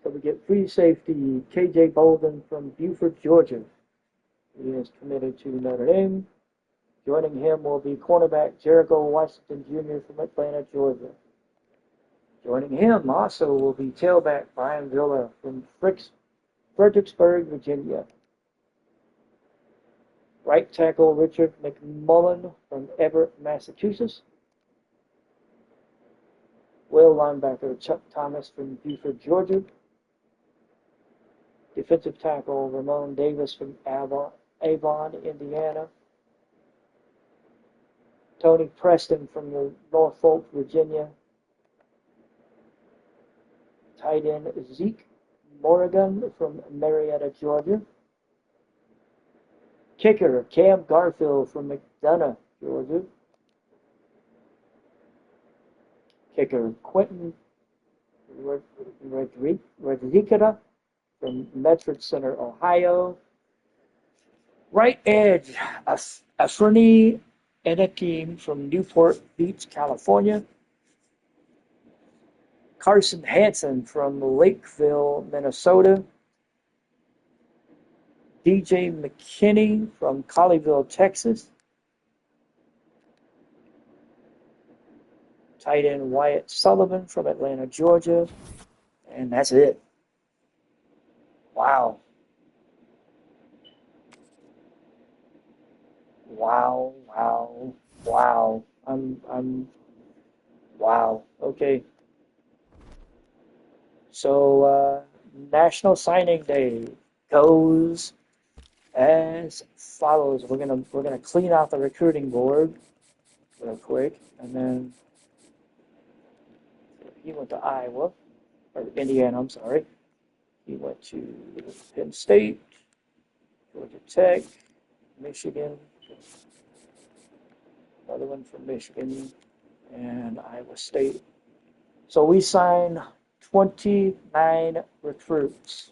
So we get free safety KJ Bolden from Buford, Georgia. He is committed to Notre Dame. Joining him will be cornerback Jericho Washington Jr. from Atlanta, Georgia. Joining him also will be tailback Brian Villa from Fredericksburg, Virginia. Right tackle Richard McMullen from Everett, Massachusetts. Will linebacker Chuck Thomas from Buford, Georgia. Defensive tackle Ramon Davis from Avon, Indiana. Tony Preston from Norfolk, Virginia. Tight end Zeke Morrigan from Marietta, Georgia. Kicker Cam Garfield from McDonough, Georgia. Kicker Quentin Rodriguez from Medford Center, Ohio. Right edge Afrani Enakim from Newport Beach, California. Carson Hansen from Lakeville, Minnesota. DJ McKinney from Colleyville, Texas. Tight end Wyatt Sullivan from Atlanta, Georgia. And that's it. Wow. Wow, wow, wow. Wow. Okay. So, National Signing Day goes as follows. We're gonna clean out the recruiting board real quick, and then he went to Iowa or Indiana. I'm sorry. He went to Penn State, Georgia Tech, Michigan, another one from Michigan, and Iowa State. So we signed 29 recruits.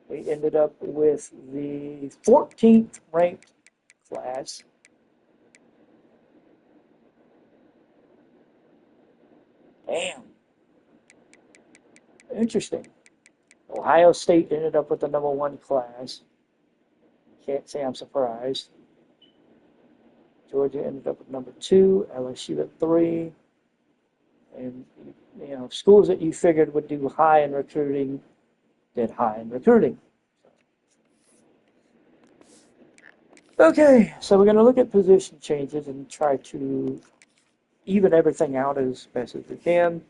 We ended up with the 14th ranked class. Damn. Interesting. Ohio State ended up with the number 1 class. Can't say I'm surprised. Georgia ended up with number 2, LSU at 3. And, schools that you figured would do high in recruiting did high in recruiting. Okay, so we're going to look at position changes and try to even everything out as best as we can.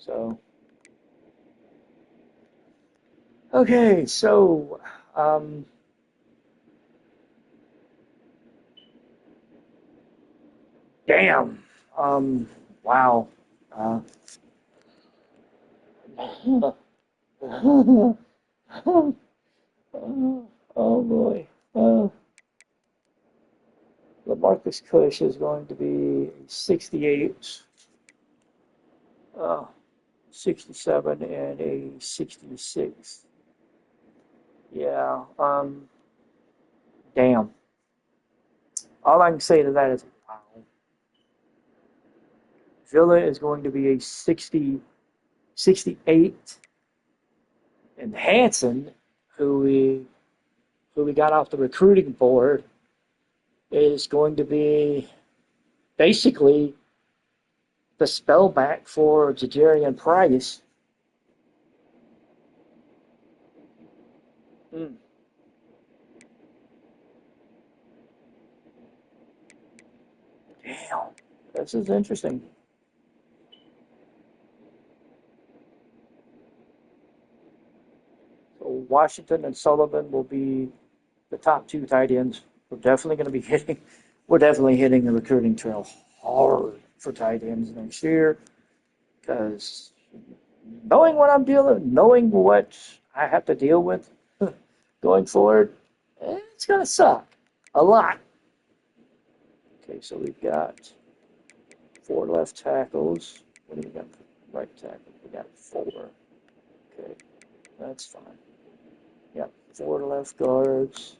So, okay, so damn, wow. Uh, oh boy. LaMarcus Cush is going to be 68, uh, 67, and a 66. Yeah, damn. All I can say to that is, wow. Villa is going to be a 60, 68, and Hanson, who we got off the recruiting board, is going to be basically the spellback for Jajarian Price. Mm, damn, this is interesting. So Washington and Sullivan will be the top two tight ends. We're definitely hitting the recruiting trail hard for tight ends next year because knowing what I have to deal with going forward, it's gonna suck a lot. Okay, so we've got 4 left tackles. What do we got? Right tackle. We got 4. Okay, that's fine. Yeah, 4 left guards.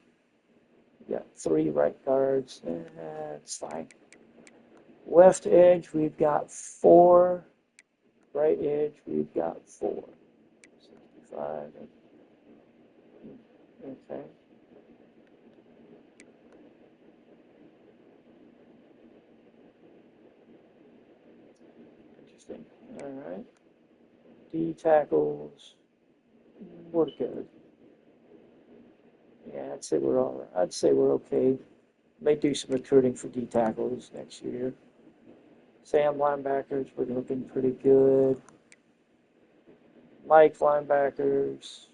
We got 3 right guards. That's fine. Left edge, we've got 4. Right edge, we've got 4. 65. Okay. Interesting. All right. D tackles. We're good. Yeah, I'd say we're all right. I'd say we're okay. May do some recruiting for D tackles next year. Sam linebackers, we're looking pretty good. Mike linebackers,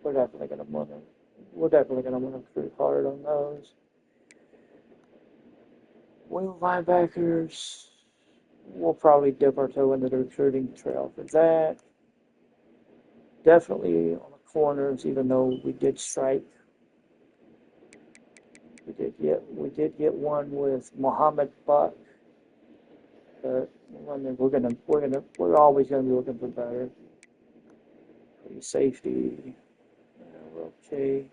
we're definitely gonna want to recruit hard on those. Wing linebackers, we'll probably dip our toe into the recruiting trail for that. Definitely on the corners, even though we did strike. We did get one with Muhammad Buck, but I mean, we're always gonna be looking for better. Free safety, we're okay.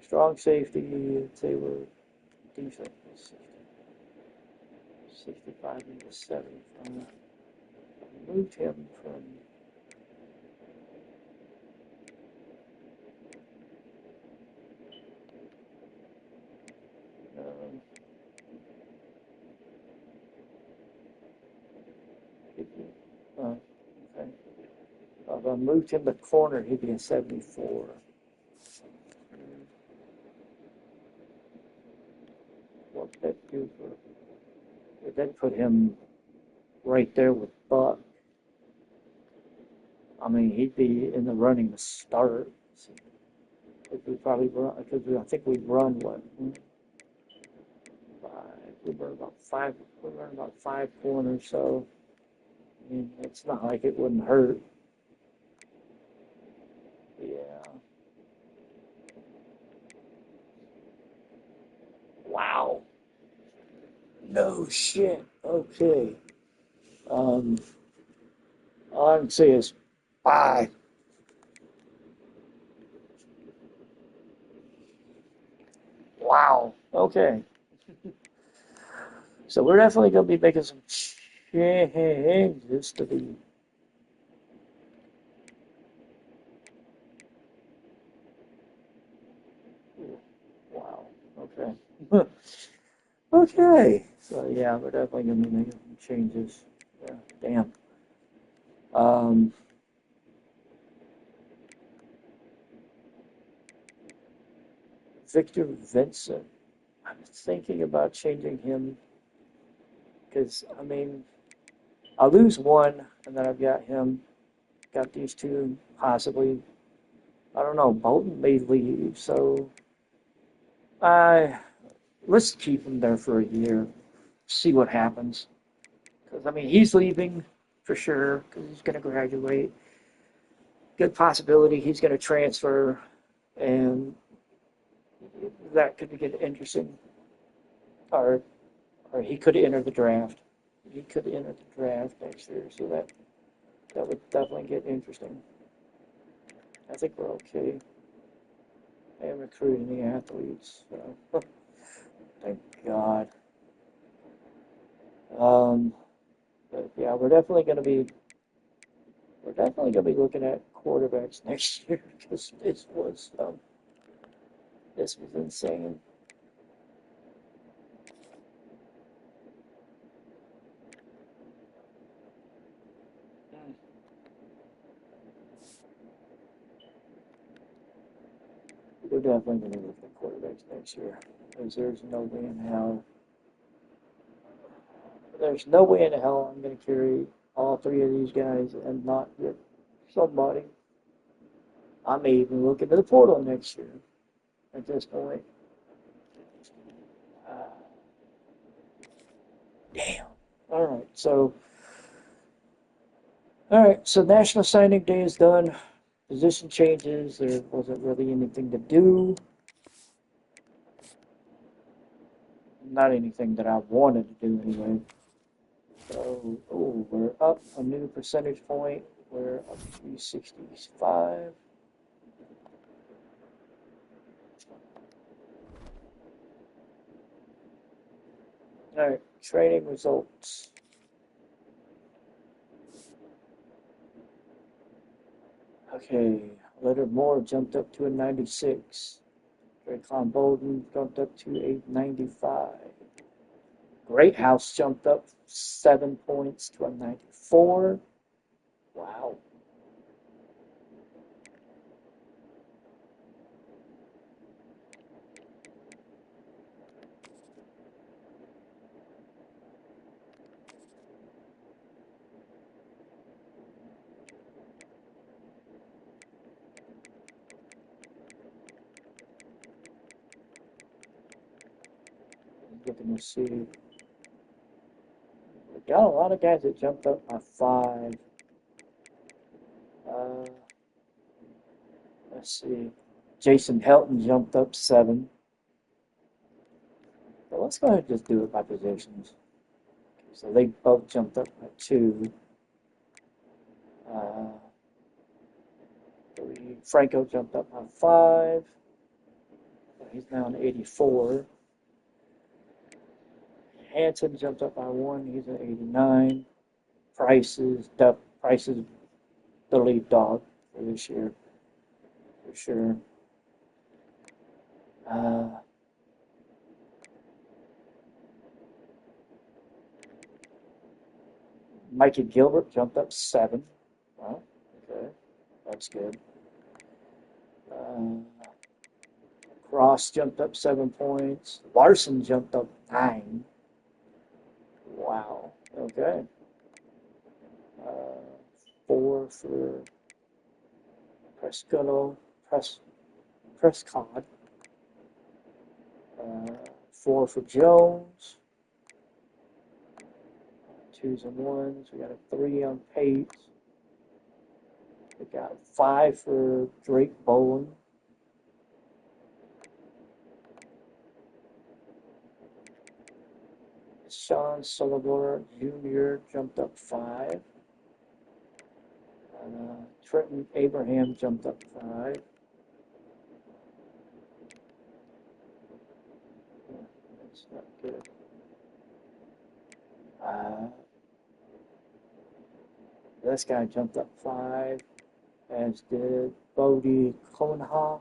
Strong safety, I'd say we're decent. 65 into 75. Moved him from um, okay. If I moved him to corner, he'd be a 74. What did that do for? It did put him right there with Buck. I mean, he'd be in the running to start. If we probably run, because I think we run what? 5. We run about 5. We run about 5 corners, so I mean, it's not like it wouldn't hurt. Yeah. Wow. No shit. Okay. Um, all I can say is bye. Wow. Okay. So we're definitely going to be making some changes to the. Wow. Okay. Okay. So yeah, we're definitely going to be making some changes. Yeah. Damn. Um, Victor Vincent. I'm thinking about changing him because I mean I'll lose one, and then I've got him. Got these two, possibly. I don't know. Bolton may leave, so let's keep him there for a year. See what happens. Because, I mean, he's leaving for sure because he's going to graduate. Good possibility he's going to transfer, and that could get interesting. Or he could enter the draft. He could enter the draft next year, so that would definitely get interesting. I think we're okay. And recruiting the athletes. So. Thank God. But yeah, we're definitely going to be looking at quarterbacks next year because this was insane. We're definitely going to look at quarterbacks next year because there's no way in hell. There's no way in hell I'm going to carry all three of these guys and not get somebody. I may even look into the portal next year at this point. Damn. All right, so National Signing Day is done. Position changes. There wasn't really anything to do. Not anything that I wanted to do anyway. So, we're up a new percentage point. We're up to 65. All right, training results. Okay, Leonard Moore jumped up to a 96. Draycon Bolden jumped up to a 95. Great House jumped up 7 points to a 94. Wow. Looking to see. We got a lot of guys that jumped up by 5. Let's see. Jason Helton jumped up 7. So let's go ahead and just do it by positions. So they both jumped up by 2. Franco jumped up by 5. He's now an 84. Hanson jumped up by 1. He's an 89. Price is the lead dog for this year, for sure. Mikey Gilbert jumped up 7. Well, okay, that's good. Cross jumped up 7 points. Larson jumped up 9. Wow. Okay. 4 for Prescott. 4 for Jones. 2s and 1s. We got a 3 on Pate. We got 5 for Drake Bowen. Sean Sullivan Jr. jumped up 5. Trenton Abraham jumped up 5. That's not good. This guy jumped up 5, as did Bodie Conha.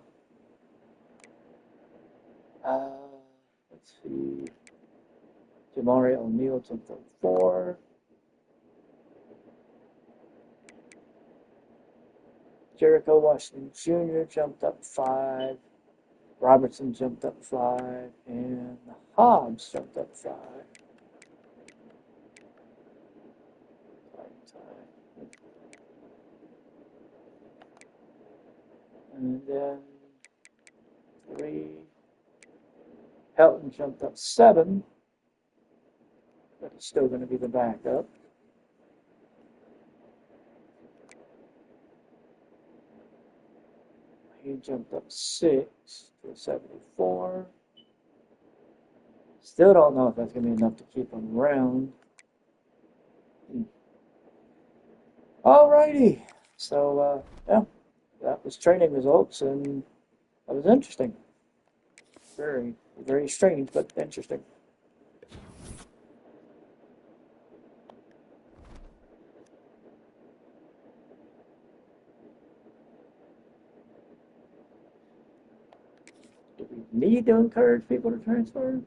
Let's see. Jamari O'Neal jumped up 4. Jericho Washington Jr. jumped up 5. Robertson jumped up 5. And Hobbs jumped up 5. And then 3. Helton jumped up 7, but he's still going to be the backup. He jumped up 6 to 74. Still don't know if that's going to be enough to keep him around. Alrighty. So, yeah, that was training results, and that was interesting. Very, very strange, but interesting. Do we need to encourage people to transfer?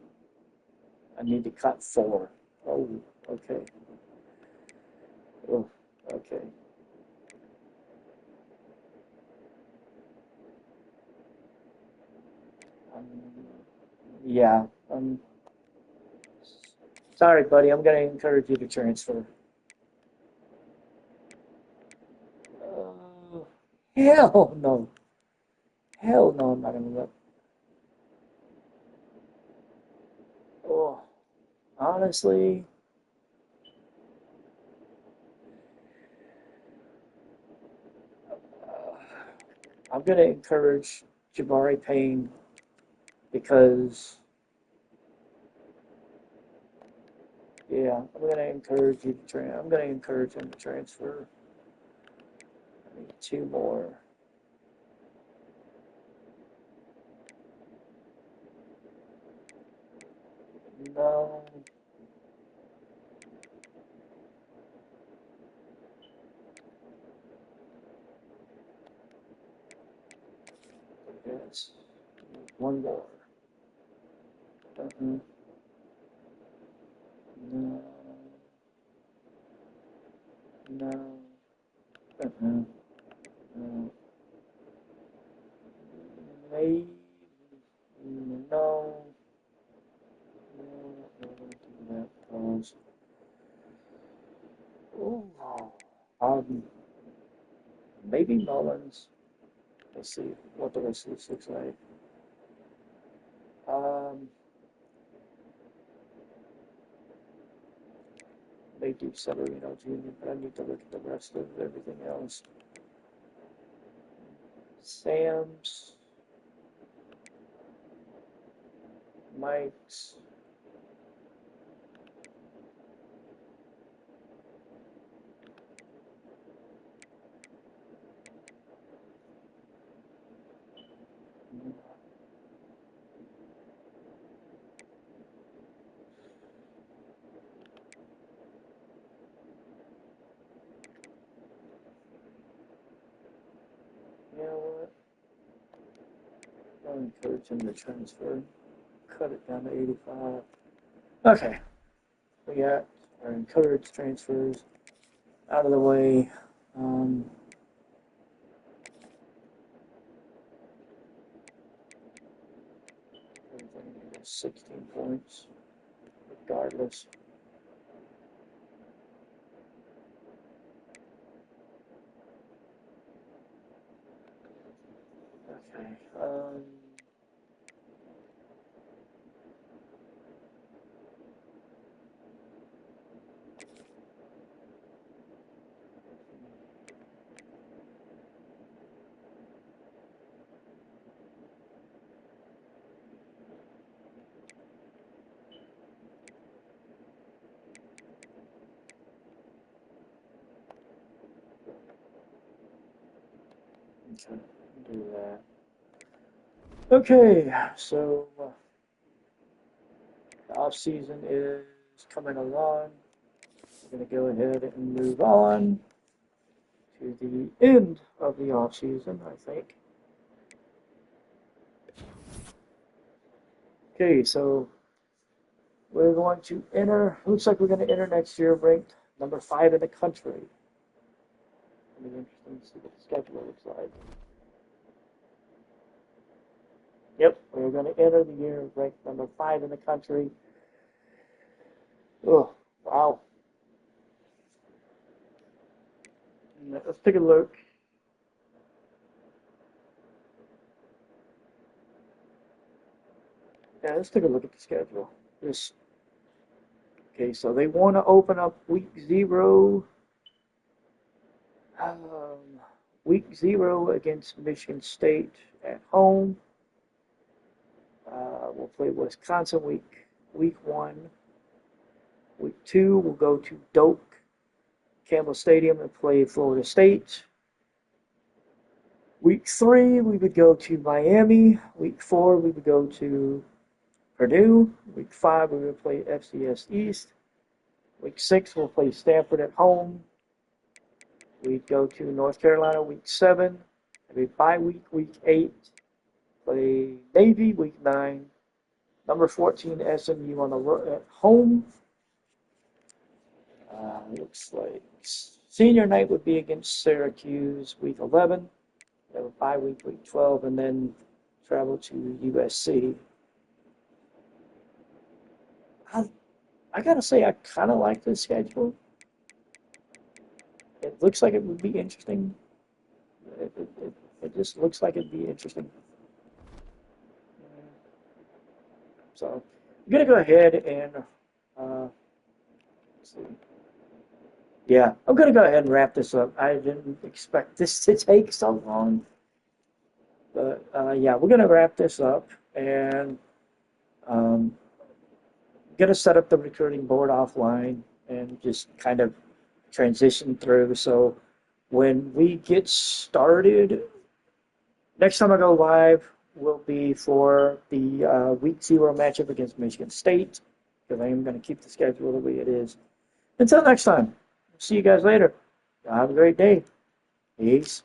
I need to cut 4. Oh, okay. Oh, okay. Yeah. Sorry, buddy. I'm going to encourage you to transfer. Hell no. Hell no, I'm not going to let. Oh, honestly. I'm going to encourage Jabari Payne because, yeah, I'm going to encourage you to I'm going to encourage him to transfer. I need 2 more. No. Yes. 1 more. No. No. No. Maybe. No. No. Because. Ooh. Maybe Mullins. Let's see what the rest of this looks like. They do Severino Jr., but I need to look at the rest of everything else. Sam's, Mike's, you know what? I'll encourage him to transfer. Cut it down to 85. Okay. We got our encouraged transfers out of the way. Everything is 16 points, regardless. Okay. Okay, do that. Okay, so the off season is coming along. We're going to go ahead and move on to the end of the off season, I think. Okay, so we're going to enter. Looks like we're going to enter next year ranked number 5 in the country. It'll be interesting to see what the schedule looks like. Yep, we're going to enter the year ranked number 5 in the country. Oh, wow. Let's take a look. Yeah, let's take a look at the schedule. Okay, so they want to open up week 0. Um, week 0 against Michigan State at home. We'll play Wisconsin week 1. Week 2, we'll go to Doak Campbell Stadium and play Florida State. Week 3, we would go to Miami. Week 4, we would go to Purdue. Week 5, we would play FCS East. Week 6, we'll play Stanford at home. We'd go to North Carolina week 7. Have a bye week, week 8. Play Navy week 9. Number 14, SMU at home. Looks like senior night would be against Syracuse week 11. They have a bye week, week 12, and then travel to USC. I gotta say, I kind of like this schedule. It looks like it would be interesting. It just looks like it'd be interesting. So I'm gonna go ahead and let's see. Yeah, I'm gonna go ahead and wrap this up. I didn't expect this to take so long, but yeah, we're gonna wrap this up and gonna set up the recruiting board offline and just kind of transition through. So when we get started, next time I go live will be for the week 0 matchup against Michigan State, because I am going to keep the schedule the way it is. Until next time, see you guys later. Have a great day. Peace.